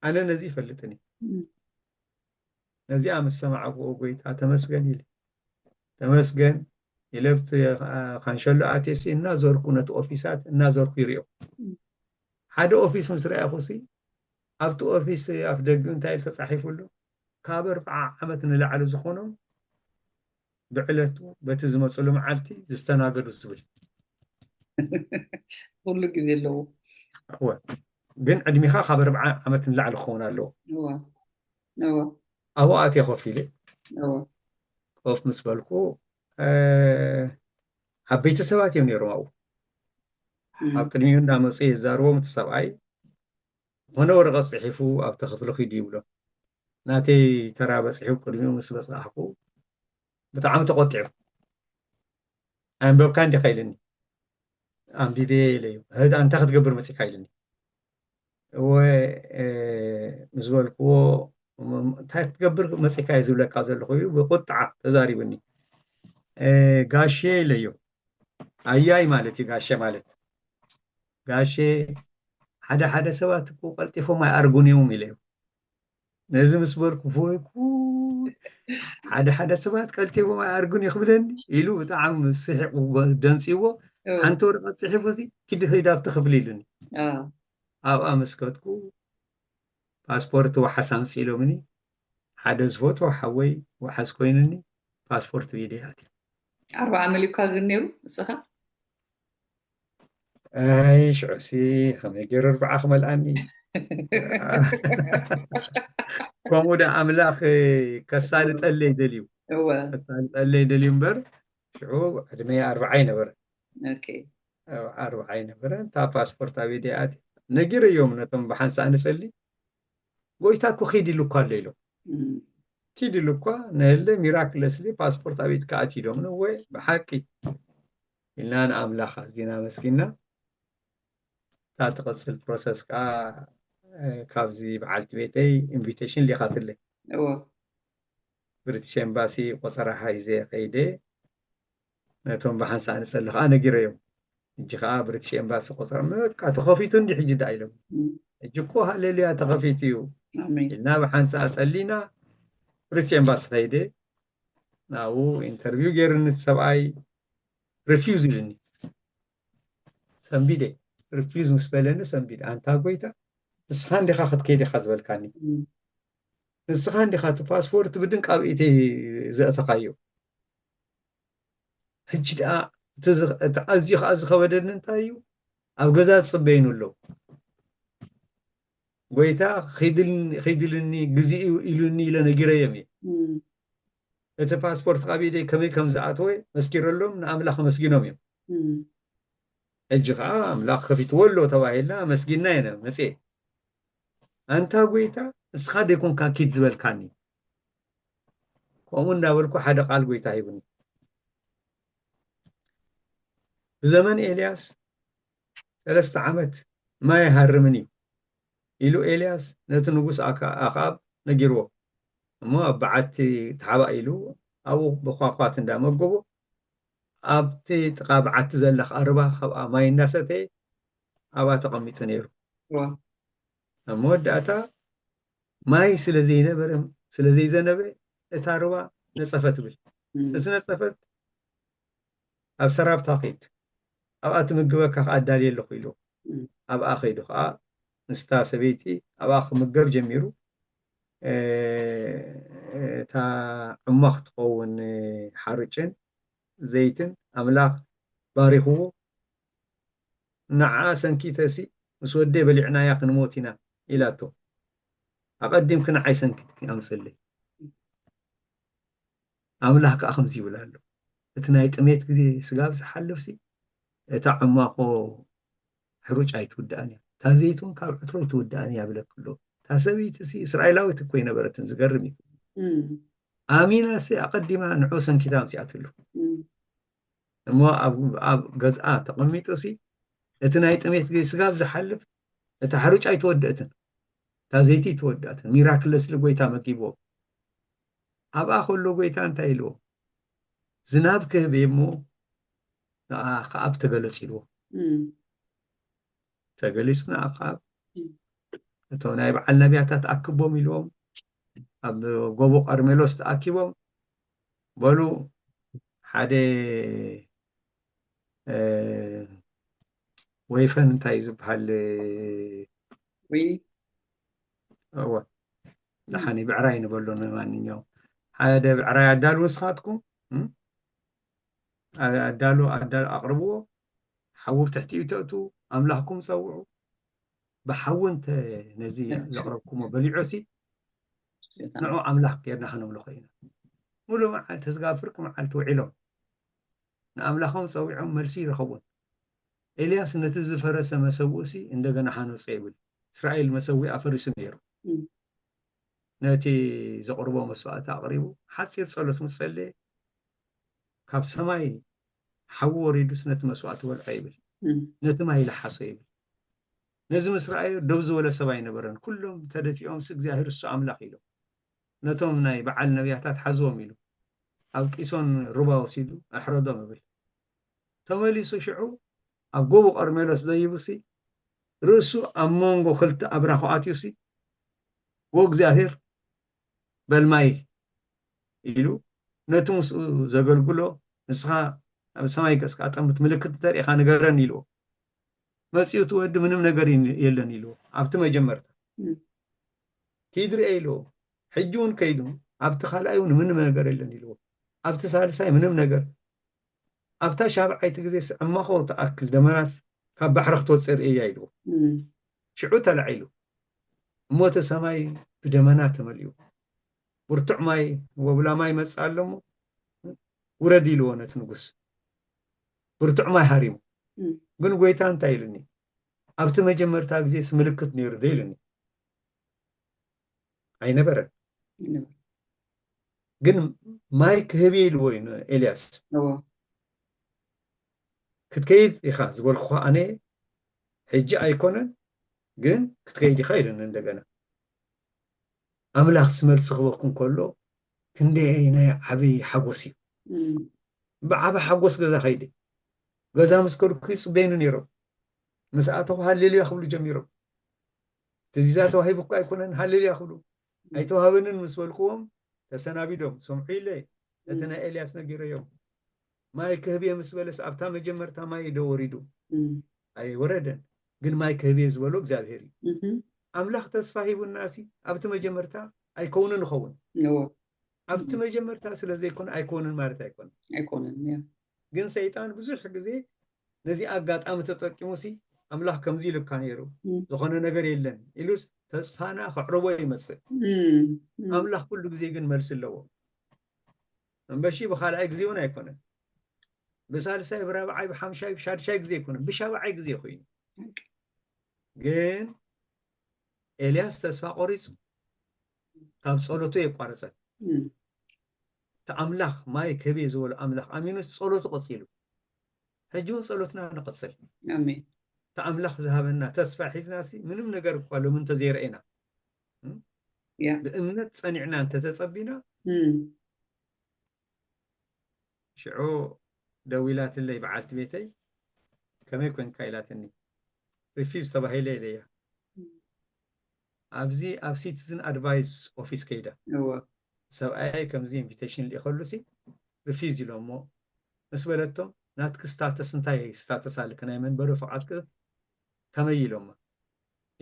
ኣነ ነዚ ይፈልጥኒ ነዚ ምስ ሰማዕኩ ጎይታ ተመስገን ኢለ ተመስገን ኢለብት ካንሸሎ ኣቴሲ እናዞርኩ ነቲ ኦፊሳት እናዞርኩ ይርዮ ሓደ ኦፊስ ምስ ረኣኹሲ ኣብቲ ኦፊስ ኣፍ ደጊ እንታይ ተጻሒፉሉ ካብ 40 ዓመት ንላዕሊ ዝኾኖም ብዕለቱ በቲ ዝመፅሉ መዓልቲ ዝተናገዱ ዝብል ኩሉ ግዜ ኣለዎ ግን ዕድሜኻ ካብ 40 ዓመት ንላዕሊ ክኸውን ኣለዎ ኣብኡ ኣትየ ኮፍ ኢለ ኮፍ ምስ በልኩ ዓበይቲ ሰባት እዮም ነይሮም ኣብኡ ኣብ ቅድሚኡ እንዳመፁ የዛርቦም እቲ ሰብኣይ ሆነ ወረቐት ፅሒፉ ኣብቲ ክፍሊ ኺዱ ይብሎ ናተይ ተራ በፂሑ ቅድሚኡ ምስ በፅሓኹ ብጣዕሚ ተቆጢዑ ኣንበብካ እንዲ ኸይልኒ ኣንቢቤ ኢለዩ እንታይ ክትገብር መፂካ ኢልኒ ምስ በልክዎ እንታይ ክትገብር መፂካ እየ ዝብለካ ዘለኹ እዩ ብቁጣዕ ተዛሪቡኒ ጋሼ ኢለዩ ኣያይ ማለት እዩ ጋሼ ማለት ጋሼ ሓደ ሰባት እኮ ቀልጢፎም ኣይኣርጉን እዮም ኢለዩ ነዚ ምስ በልኩ ፎይኩ ሓደ ሰባት ቀልጢፎም ኣይኣርጉን ይኽብለኒ ኢሉ ብጣዕሚ ስሒቁ ደንፂዎ ሓንቲ ወረቐት ፅሒፉ ሲ ኪድ ኣብቲ ክፍሊ ኢሉኒ ኣብኣ መስከትኩ ፓስፖርት ወሓስ ኣምፂ ኢሎምኒ ሓደ ዝፎቶ ሓወይ ወሓስ ኮይኑኒ ፓስፖርት ቪድያት 40 መሊካ ግን ነይሩ ንስኻ ኣይ ሽዑሲ ከመይ ገይሩ 40 ክመልኣኒ ከምኡ ዳ ኣምላኽ ከሳልጠለይ ደልዩ ከሳልጠለይ ደልዩ እምበር ሽዑ ዕድመይ 40 ይነበረ 40 ይነበረ እንታ ፓስፖርት ቪድያት ነጊረዮም ነቶም ብሓንሳእ ንፀሊ ጎይታ እኮ ኺድ ኢሉ እኳ ኣሎ ኢሎም ኪድ ኢሉ እኳ ነለ ሚራክለስሊ ፓስፖርት ኣቤት ከኣት ኢሎም ወይ ብሓቂ ኢልና ንኣምላኽ ኣዝና መስኪና እታ ትቕፅል ፕሮሰስ ከዓ ካብዚ በዓልቲ ቤተይ ኢንቪቴሽን ሊኻትለይ ብሪቲሽ ኤምባሲ ቆፀራ ሃይዘ ኸይደ ነቶም ብሓንሳእ ንፀሊ ከዓ ነጊረዮም እጂ ከዓ ብሪቲሽ ኤምባሲ ቆፀራ በቃ ተኸፊቱ እንዲ ሕጂ ዳ ኢሎም እጂ እኮ ሃሌሉያ ተኸፊቱ እዩ ኢልና ብሓንሳእ ፀሊና ብሪቲሽ ኤምባሲ ኸይደ ናብኡ ኢንተርቪው ገይሩኒ እቲ ሰብኣይ ሪፊውዝ ኢሉኒ ሰንቢደ ሪፊውዝ ምስ በለኒ ሰንቢደ ኣንታ ጎይታ ንስኻ እንዲኻ ክትከይድ ኢኻ ዝበልካኒ ንስኻ እንዲኻ እቲ ፓስፖርት ብድንቂ ኣብ ኢተይ ዘእተኻዮ ሕጂ ደኣ እቲ ኣዝዩ ከዓ ዝኸበደኒ እንታይ እዩ ኣብ ገዛ ዝፅበይኑ ኣለዉ ጎይታ ኺድልኒ ግዜኡ ኢሉኒ ኢለ ነጊረዮም እየ እቲ ፓስፖርት ካብ ኢደይ ከመይ ከም ዝኣተወ መስኪረሎም ንኣምላኽ መስጊኖም እዮም ሕጂ ከዓ ኣምላኽ ከፊትዎ ኣሎ ተባሂልና መስጊና የነ መፅአ ኣንታ ጎይታ ንስኻ ደይኮንካ ኪድ ዝበልካኒ ከምኡ እንዳበልኩ ሓደ ቃል ጎይታ ሂቡኒ ብዘመን ኤልያስ 3 ዓመት ማይ ሃርምን እዩ ኢሉ ኤልያስ ነቲ ንጉስ ኣኽዓብ ነጊርዎ እሞ ኣብ በዓቲ ተሓባ ኢሉ ኣብኡ ብኳኳት እንዳመገቦ ኣብቲ ጥቃ በዓቲ ዘላ ቐርባ ካብኣ ማይ እንዳሰተየ ኣብኣ ተቐሚጡ ነይሩ እሞ ወዳእታ ማይ ስለዘይዘነበ እታ ሩባ ነፀፈት ብል እዚ ነፀፈት ኣብ ሰራብታ ኸይድ ኣብኣ ትምግበካ ከዓ ኣዳልየ ኣለኹ ኢሉ ኣብኣ ኸይዱ ከዓ ንስታ ሰበይቲ ኣብኣ ክምገብ ጀሚሩ እታ ዕሟኽ ትኸውን ሓርጭን ዘይትን ኣምላኽ ባሪኽዎ ንዓ ሰንኪተሲ ምስ ወደይ በሊዕናያ ክንሞት ኢና ኢላቶ ኣቐዲምክ ንዓይ ሰንኪትኪ ኣምፅለይ ኣምላኽ ከዓ ከምዚ ይብል ኣሎ እቲ ናይ ጥሜት ግዜ ስጋብ ዝሓልፍሲ እታ ዕሟኾ ሕሩጭ ኣይትውዳእን እያ እታ ዘይቱን ካብ ዕትሮ ይትውዳእን እያ ብለክሎ እታ ሰበይቲ እስራኤላዊት እኮ ይነበረትን ዝገርም እዩ ኣሚናሲ ኣቐዲማ ንዑ ሰንኪታ ምፅኣትሉ እሞ ኣብ ገዝኣ ተቐሚጡሲ اتناي تميت جي سقاب زحلف اتحرج اي تودأتن تازيتي تودأتن ميراكلس لقويتا مكيبو أبا خلو قويتا انتا يلو زناب كهبيمو خاب تغلس يلو تغلسنا خاب تو نايب على النبياتات أكبوم يلوم أب قبو أرميلوس تأكبوم بلو حدي ويفن انتاي زبحال وي هو لحني بعراي نبلو نمانين يوم هذا بعراي أدالو وسخاتكم أدالو أقربوه حوب تحتي تأتوا أملاحكم سوعوا بحون نزية لقربكم بليعسي نعو أملاح كيرنا حنو لخينا مولو معال تسقافرك معال توعيلهم نأملاحهم سوعهم مرسي رخبون إلياس نتز فرس مسوسي إندقنا حانو سيبل إسرائيل مسوي أفرس نيرو ناتي زقربو مسوات أقربو حسيت صلت مسلي كاب سماي حور يدوس نت مسوات والعيبل نتما يلحسو يبل نزم إسرائيل دوز ولا سبعي نبرن كلهم تدفعهم سجزاهر السو أملاح يلو نتوم ناي بعل نبياتات حزوم يلو أو كيسون ربا وسيدو أحرضهم يبل تماليسو شعو أبقوبو أرميلوس دايبوسي رسو أمونغو خلط أبراخو آتيوسي وغزاهر بالماي يلو نتوم زغلغلو نسخا أب سماي كسكا أطمت ملكت تاريخا نغرن يلو مسيو تود منم نغر يلن يلو أبت ما جمرت كيدر ايلو حجون كيدو أبت خالايون منم نغر يلن يلو أبت سالساي منم نغر أبتا شابعي تغزيس أما خو تأكل دمراس كاب بحرخ توصر إيا يلو شعو تلعيلو موت سماي بدمنات مليو ورتع ماي وبلا ماي مسألمو وردي له نتنقص ورتع ماي حريمو ግን ጎይታ እንታይ ኢልኒ ኣብቲ መጀመርታ ግዜ ምልክት ነይሩ ደይልኒ ኣይነበረን ግን ማይ ክህብ ኢልዎ እዩ ኤልያስ ክትከይድ ኢኻ ዝበልኩ ኣነ ሕጂ ኣይኮነን ግን ክትከይድ ኢኻ ኢልኒ እንደገና ኣምላኽ ስመልሲ ክበኩም ከሎ ክንደይ ናይ ዓብይ ሓጎስ እዩ ብዓባ ሓጎስ ገዛ ኸይደ ገዛ መስከልኩ ይፅበይኑ ነይሮም مسأته هالليل يخبلوا جميرهم تجزاته هاي بقى يكونن هالليل يخبلوا أي توهبنن مسولكم تسنابيدهم سمعي لي أتنا إلياس نجير يوم ما يكهبيه مسولس أبتا مجمرتا ما يدوريدو أي وردن قل ما يكهبيه زولوك زابهري أملاخ تصفاهي بالناسي أبتا مجمرتا أي كونن خون أبتا مجمرتا سلازي يكون أي كونن مارتا يكون قل سيطان بزوح زي نزي أقات أم تتركموسي أملاح كمزي لك كان يرو زخنا نجار يلن إلوس تصفانا خعربوا يمسك أملاح كل جزء جن مرسل له بشي بخال أي جزء ونا يكون بسال سايب رابع عيب حام شايب شاد شاي جزء يكون بشابع عيب جزء خوين جن إلياس تصفى قريص كاب صلوته يقارسه تأملاح ما يكبي زول أملاح أمينوس صلوته قصيلو هجون صلوتنا نقصل آمين تأملخ ذهبنا تسفى حزناسي منهم نجر قالوا من تزيرئنا بأمنة صنعنا أنت تصبينا شعو دويلات اللي بعلت بيتي كما يكون كايلاتني ريفيز تبعي ليليا أب citizen advice office كيدا سو أي كم زي invitation اللي خلصي ريفيز يلومو نسبلتهم ناتك ستاتس انتاي ستاتس على كنا من برو فقط كما يلوم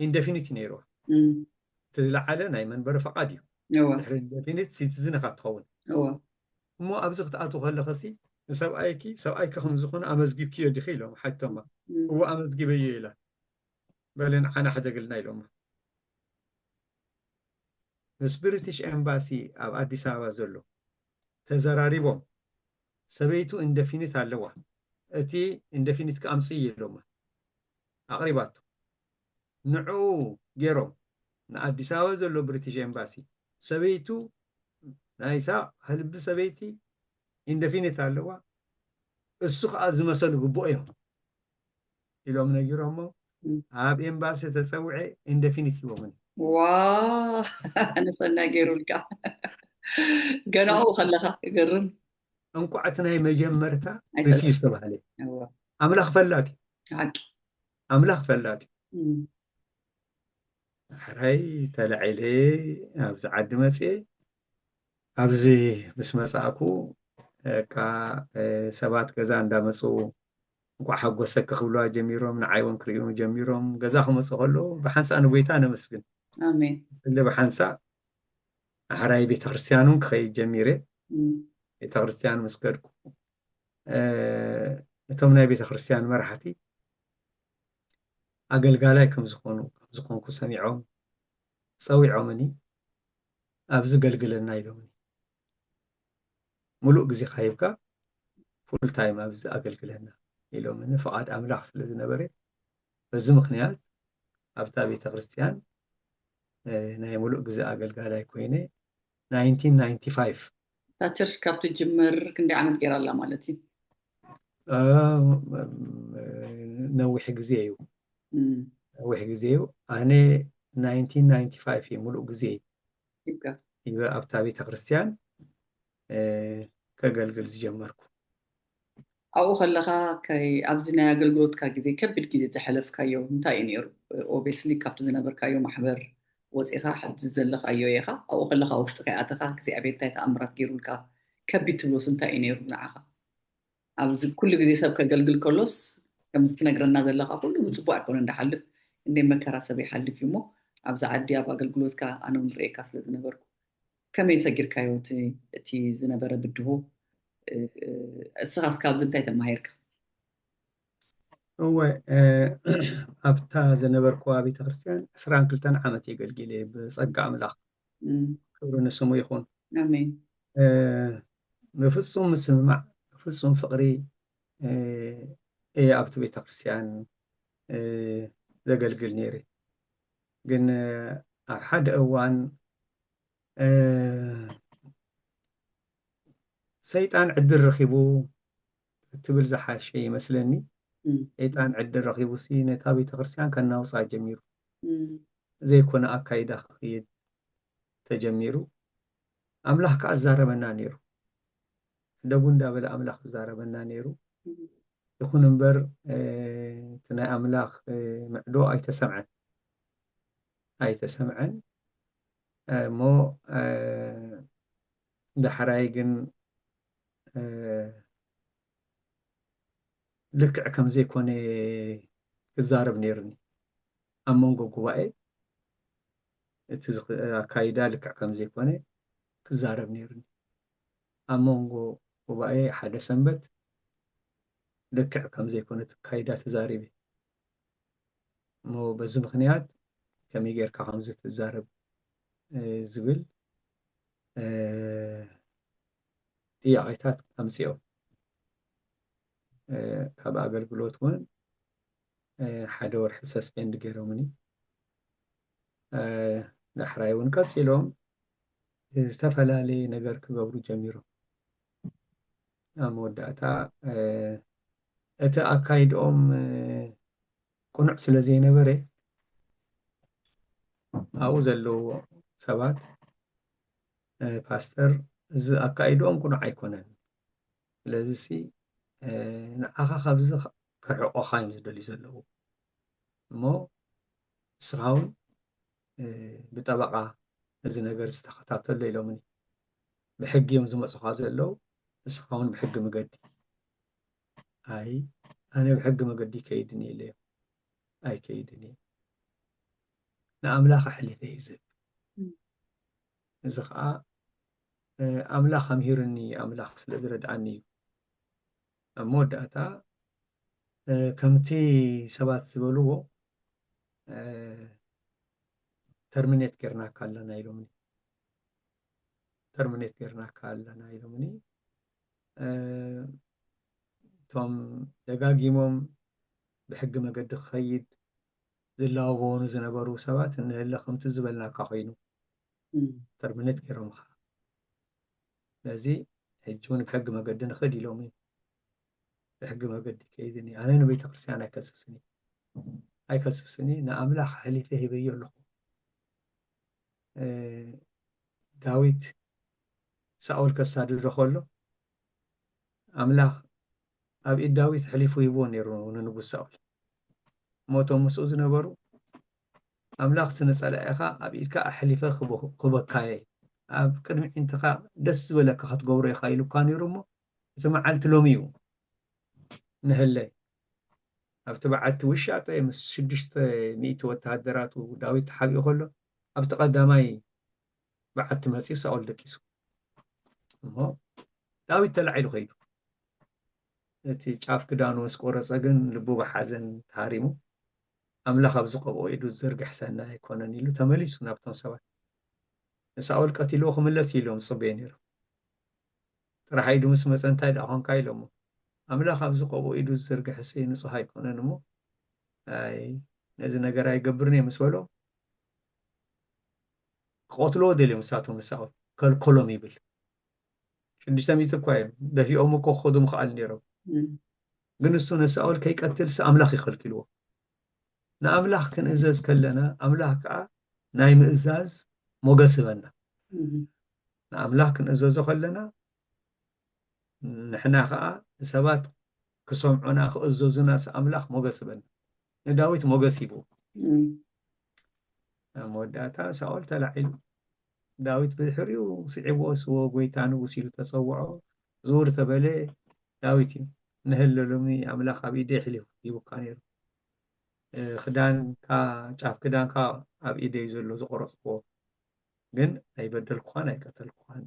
indefinite نيرو تزلع على نايمن برو فقط يو indefinite citizen خاتخون مو أبزغت أتو خلا خسي سو أيكي خمزخون أمزجيب كيو دخيلهم حتى ما هو أمزجيب يلا بلين أنا حدا قلنا لهم البريتش امباسي أو أديس أبابا زلو تزراريبهم سبيتو indefinite علوا أتي indefinite كأمسي لهم أقرباتو نعو جيرو نأديس أبابا زلو بريتش امباسي سبيتو نايسا هلب سبيتي indefinite علوا السوق أزمة سلقوا بؤيهم ኢሎም ነጊሮሞ ኣብ ኤምባሲ ተፀውዐ ኢንደፊኒት ይቦምን ዋው ኣነሰና ገይሩልካ ገናኡ ከለካ ይገርም እንኳዕ ናይ መጀመርታ ሪፊዝ ተባሃለ ኣምላኽ ፈላጢ ሓቂ ኣምላኽ ፈላጢ ሕራይ ተላዒለ ኣብዚ ዓዲ መፅአ ኣብዚ ምስ መፃእኩ ሰባት ገዛ እንዳመፁ እንኳዕ ሓጎሰ ክኽብልዋ ጀሚሮም ንዓይ እውን ክሪኡ ጀሚሮም ገዛ ክመፅእ ከሎ ብሓንሳእ ንጎይታ ነመስግን ኣሜን ስለ ብሓንሳእ ኣሕራይ ቤተክርስትያን እውን ክኸይድ ጀሚረ ቤተክርስትያን ምስ ከድኩ እቶም ናይ ቤተክርስትያን መራሕቲ ኣገልጋላይ ከም ዝኾንኩ ሰሚዖም ፀዊዖምኒ ኣብዚ ገልግለና ኢሎምኒ ሙሉእ ግዜ ካይብካ ፉል ታይም ኣብዚ ኣገልግለና ኢሎምኒ ፍቓድ ኣምላኽ ስለ ዝነበረ በዚ ምክንያት ኣብታ ቤተክርስትያን ናይ ሙሉእ ግዜ ኣገልጋላይ ኮይነ 1995 እታ ቸርች ካብቲ ጅምር ክንደይ ዓመት ገይራላ ማለት እዩ ነዊሕ ግዜ እዩ ነዊሕ ግዜ እዩ ኣነ 1995 እዩ ሙሉእ ግዜ እዩ ኣብታ ቤተክርስትያን ከገልግል ዝጀመርኩ ኣብኡ ከለካ ኣብዚ ናይ ኣገልግሎትካ ግዜ ከቢድ ግዜ ዘሕለፍካዮ እንታይ እዩ ነይሩ ኦብቪየስሊ ካብቲ ዝነበርካዮ ማሕበር ወፂኻ ሕዚ ዘለኻዮ ኢኻ ኣብኡ ከለካ ውሽጢ ከይኣተኻ እግዚኣብሔር እንታይ ተኣምራት ገይሩልካ ከቢድ ትብሎስ እንታይ እዩ ነይሩ ንዓኻ ኣብዚ ኩሉ ግዜ ሰብ ከገልግል ከሎስ ከም ዝትነግረና ዘለካ ኩሉ ብፅቡቅ ኣይኮነ እንዳሓልፍ እንደይ መከራ ሰብ ይሓልፍ እዩ እሞ ኣብዚ ዓዲ ኣብ ኣገልግሎትካ ኣነ ንሪኤካ ስለ ዝነበርኩ ከመይ ሰጊርካዮ እቲ ዝነበረ ብድሆ እስኻስ ካብዚ እንታይ ተማሂርካ እወ ኣብታ ዝነበርኩዋ ቤተክርስትያን 22 ዓመት የገልግለ ብፀጋ ኣምላኽ ክብሪ ንስሙ ይኹን ኣሜን ብፍፁም ምስምማዕ ብፍፁም ፍቕሪ እየ ኣብቲ ቤተክርስትያን ዘገልግል ነይረ ግን ኣብ ሓደ እዋን ሰይጣን ዕድል ረኺቡ እትብል ዝሓሸ ይመስለኒ ሰይጣን ዕድል ረኺቡ ሲ ነታ ቤተክርስትያን ከናውፃ ጀሚሩ ዘይኮነ ኣካይዳ ክኸይድ ተጀሚሩ ኣምላኽ ከዓ ዝዛረበና ነይሩ ደጉ እንዳበለ ኣምላኽ ዝዛረበና ነይሩ ይኹን እምበር እቲ ናይ ኣምላኽ ምዕዶ ኣይተሰምዐን እሞ ዳሕራይ ግን ልክዕ ከም ዘይኮነ ክዛረብ ነይሩኒ ኣብ መንጎ ጉባኤ እቲ ኣካይዳ ልክዕ ከም ዘይኮነ ክዛረብ ነይሩኒ ኣብ መንጎ ጉባኤ ሓደ ሰንበት ልክዕ ከም ዘይኮነ ኣካይዳ ተዛሪበ እሞ በዚ ምክንያት ከመይ ጌርካ ከምዚ ትዛረብ ዝብል ጥያቄታት ኣምፅኦም ካብ ኣገልግሎት እውን ሓደ ወርሒ ሰስፔንድ ገይሮምኒ ዳሕራይ እውን ቀፂሎም ዝተፈላለየ ነገር ክገብሩ ጀሚሮም ኣብ መወዳእታ እቲ ኣካይድኦም ቁኑዕ ስለ ዘይነበረ ኣብኡ ዘለዉ ሰባት ፓስተር እዚ ኣካይድኦም ቁኑዕ ኣይኮነን ስለዚ ሲ ንዓኻ ካብዚ ክርሕቆኻ እዮም ዝደልዩ ዘለዉ እሞ ንስኻ እውን ብጠበቓ እዚ ነገር ዝተኸታተሎ ኢሎምኒ ብሕጊ እዮም ዝመፁኻ ዘለዉ ንስኻ እውን ብሕጊ መገዲ ኣይ ኣነ ብሕጊ መገዲ ከይድን ኢለ ኣይከይድን እየ ንኣምላኽ ኣሕሊፈ ይዝብ እዚ ከዓ ኣምላኽ ኣምሂርኒ ኣምላኽ ስለ ዝረድኣኒ እዩ ኣብ መወዳእታ ከምቲ ሰባት ዝበልዎ ተርሚኔት ጌርናካ ኣለና ኢሎምኒ ተርሚኔት ጌርናካ ኣለና ኢሎምኒ እቶም ደጋጊሞም ብሕጊ መገዲ ክኸይድ ዝላወኑ ዝነበሩ ሰባት ንህለ ከምቲ ዝበልናካ ኮይኑ ተርሚኔት ገይሮምካ ስለዚ ሕጂ እውን ብሕጊ መገዲ ንኽድ ኢሎምኒ ብሕጊ መገዲ ከይድኒ ኣነ ንቤተ ክርስቲያን ኣይከስስኒ ኣይከስስኒ ንኣምላኽ ሕሊፈ ሂበዮ ኣለኹ ዳዊት ሳኦል ከሳድዶ ከሎ ኣምላኽ ኣብ ኢድ ዳዊት ሕሊፉ ሂብዎ ነይሩ ንንጉስ ሳኦል ሞቶም ምስኡ ዝነበሩ ኣምላኽ ስነፀላኢኻ ኣብ ኢድካ ኣሕሊፈ ክበካየ ኣብ ቅድሚ ዒንትኻ ደስ ዝበለካ ክትገብሮ ኢኻ ኢሉካ ነይሩ እሞ እቲ መዓልቲ ሎሚ እዩ ንህለይ ኣብቲ በዓቲ ውሻጠ ምስ 600 ወተሃደራቱ ዳዊት ተሓቢኡ ከሎ ኣብቲ ቀዳማይ በዓቲ መፂኡ ሳኦል ደቂሱ እሞ ዳዊት ተላዒሉ ኸይዱ እቲ ጫፍ ክዳኑ ምስ ቆረፀ ግን ልቡ ብሓዘን ተሃሪሙ ኣምላኽ ኣብ ዝቐብኦ ኢዱ ዝዘርግሕ ሰናይ ኣይኮነን ኢሉ ተመሊሱ ናብቶም ሰባት ንሳኦል ቀቲልዎ ክምለስ ኢሎም ዝፅበዩ ነይሮም ጥራሕ ኢዱ ምስ መፀ እንታይ ደኣ ኮንካ ኢሎሞ ኣምላኽ ኣብ ዝቐብኦ ኢዱ ዝዘርግሕ እሰይ ንፁህ ኣይኮነን እሞ ኣይ ነዚ ነገር ኣይገብርን እየ ምስ በሎ ክቆትልዎ ደልዮም ንሳቶም ንሳኦል ከልከሎም ይብል 600 እኳ እዮም ደፊኦም እኮ ክኸዱ ምኽኣል ነይሮም ግን እሱ ንሳኦል ከይቀትልሲ ኣምላኽ ይኸልኪልዎ ንኣምላኽ ክንእዘዝ ከለና ኣምላኽ ከዓ ናይ ምእዛዝ ሞገስ ይበና ንኣምላኽ ክንእዘዞ ከለና ንሕና ከዓ ሰባት ክሰምዑና ክእዘዙና ኣምላኽ ሞገስ ይበና ንዳዊት ሞገስ ይብዎ መወዳእታ ሳኦል ተላዒሉ ዳዊት ብድሕሪኡ ስዒብዎ ስዎ ጎይታ ንጉስ ኢሉ ተፀውዖ ዙር ተበለ ዳዊት እዩ ንህለ ሎሚ ኣምላኽ ኣብ ኢደይ ሕሊፉ ሂቡካ ነይሩ ክዳንካ ጫፍ ክዳንካ ኣብ ኢደይ ዘሎ ዝቆረፅዎ ግን ኣይበደልኩኻን ኣይቀተልኩኻን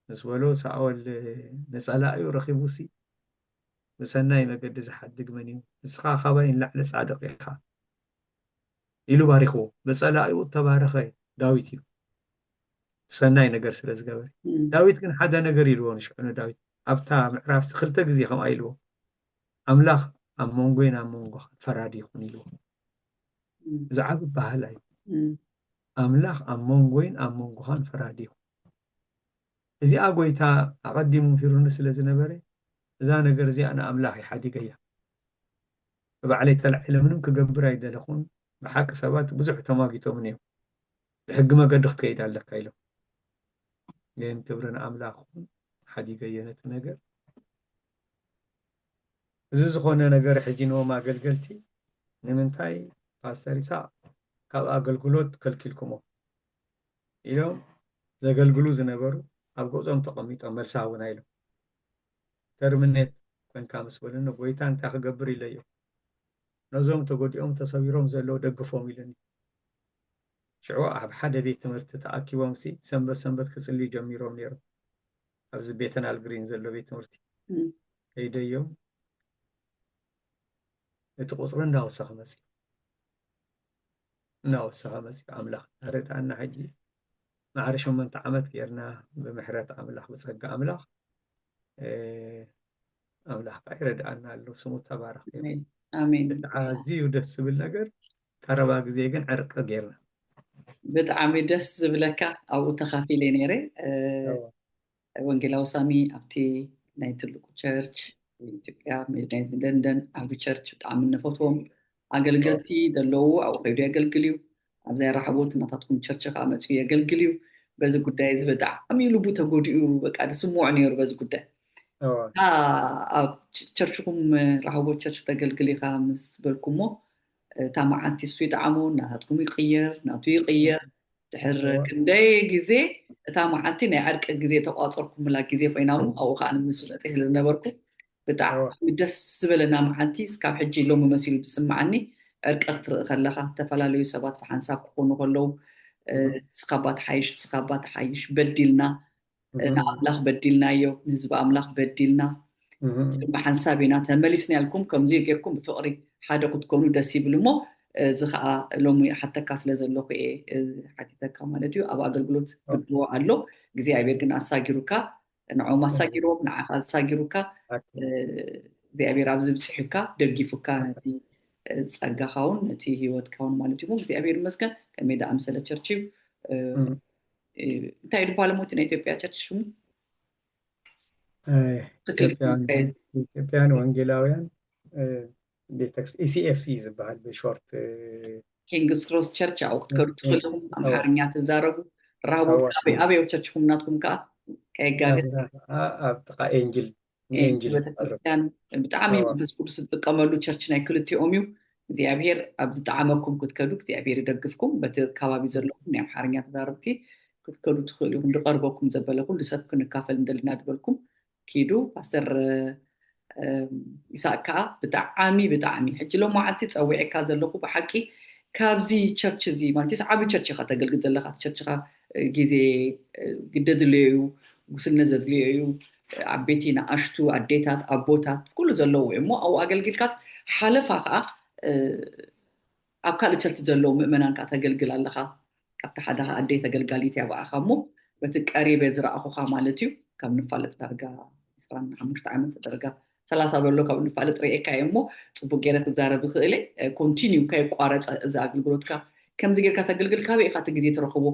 ምስ በሎ ሳኦል ንፀላእዩ ረኺቡሲ ብሰናይ መገዲ ዝሓድግ መን እዩ ንስኻ ካባይ ንላዕሊ ፃድቕ ኢኻ ኢሉ ባሪኽዎ ብፀላእዩ ተባረኸ ዳዊት እዩ ሰናይ ነገር ስለ ዝገበረ ዳዊት ግን ሓደ ነገር ኢልዎ ንሽዑ ንዳዊት ኣብታ ምዕራፍ 2 ግዜ ከምኣ ኢልዎ ኣምላኽ ኣብ መንጎይን ኣብ መንጎኻ ፈራዲ ይኹን ኢልዎ እዚ ዓብ ባህላ እዩ ኣምላኽ ኣብ መንጎይን ኣብ መንጎኻን ፈራዲ ይኹን እዚኣ ጎይታ ኣቐዲሙ ፊሩኒ ስለ ዝነበረ እዛ ነገር እዚኣ ንኣምላኽ ይሓዲገ እያ ብባዕለይ ተላዒለ ምንም ክገብር ኣይደለኹን ብሓቂ ሰባት ብዙሕ ተማጊቶምን እዮም ብሕጊ መገዲ ክትከይድ ኣለካ ኢሎም ግን ክብሪ ንኣምላኽ ሓዲገ እየ ነቲ ነገር እዚ ዝኾነ ነገር ሕጂ ነዎም ኣገልገልቲ ንምንታይ ፓስተር ይስሐቅ ካብ ኣገልግሎት ከልኪልኩሞ ኢሎም ዘገልግሉ ዝነበሩ ኣብ ገጾም ተቐሚጦም መልሲ ሃቡና ኢሎም ተርሚኔት ኮንካ ምስ በሉኒ ጎይታ እንታይ ክገብር ኢለዮ ነዞም ተጎዲኦም ተሰቢሮም ዘለዉ ደግፎም ኢሉኒ ሽዑ ኣብ ሓደ ቤት ትምህርቲ ተኣኪቦም ሲ ሰንበት ሰንበት ክጽልዩ ጀሚሮም ነይሮም ኣብዚ ቤተናል ግሪን ዘሎ ቤት ትምህርቲ ከይደዮም እቲ ቁፅሪ እንዳወሰኸ መፅእ ኣምላኽ ረድኣና ሕጂ ማዕረ 8 ዓመት ጌርና ብምሕረት ኣምላኽ ብፀጋ ኣምላኽ ኣምላኽ ከዓ ይረድኣና ኣሎ ስሙ ተባረኽ ኣሜን ኣዝዩ ደስ ዝብል ነገር ቀረባ ግዜ ግን ዕርቂ ጌርና ብጣዕሚ ደስ ዝብለካ ኣብኡ ተኻፊለ ነይረ ወንጌላዊ ሳሚ ኣብቲ ናይ ትልቁ ቸርች ኢትዮጵያ ናይ ለንደን ዓብዪ ቸርች ብጣዕሚ ንፈትዎም ኣገልገልቲ ዘለዉ ኣብኡ ከይዱ የገልግል እዩ ኣብዛይ ረሓቦት እናታትኩም ቸርች ከዓ መፅኡ የገልግል እዩ በዚ ጉዳይ እዚ ብጣዕሚ ልቡ ተጎዲኡ በቃ ድስምዖ ነይሩ በዚ ጉዳይ ኣብ ቸርችኩም ረሓቦት ቸርች ተገልግል ኢኻ ምስ በልኩሞ እታ መዓልቲ እሱ ይጣዕሞ እናታትኩም ይቕየር ናቱ ይቕየር ድሕር ክንደይ ግዜ እታ መዓልቲ ናይ ዕርቂ ግዜ ተቋፀርኩምላ ግዜ ኮይና ኣብኡ ከዓ ንምሱ መፅእ ስለ ዝነበርኩ ብጣዕሚ ደስ ዝበለና መዓልቲ እስካብ ሕጂ ሎሚ መሲሉ ዝስማዓኒ ዕርቂ ክትርኢ ከለኻ ዝተፈላለዩ ሰባት ብሓንሳብ ክኾኑ ከለዉ ስኻባ ተሓይሽ ስኻባ ተሓይሽ በዲልና ንኣምላኽ በዲልናዮ ንህዝቢ ኣምላኽ በዲልና ብሓንሳብ ኢና ተመሊስና ያልኩም ከምዚ ጌርኩም ብፍቕሪ ሓደ ክትኮኑ ደስ ይብል እሞ እዚ ከዓ ሎሚ ሓተካ ስለ ዘለኹ እየ ሓቲተካ ማለት እዩ ኣብ ኣገልግሎት ግድዎ ኣሎ ግዜ እግዚኣብሔር ግን ኣሳጊሩካ ንዖም ኣሳጊሮም ንዓኻ ኣሳጊሩካ እግዚኣብሔር ኣብ ዝብፅሑካ ደጊፉካ ነቲ ፀጋኻ እውን ነቲ ሂወትካ እውን ማለት እዩ እግዚኣብሔር ይመስገን ከመይ ዳኣምሰለ ቸርች እዩ እንታይ ድበሃለ ሞቲ ናይ ኢትዮጵያ ቸርች ሽሙ ኢትዮጵያን ወንጌላውያን ቤተክርስቲያን ECFC ዝበሃል ብሾርት ኪንግስ ክሮስ ቸርች አው ክትከዱ ትኽእልኩም ኣምሓርኛ ትዛረቡ ራሃቦት ኣበይ ቸርችኩም ናትኩም ከዓ ከየጋገዝ ኣብ ጥቃ ኤንጅል ቤተክርስትያን ብጣዕሚ መንፈስ ቅዱስ ዝጥቀመሉ ቸርች ናይ ክልቲኦም እዩ እግዚኣብሔር ኣብ ዝጠዓመኩም ክትከዱ እግዚኣብሔር ይደግፍኩም በቲ ከባቢ ዘለኩም ናይ ኣምሓርኛ ተዛረብቲ ክትከዱ ትኽእሉ ኢኹም ዝቐርበኩም ዘበለኩም ንሰብ ክንካፈል እንደልና ድበልኩም ኪዱ ፓስተር ይስሐቅ ከዓ ብጣዕሚ ሕጂ ሎማዓንቲ ፀዊዕካ ዘለኹ ብሓቂ ካብዚ ቸርች እዚ ማለት ዓብ ቸርች ኢኻ ተገልግል ዘለካ ቸርች ኢኻ ግዜ ግደ ድልዩ ውስነት ዘድልዩ እዩ ዓበይቲ ንኣሽቱ ኣዴታት ኣቦታት ኩሉ ዘለዎ እሞ ኣብኡ ኣገልግልካስ ሓለፋ ከዓ ኣብ ካልእ ቸርች ዘለዉ ምእመናን ከዓ ተገልግል ኣለካ ካብቲ ሓደ ኣዴይ ተገልጋሊት ያብኣኻ እሞ በቲ ቀሪበ ዝረኣኹካ ማለት እዩ ካብ ንፋለጥ ዳርጋ 25 ዓመት ዳርጋ 30 በሎ ካብ ንፋለጥ ርኤካ እሞ ፅቡቅ ጌረ ክዛረብ ክእለ ኮንቲኒው ከይቋረፀ እዚ ኣገልግሎትካ ከምዚ ጌርካ ተገልግል ካበይ ኢኻ እቲ ግዜ ትረኽቦ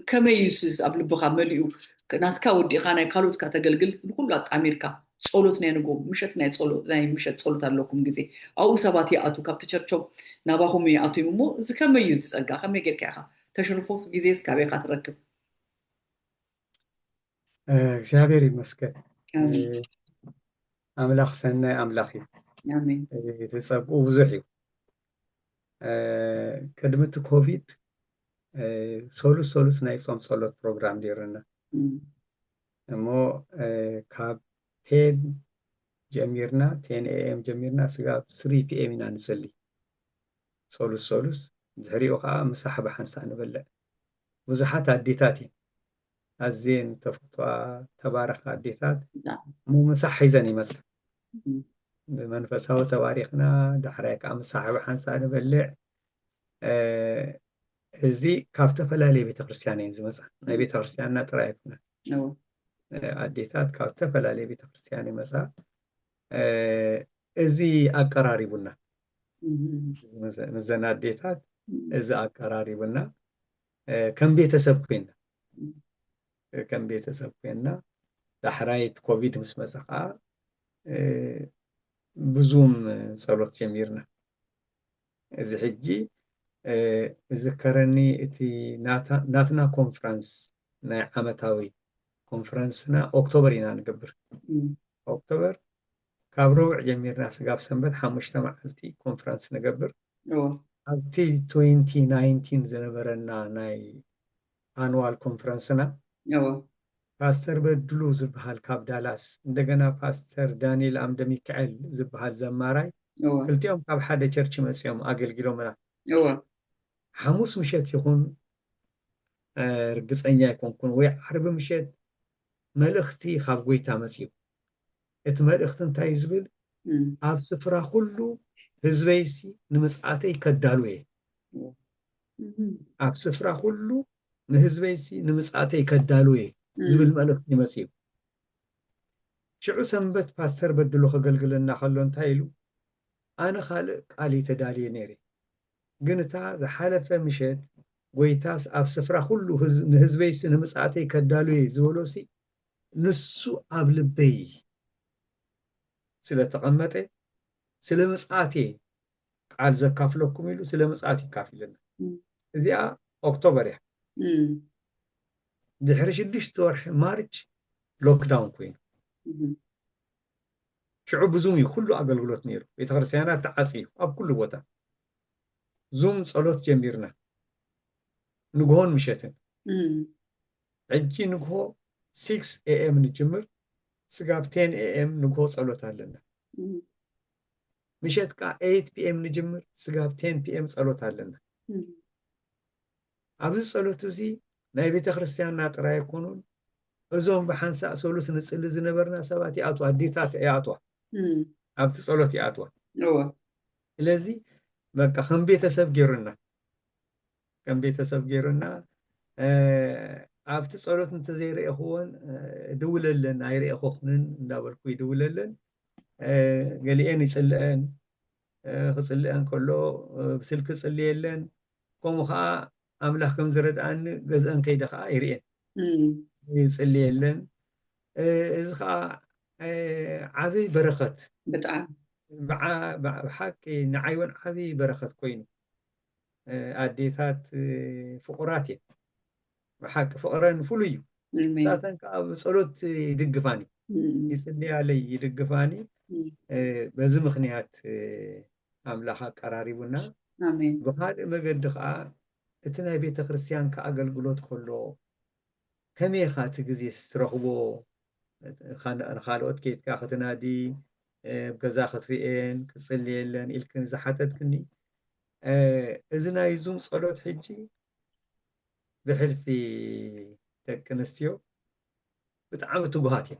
ከመይስ ኣብ ልብኻ መሊኡ ናትካ ወዲኻ ናይ ካልኦትካ ተገልግል ንኩሉ ኣጣሚርካ ጸሎት ናይ ንጎ ምሸት ናይ ጸሎት ናይ ምሸት ጸሎት ኣለኩም ግዜ ኣብኡ ሰባት ይኣቱ ካብቲ ቸርቾም ናባኹም ይኣቱ እሞ እዚ ከመይ እዩ ዝፀጋ ከመይ ጌርካ ኢኻ ተሽርፎስ ግዜስ ካበይ ኢኻ ትረክብ እግዚአብሔር ይመስገን ኣምላኽ ሰናይ ኣምላኽ እዩ ኣሜን ተጸብኡ ብዙሕ እዩ ቅድሚ እቲ ኮቪድ ሶሉስ ናይ ጾም ጸሎት ፕሮግራም ጌርና እሞ ካብ 10 ጀሚርና 10 AM ጀሚርና ስጋብ 3 PM ኢና ንጸሊ ሶሉስ ድሕሪኡ ከዓ ምሳሕ ብሓንሳእ ንበልዕ ብዙሓት ኣዴታት እየን ኣዝየን ተፈቷ ተባረኻ ኣዴታት ምሳሕ ሒዘን ይመፅእ ብመንፈሳዊ ተባሪኽና ዳሕራይ ከዓ ምሳሕ ብሓንሳእ ንበልዕ እዚ ካብ ተፈላለየ ቤተክርስትያን እየን ዝመፅእ ናይ ቤተክርስትያንና ጥራይ ኣይኮነን ኣዴታት ካብ ተፈላለየ ቤተክርስትያን ይመፃ እዚ ኣቀራሪቡና ምዘና ኣዴታት እዚ ኣቀራሪቡና ከም ቤተሰብ ኮይንና ዳሕራይት ኮቪድ ምስ መፀ ከዓ ብዙም ጸሎት ጀሚርና እዚ ሕጂ ዝከረኒ እቲ ናትና ኮንፈረንስ ናይ ዓመታዊ ኮንፈረንስና ኦክቶበር ኢና ንገብር ኦክቶበር ካብ ረቡዕ ጀሚርና ስጋብ ሰንበት 5 መዓልቲ ኮንፈረንስ ንገብር ኣብቲ 2019 ዝነበረና ናይ ኣኑዋል ኮንፈረንስና ፓስተር በድሉ ዝበሃል ካብ ዳላስ እንደገና ፓስተር ዳንኤል ኣምደ ሚካኤል ዝበሃል ዘማራይ ክልቲኦም ካብ ሓደ ቸርች መፅኦም ኣገልግሎምና ሓሙስ ምሸት ይኹን ርግፀኛ ይኮንኩን ወይ ዓርቢ ምሸት መልእኽቲ ካብ ጎይታ መፅኡ እቲ መልእኽቲ እንታይ ዝብል ኣብ ስፍራ ኩሉ ህዝበይሲ ንምጽኣተይ ከዳሉ እየ ኣብ ስፍራ ኩሉ ንህዝበይሲ ንምጽኣተይ ከዳሉ እየ ዝብል መልእኽቲ መፅኡ ሽዑ ሰንበት ፓስተር በድሉ ከገልግለና ከሎ እንታይ ኢሉ ኣነ ካልእ ቃል ተዳልየ ነይረ ግን እታ ዝሓለፈ ምሸት ጎይታስ ኣብ ስፍራ ኩሉ ንህዝበይሲ ንምጽኣተይ ከዳሉ እየ ዝበሎሲ ንሱ ኣብ ልበይ ስለተቐመጠ ስለ ምጽኣቴ ቃል ዘካፍለኩም ኢሉ ስለ ምጽኣት ይካፍለና እዚኣ ኦክቶበር እያ ድሕሪ 6 ወርሒ ማርች ሎክዳውን ኮይኑ ሽዑ ብዙም እዩ ኩሉ ኣገልግሎት ነይሩ ቤተክርስትያናት ተዓፅዩ ኣብ ኩሉ ቦታ ዙም ጸሎት ጀሚርና ንግሆን ምሸትን ሕጂ ንግሆ 6 AM ንጅምር ስጋብ 10 AM ንግሆ ጸሎት ኣለና ምሸት ከዓ 8 PM ንጅምር ስጋብ 10 PM ጸሎት ኣለና ኣብዚ ጸሎት እዚ ናይ ቤተክርስትያንና ጥራይ ኣይኮኑን እዞም ብሓንሳእ ሶሉስ ንጽሊ ዝነበርና ሰባት ይኣትዋ ኣዴታት ይኣትዋ ኣብቲ ጸሎት ይኣትዋ ስለዚ በቃ ከም ቤተሰብ ገይሩና ኣብቲ ጸሎት እንተዘይረአኽዎን ድውለለን ኣይረአኽዎን እንዳበልኩ ይድውለለን ገሊአን ይጽልአን ክጽልአን ከሎ ብስልኪ ጽልየለን ከምኡ ከዓ ኣምላኽ ከም ዝረድኣኒ ገዝአን ከይደ ከዓ ይርአን ይጽልየለን እዚ ከዓ ዓብይ በረኸት ብጣዕሚ بحق نعيون عبي برخت كوينو أديتات فقرات بحق فقران فلويو ساعتن بصلوت يدقفاني يسلي علي يدقفاني بزي مخنيات أملاحا قراريبنا بخال مقد خا اتنا بيت كريستيان كأقلقلوت كله كم يخات جزي استرخبو خالوت كيت كاختنا دي بجزا خطفئين كسلي لن إلكن زحتتكني إذن يزوم صلوت حجي بحلفي تكنستيو بتعامتوا بهاتي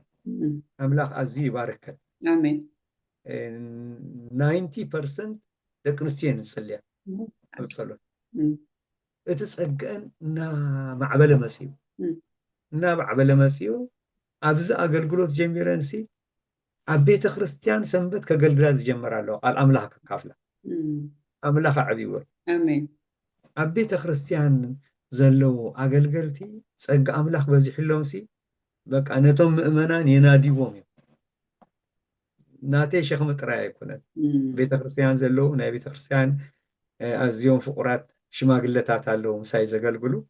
أملاخ عزي يبارك آمين 90% تكنستيين نسليا بالصلوت اتسقن معبل مسيو معبل مسيو أبز أقلقلوت جميرنسي أبيت خريستيان سنبت كقلقلاز جمرالو قال أملاك كافلة أملاك عبيور آمين أبيت خريستيان زلو أقلقلتي سق أملاك بزيح اللومسي بك أنا توم مؤمنان يناديوهم ناتي شيخ متراي يكونن بيت خريستيان زلو نا بيت خريستيان أزيوم فقرات شماغلتات اللو مساي زقلقلو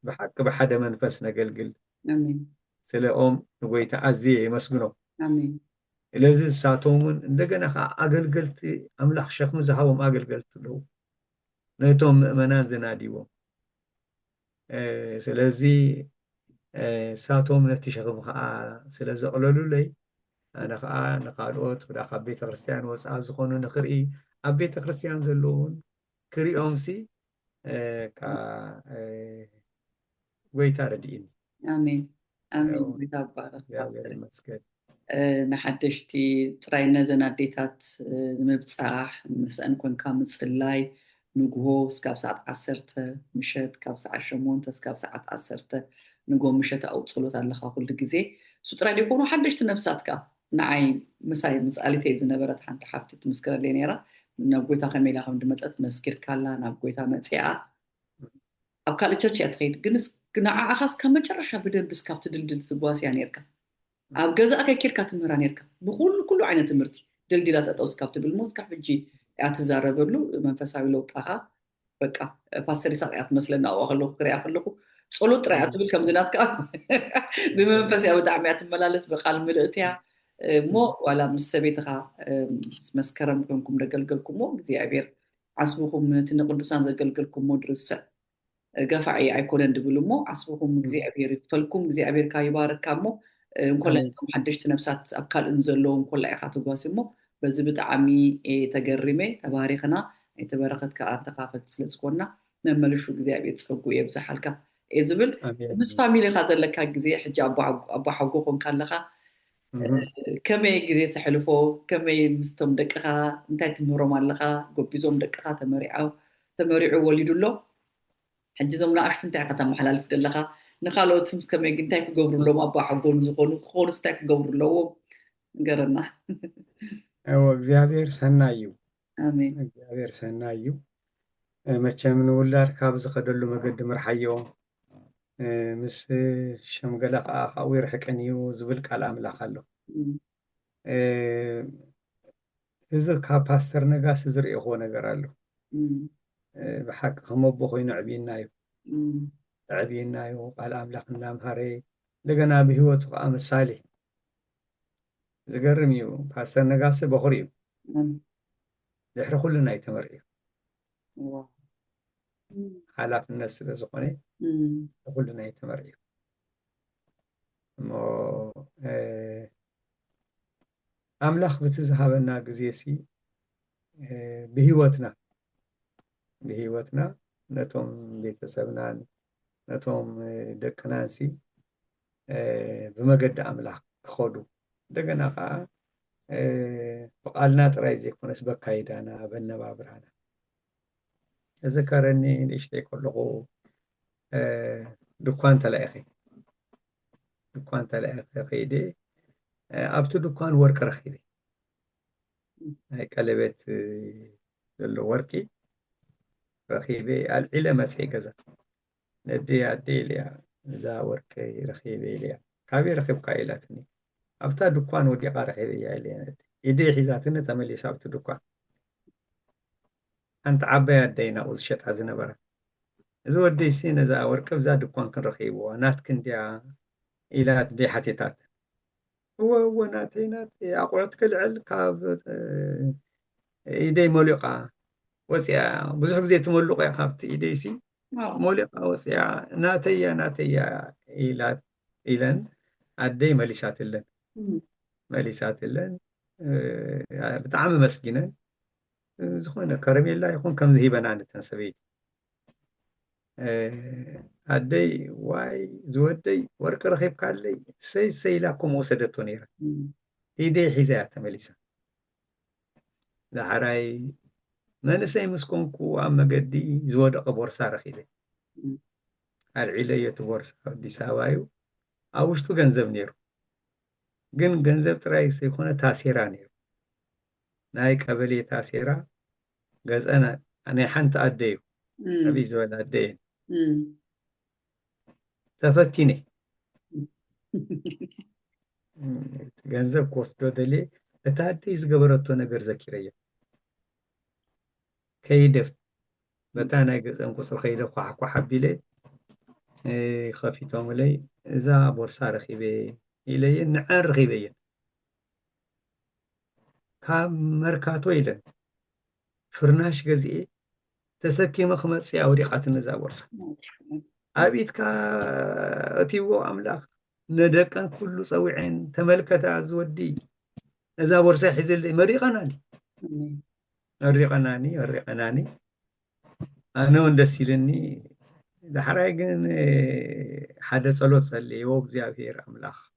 بحق بحد منفس نقلقل آمين سلأم نقويتا أزيه مسجنو آمين لازم ساتومن እንደገና አገልገልት አምላክ ሸክም ዝሃቦም አገልገልት ለው ነቶም ምእመናን ዝናዲዎም ስለዚ ሳቶም ነቲ ሸክም ከዓ ስለ ዘቕለሉለይ ኣነ ከዓ ንኻልኦት ወደ ካብ ቤተ ክርስቲያን ወፃ ዝኾኑ ንኽርኢ ኣብ ቤተ ክርስቲያን ዘለውን ክሪኦምሲ ጎይታ ረድኢኒ ኣሜን ኣሜን ጎይታ ባረክ ይመስገን ንሓደሽቲ ጥራይ ነዘን ኣዴታት ንምብፃሕ ምስአን ኮንካ ምፅላይ ንግሆ እስካብ ሰዓት 10 ምሸት ካብ ሰዓት 8 እስካብ ሰዓት 10 ንግሆ ምሸት ኣውፅሎት ኣለካ ኩሉ ግዜ እሱ ጥራይ ደይኮኑ ሓደሽቲ ነፍሳት ከዓ ንዓይ ምሳይ ምፃሊተይ ዝነበረት ሓንቲ ሓፍቲ ትምስክረለይ ነይራ ናብ ጎይታ ከመይ ኢላ ከም ድመፀት መስኪርካላ ናብ ጎይታ መፅኣ ኣብ ካልእ ቸርች እያ ትኸይድ ግን ንዓዓኻ እስካብ መጨረሻ ብደንብ እስካብ ትድልድል ትጓስያ ነይርካ ኣብ ገዛእካ ኬርካ ትምህራ ነይርካ ብኩሉ ዓይነት ትምህርቲ ድልድላ ፀጠው እስካብ ትብል ሞ እስካብ ሕጂ እያ ትዛረበሉ መንፈሳዊ ለውጣኻ በቃ ፓስተር ይስሐቅ እያ ትመስለና ኣብኣ ከለኹ ክሪኣ ከለኹ ጸሎት ጥራይ እያ ትብል ከምዚ ናትካ ብመንፈስ እያ ብጣዕሚ እያ ትመላለስ ብቃል ምልእቲ እያ ሞ ዋላ ምስ ሰበይትኻ መስከረም ኮንኩም ደገልገልኩሞ እግዚኣብሔር ዓስብኩም ነቲ ንቅዱሳን ዘገልገልኩሞ ድርሰዕ ገፋዒ ኣይኮነን ድብል ሞ ዓስብኩም እግዚኣብሔር ይክፈልኩም እግዚኣብሔር ካ ይባርካ ሞ እንኮላይኩም ሓደሽቲ ነፍሳት ኣብ ካልእን ዘለዎም ኮላይካ ትጓሲሞ በዚ ብጣዕሚ ተገሪመ ተባሪኽና የተበረኸት ከኣንተኻፈት ስለዝኮና መመልሹ እግዚኣብሔር ፀጉ የብዛሓልካ ዝብል ምስ ፋሚሊኻ ዘለካ ግዜ ሕጂ ኣቦ ሓጎ ኮንካ ኣለኻ ከመይ ግዜ ተሕልፎ ከመይ ምስቶም ደቅኻ እንታይ ትምህሮም ኣለኻ ጎቢዞም ደቅኻ ተመሪዑ ወሊዱሎ ሕጂ ዞም ንኣሽቱ እንታይ ኢኻ ተመሓላልፍ ዘለኻ ንኻልኦት ምስ ከመይ እንታይ ክገብሩሎም ኣቦ ሓጎን ዝኾኑ ክኾኑ እንታይ ክገብሩለዎም ንገረና እግዚአብሔር ሰናይ እዩ ኣሜን እግዚአብሔር ሰናይ እዩ መቸም ንውላድ ካብ ዝኸደሉ መገዲ ምርሓዮም ምስ ሸምገላ ከዓ ካብኡ ይርሕቅን እዩ ዝብል ቃል ኣምላኽ ኣሎ እዚ ካብ ፓስተር ነጋሲ ዝሪእኽዎ ነገር ኣሎ ብሓቂ ከመቦ ኮይኑ ዕብይናዮ ቃል ኣምላኽ እናምሃረ እንደገና ብሂወቱ ከዓ ምሳሌ ዝገርም እዩ ፓስተር ነጋሲ በኹሪ እዩ ድሕሪ ኩሉ ናይ ተመርዒ ሓላፍነት ስለ ዝኾነ ኩሉ ናይ ተመርዒ እሞ ኣምላኽ በቲ ዝሃበና ግዜሲ ብሂወትና ነቶም ቤተሰብናን ነቶም ደቅናንሲ ብመገዲ ኣምላኽ ክኸዱ እንደገና ከዓ ብቃልና ጥራይ ዘይኮነስ በካይዳና በነባብራና እዝከረኒ ንእሽተይ ከለኹ ድኳን ተላኢኸ ከይደ ኣብቲ ድኳን ወርቂ ረኺበ ናይ ቀለቤት ዘሎ ወርቂ ረኺበ ኣልዒለ መፅአ ገዛ ነደይ ኢለያ እዛ ወርቂ ረኺበ ኢለያ ካበይ ረኺብካ ኢላትኒ ኣብታ ድኳን ወዲቓ ረኺበ እያ ኢለያ إيدي حيزاتنا تملي سابت دكان أنت عباية دينا وزشت عزنا برا إذا ودي سين إذا وركب زاد دكان كان رخيبه ناتكن ديا إلى دي حتيتات هو ناتي أقعد كل عل كاب إيدي مولقة وسيا بزح زي تملق يا خابت إيدي سي مولقة وسيا ناتي إلى أدي مليسات اللن مليسات اللن بتعامل مسكينة زخون كرميلا يكون كم زهيبنا عن التنسبيت أدي واي زودي ورك رخيب كالي سي لكم وسدتو نيرا إيدي حزات مليسا دحراي ما نسي مسكونكو أما قدي زود بورصة رخيبة العلية بورصة دي ساوايو أوشتو جنزب نيرو جنزب تراي سيكون تاسيرا نيرو ناي قبلي تاسيرا جز أنا حنت أديو أبي زود أدين تفتيني ገንዘብ ከወስዶ ደሌ እታደ ዝገበረቶ ነገር ዘኪረየ ከይደፍ በታ ናይ ገፀን ቁፅሪ ከይደ ኳሕ ኣቢለ ከፊቶም ለይ እዛ ቦርሳ ረኺበ ኢለየ ንዓን ረኺበየ ካብ መርካቶ ኢለን ፍርናሽ ገዚኤ ተሰኪመ ክመፅእ ኣውዲቓትን እዛ ቦርሳ ኣብኢትካ እቲዎ ኣምላኽ ندكن كل صويعين تملكت عزودي إذا برسا حزل مريقناني أنا وندسيلني دحراجن حدا صلوت صلي ووق زيافير أملاخ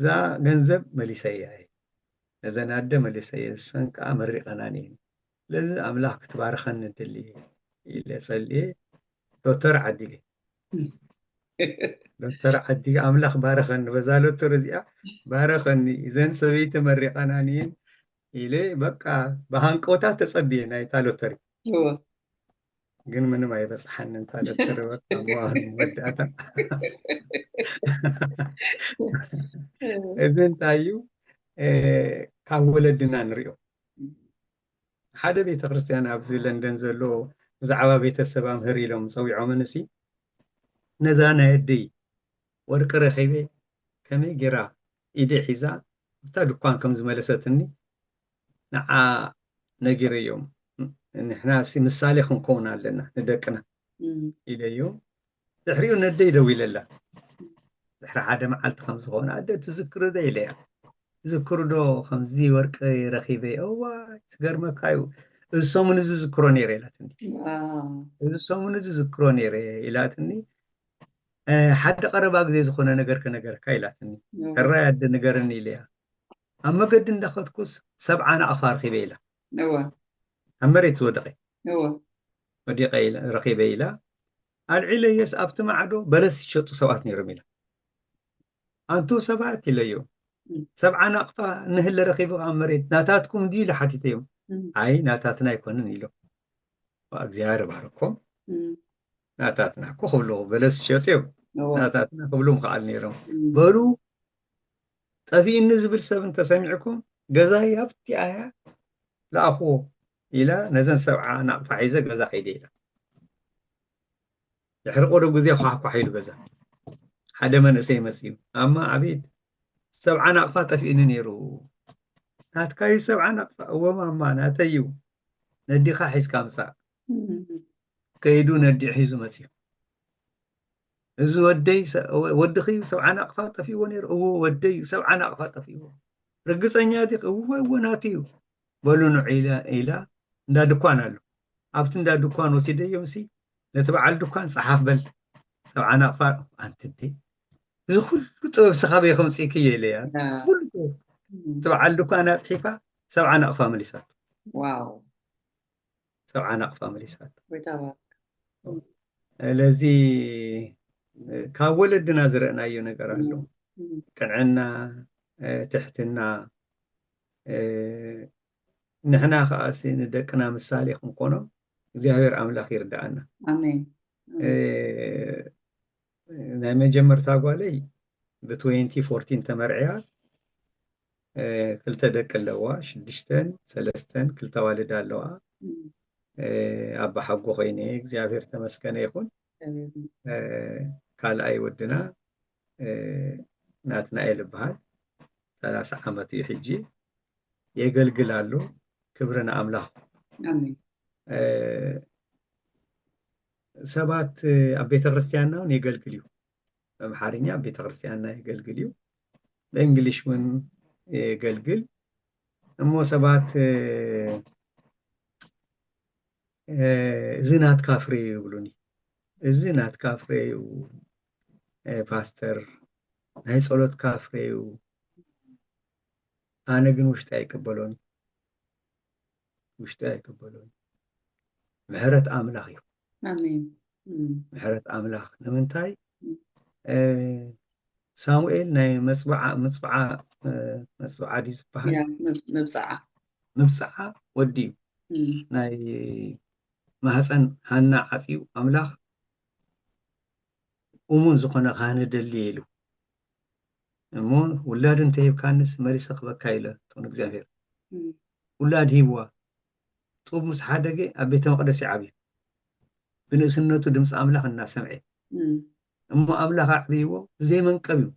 ذا جنزب مليسية إذا نادى مليسية سنك مريقناني لذا أملاخ تبارخن اللي إلى صلي دكتور عدي دكتور عدي أملاخ بارخن بزالو ترزيا بارخني إذن سويت مريقنانين إلي بقى بهانكوتا تصبينا يتالوتري هو قن من ما يبس حنن تالوتري بقى موان مودعتا إذن تايو كاولدنا نريو حدا بيت كريستيان أبزي لندن زلو زعوا بيت السبام هري لهم سوي عمنسي نزانا يدي ورك رخيبه كمي جرا إيدي حيزا بتا دكان كم زملستني نعا نجري يوم نحنا سي مسالي خنكونا لنا ندقنا إلى يوم تحريو ندي دوي لله تحرى حدا معلت خمس هون عدا تذكر ده إليه تذكر دو خمزي ورك رخيبه أوه تقر مكايو السومن ذكروني ريلاتني السومن ذكروني ريلاتني حد قرب أجزي زخونة نجر كايلاتني الرأي عد نجرني ليها أما قد ندخلت كوس 7 أفار خبيلة أما ريت ودقي ودقي رخيبيلة العيلة يسأبت معدو بلس شطو سواتني رميلة أنتو 7 اليوم 7 أقفى نهل رخيبة أمريت ناتاتكم دي لحتيتيهم أي ناتاتنا يكونن إلو وأجزيار باركم ناتاتنا كخلو بلس شطيو ناتاتنا كبلوم قال نيرم بلو طفي النزبل سبن تسمعكم جزاي هبتي آية لأخو إلى نزن 7 نقفى عيزة جزا خيديلا يحرقوا له جزي خاحكو حيل جزا حدا من أسي مسيو أما عبيد 7 نقفى طفي نيرو ناتكاي 7 نقفى وما ناتيو ندي خاحيس كامسا كيدو ندي حيزو مسيو إذا ودي 7 نقفة طفي ونير هو ودي 7 نقفة طفي رجس أنياتي هو ناتيو بلون إلى ندا دكان له أبتن ندا دكان وسيدي يمسي نتبع الدكان صحاف بل 7 نقفة أنت دي إذا كل طب سخابي 50 كيلو ليه كل تبع الدكان صحيفة 7 نقفة مليسات واو 7 نقفة مليسات ويتابع لذي كاولدنا زرعنا أيو نقرألو كنعنا تحتنا نحنا خاصي ندقنا مسالي خنقونا زيهير أملاخ يردعنا آمين نعم جمر تاقوالي ب 2014 تمرعيات ክልተ ደቂ ኣለዋ 6 3 ክልተ ዋልድ ኣለዋ ኣባ ሓጎ ኮይነ እግዚአብሔር ተመስገነ ይኹን ካልኣይ ወድና ናትናኤል ይበሃል 30 ዓመት እዩ ሕጂ የገልግል ኣሎ ክብርና ኣምላኽ አሜን ሰባት ኣብ ቤተ ክርስቲያንና እውን የገልግል እዩ በአምሓርኛ ኣብ ቤተ ክርስቲያንና የገልግል እዩ በእንግሊሽ እውን የገልግል እሞ ሰባት እዚ ናትካ ፍሬ ይብሉኒ እዚ ናትካ ፍሬ እዩ ፓስተር ናይ ጸሎትካ ፍሬ እዩ ኣነ ግን ውሽጢ ኣይቅበሎን ውሽጢ ኣይቅበሎን ምሕረት ኣምላኽ እዩ አሜን ምሕረት ኣምላኽ ንምንታይ ሳሙኤል ናይ መጽብዓ ድዩ ዝበሃል ምብፅዓ ወዲ እዩ ናይ ማህፀን ሃና ዓፂው ኣምላኽ እሙን ዝኾነ ካነደሊ ኢሉ እሞ ውላድ እንተሂብካንስ መሊሰ ክበካ ኢለ እቶን እግዚአብሔር ውላድ ሂብዋ ጡብ ምስ ሓደገ ኣብ ቤተ መቅደስ ይዓብዩ ብንእስነቱ ድምፂ ኣምላኽ እናሰምዐ እሞ ኣምላኽ ኣዕብይዎ ብዘይ መንቀብ እዩ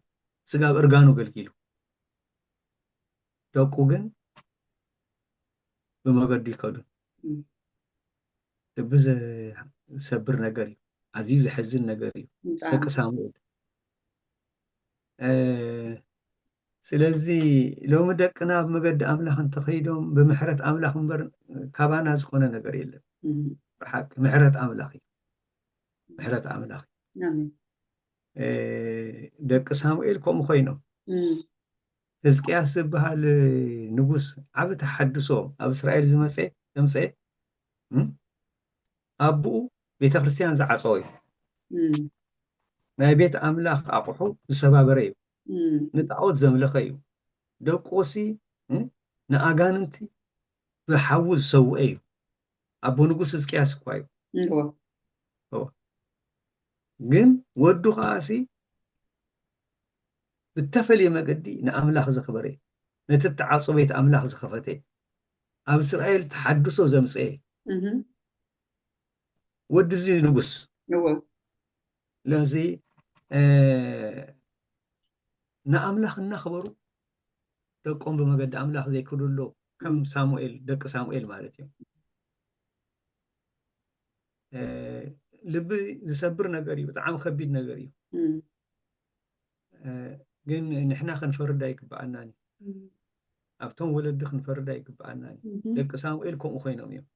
ስጋብ እርጋኑ ገልጊሉ ደቁ ግን ብመገዲ ይከዱ ልቢ ዝሰብር ነገር እዩ ኣዝዩ ዝሕዝን ነገር እዩ ደቂ ሳሙኤል ስለዚ ሎሚ ደቅና ብመገዲ ኣምላኽ እንተኸይዶም ብምሕረት ኣምላኽ እምበር ካባና ዝኾነ ነገር የለን ብሓቂ ምሕረት ኣምላኽ እዩ ምሕረት ኣምላኽ ደቂ ሳሙኤል ከምኡ ኮይኖም ሕዝቅያስ ዝበሃል ንጉስ ዓብ ተሓድሶ ኣብ እስራኤል ዘምፀ ኣቦኡ ቤተ ክርስቲያን ዝዓፀወ እዩ ናይ ቤት ኣምላኽ ኣቑሑ ዝሰባበረ እዩ ንጣዖት ዘምለኸ እዩ ደቆሲ ንኣጋንንቲ ብሓዊ ዝሰውአ እዩ ኣቦ ንጉስ ሕዝቅያስ እኳ እዩ ግን ወዱ ኸዓሲ ብተፈልየ መገዲ ንኣምላኽ ዘኽበረ ነቲ ተዓፆ ቤት ኣምላኽ ዝኸፈተ ኣብ እስራኤል ተሓድሶ ዘምፀየ ወዲ እዚ ንጉስ ለዚ ንኣምላኽ እናኽበሩ ደቆም ብመገዲ ኣምላኽ ዘይክድሎ ከም ሳሙኤል ደቂ ሳሙኤል ማለት እዩ ልቢ ዝሰብር ነገር እዩ ብጣዕሚ ከቢድ ነገር እዩ ግን ንሕና ክንፈርድ ኣይግባአናኒ ኣብቶም ወለዲ ክንፈርድ ኣይግባአናኒ ደቂ ሳሙኤል ከምኡ ኮይኖም እዮም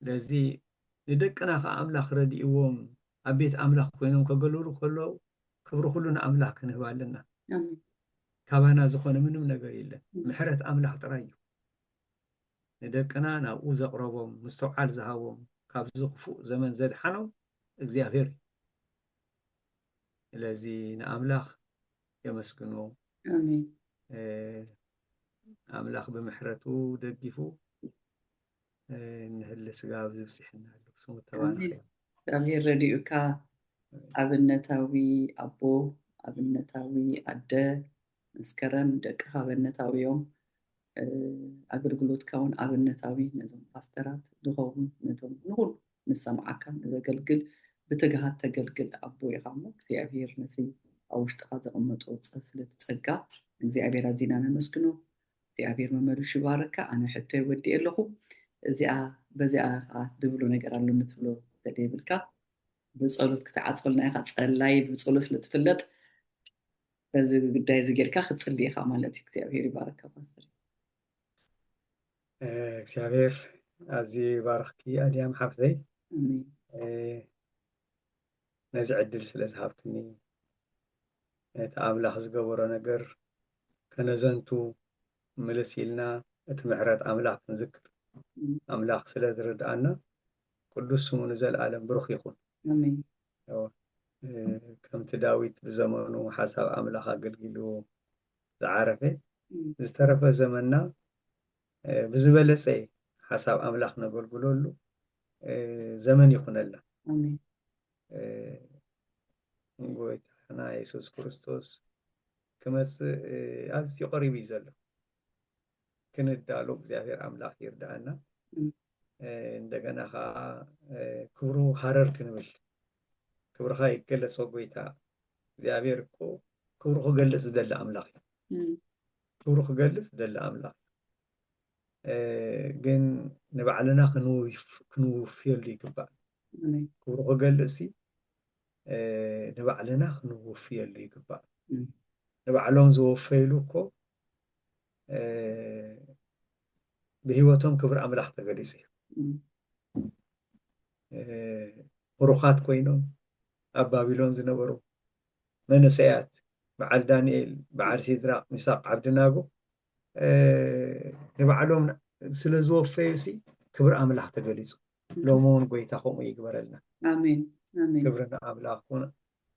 ለዚ ንደቅና ከዓ ኣምላኽ ረዲእዎም ኣብ ቤት ኣምላኽ ኮይኖም ከገልግሉ ከለዉ ክብሪ ኩሉ ንኣምላኽ ክንህብ ኣለና ካባና ዝኾነ ምንም ነገር የለን ምሕረት ኣምላኽ ጥራይ እዩ ንደቅና ናብኡ ዘቕረቦም ምስተውዓል ዝሃቦም ካብ ዝኽፉእ ዘመን ዘድሓኖም እግዚኣብሔር ስለዚ ንኣምላኽ የመስግኖ ኣምላኽ ብምሕረቱ ደጊፉ ንህሊ ስጋብ ዝብፅሕና ኣሎ ስሙ ተባረኸ እግዚኣብሔር ረዲኡካ ኣብነታዊ ኣቦ ኣብነታዊ ኣደ መስከረም ደቅኻ ኣብነታዊ እዮም ኣገልግሎትካ እውን ኣብነታዊ ነዞም ፓስተራት ዝኸውን ነዞም ንኹሉ ንሰምዓካ ንዘገልግል ብትግሃት ተገልግል ኣቦ ኢኻ እሞ እግዚኣብሔር ነቲ ኣብ ውሽጥኻ ዘቐመጦ ስለትፀጋ እግዚኣብሔር ኣዚና ነመስግኖ እግዚኣብሔር መመልሹ ይባረካ ኣነ ሕቶ ይወዲእ ኣለኹ እዚኣ በዚኣ ከዓ ድብሎ ነገር ኣሎ ንትብሎ ተደይብልካ ብፀሎት ክትዓፀልና ኢኻ ፀላይ ብፀሎት ስለትፍለጥ በዚ ጉዳይ እዚ ጌርካ ክትፅልይ ኢኻ ማለት እዩ እግዚኣብሔር ይባረካ ፓስተር እግዚአብሔር ኣዝዩ ይባርኽኪ ኣድያም ሓፍተይ ነዚ ዕድል ስለ ዝሃብክኒ እቲ ኣምላኽ ዝገበሮ ነገር ከነዘንቱ ምልስ ኢልና እቲ ምሕረት ኣምላኽ ክንዝክር ኣምላኽ ስለ ዝርድኣና ቅዱስ ስሙ ንዘለኣለም ብሩኽ ይኹን ከምቲ ዳዊት ብዘመኑ ሓሳብ ኣምላኽ ኣገልጊሉ ዝዓረፈ ዝተረፈ ዘመንና ብዝበለፀ ሓሳብ ኣምላኽ ነገልግለሉ ዘመን ይኹነላ ጎይታና ኢየሱስ ክርስቶስ كمس أزي قريب يزله كندالو እግዚአብሔር አምላክ ይርዳና እንደገና ክብሩ ሀረር ክንብል ክብርኻ ይገለጽ ጎይታ እግዚአብሔር እኮ ክብሩ ክገልጽ ዝደለ አምላክ ክብሩ ክገልጽ ዝደለ አምላክ ግን ንባዕልና ክንውፍየሉ ይግባእ ክብሩ ክገልጽ ንባዕልና ክንውፍየሉ ይግባእ ንባዕሎም ዝወፈይሉ እኮ بهيوتهم كبر أملاح تقريسي وروخات كوينهم أب بابلون زنبرو منسيات بعد دانيال بعد سيدراق ميثاق عبدناغو نبعلهم سلزو فيسي كبر أملاح تقريسي لومون قويتاهم يقبر لنا آمين آمين كبرنا أملاحون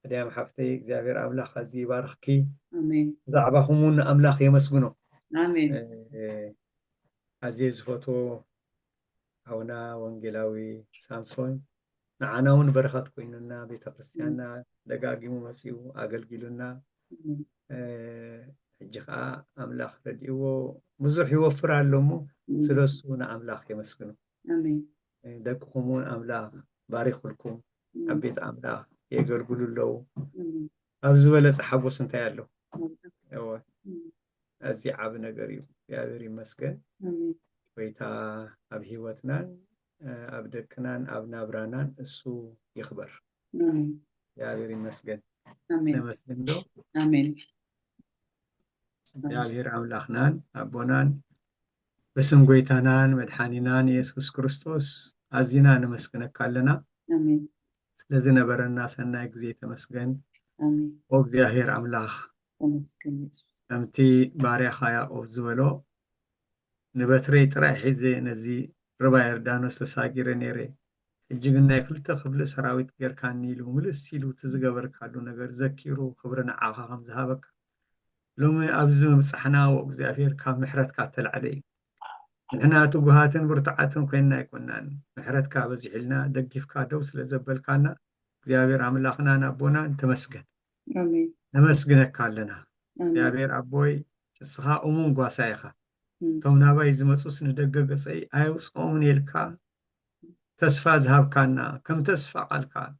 ديام حفتي زابير أملاح خزي بارخكي آمين زعبهم أملاح يمسكنو آمين عزيز فوتو هونا وانجلاوي سامسون نعناون برخات كويننا بيت كريستيانا دقاقيمو مسيو أقلقلنا حجقا أملاخ رديو مزوح يوفر علمو سلسونا أملاخ يمسكنو آمين دققمون أملاخ باريخ لكم أبيت أملاخ يقلقلو اللو أبزوالة سحبو سنتيا له أزي عابنا قريب يا بري مسكن ويتا أب هيوتنان أب دكنان أب نابرانان السو يخبر يا بري مسكن نمسكن له آمين يا بري أملاخنان أبونان بسم قويتانان مدحانينان يسوس كريستوس أزينا نمسكنك كالنا آمين لازم نبرر الناس أنك زي تمسكن آمين وبزياهير أملاخ تمسكن أمتي باري خايا أوفزولو نبتري ترى حزي نزي ربا يردانوس تساقير نيري الجيقنا يخلط خبل سراويت غير كان نيلو ملسيلو تزقبر كالو نغر زكيرو خبرنا عاقا خمزهابك لومي أبزم مسحنا وبزيافير كان محرت كاتل علي نحنا تقوهاتن برتعاتن كويننا يكونان محرت كابزي حلنا دقيف كادوس لزبل كانا زيافير عملاقنا نابونا تمسكن آمين نمسكنك كالنا آمين زيافير عبوي الصخاء أمون قواسايخا توم نابا يزمسوس ندقق سي ايوس اومن يلكا تسفى ذهب كانا كم تسفى قالكا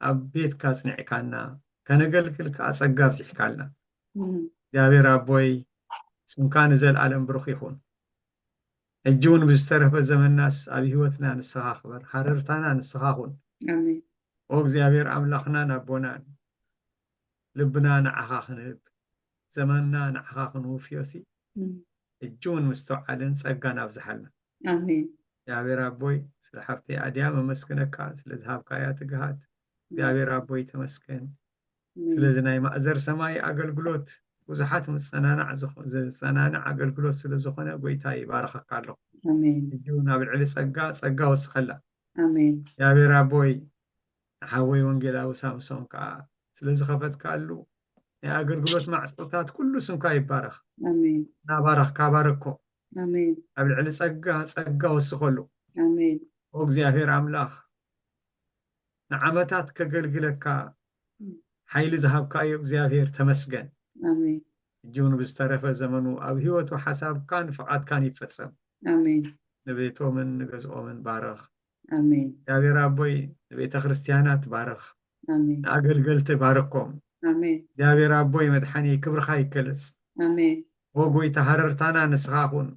ابيت كاسنع كانا كنقلك لك اصقاب سيحكالنا يا بير ابوي سمكان زل عالم بروخ يخون الجون بزترف بزمن الناس ابي هوتنا نسخا خبر حررتانا نسخا خون آمين وبز يا بير املاخنا نبونا لبنا نعخا خنب زمننا نعخا خنو فيوسي الجون مستوعدن صقانا بزحلنا آمين يا بير ابوي سلحفتي اديام مسكنك سلذهب كايات قهات يا بير ابوي تمسكن سلذناي مأزر سماي اقلقلوت وزحات مصنانا صنانا اقلقلوت سلزخنا قويتاي بارخك الله آمين الجون بالعلي صقا وسخلا آمين يا بير ابوي حوي وانجلا وسامسون كا سلزخفت كالو يا أقلقلوت مع صوتات كله سمكا يبارخ آمين نابارخ كاباركو آمين قبل علي صقا وسخلو آمين وእግዚአብሔር አምላኽ ንዓመታት ከገልግለካ ሓይሊ ዝሃብካዮ እግዚአብሔር ተመስገን آمين እጅውን ብዝተረፈ ዘመኑ ኣብ ህይወቱ ሓሳብካን ፍቓድካን ይፈጸም آمين ንቤቶምን ንገዝኦምን ባረኽ آمين እግዚአብሔር ኣቦይ ንቤተ ክርስቲያናት ባረኽ آمين ንኣገልገልቲ ባረኮም آمين እግዚአብሔር ኣቦይ መድሓኒ ክብርኻ ይገለጽ آمين ወጎይታ ሃረርታና ንስኻ ኩን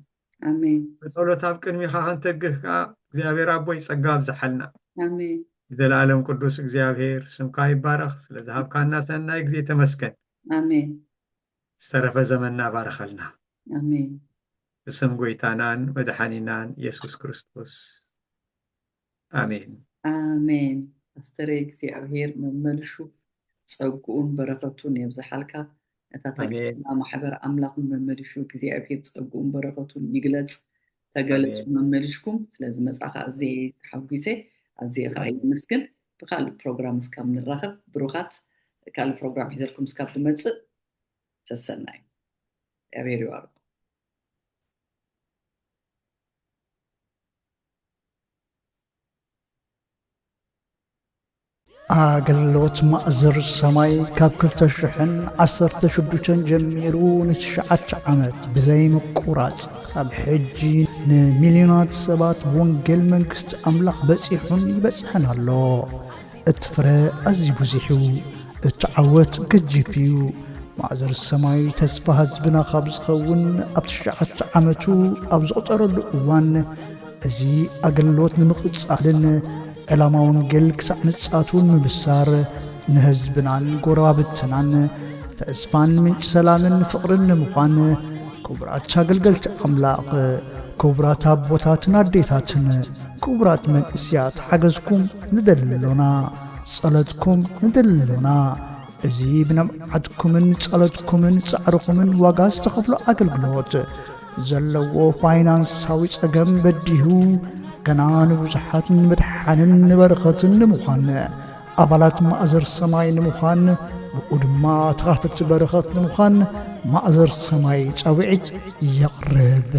آمين ብጸሎት ኣብ ቅድሚኻ ክንተግህካ እግዚአብሔር ኣቦይ ጸጋ ኣብዝሓልና آمين زلالم قدوس እግዚአብሔር ስምካ ይባረኽ ስለዝሃብካና ሰናይ ጊዜ ተመስገን آمين ዝተረፈ ዘመንና ባረኸልና آمين እስም ጎይታናን መድሓኒናን ኢየሱስ ክርስቶስ አሜን آمين أستري እግዚአብሔር መመልሹ ጸጉኡን በረከቱን የብዝሓልካ እታ ተገና ማሕበር ኣምላኽ መመልሹ እግዚአብሔር ጸጉኡን በረከቱን ይግለጽ ተገለጹ መመልሽኩም ስለዚ መጻኻ እዚ ተሐጉሴ أزي خاي مسكن بخال البروغرام سكام نراخب بروخات كال البروغرام حيزلكم سكاب تمتص تسناي أبيري وارد ኣገልግሎት ማእዘር ሰማይ ካብ 2016 ጀሚሩ ን9 ዓመት ብዘይ ምቁራጽ ኣብ ሕጂ ንሚልዮናት ሰባት ወንጌል መንግስቲ ኣምላኽ በጺሑን ይበጽሕን ኣሎ። እቲ ፍረ ኣዝዩ ብዙሕ እዩ፣ እቲ ዓወት ገጂፍ እዩ። ማእዘር ሰማይ ተስፋ ህዝብና ካብ ዝኸውን ኣብ 9 ዓመቱ ኣብ ዝቕጠረሉ እዋን እዚ ኣገልግሎት ንምቕጻልን ዕላማ ወንጌል ክሳዕ ንጻቱን ምብሳር ንህዝብናን ጎረባብትናን ተስፋን ምንጭ ሰላምን ፍቕርን ንምዃን ክቡራት ኣገልገልቲ ኣምላኽ፣ ክቡራት ኣቦታትን ኣዴታትን፣ ክቡራት መንእስያት ሓገዝኩም ንደልሎና፣ ጸለትኩም ንደልሎና። እዚ ብነምዓትኩምን ጸለትኩምን ጻዕርኩምን ዋጋ ዝተኸፍሎ ኣገልግሎት ዘለዎ ፋይናንሳዊ ጸገም በዲሁ ገና ንብዙሓት ንመድሓንን ንበረኸትን ንምዃን ኣባላት ማእዘር ሰማይ ንምዃን ብኡ ድማ ተኻፈቲ በረኸት ንምዃን ማእዘር ሰማይ ጻውዒት የቕርብ።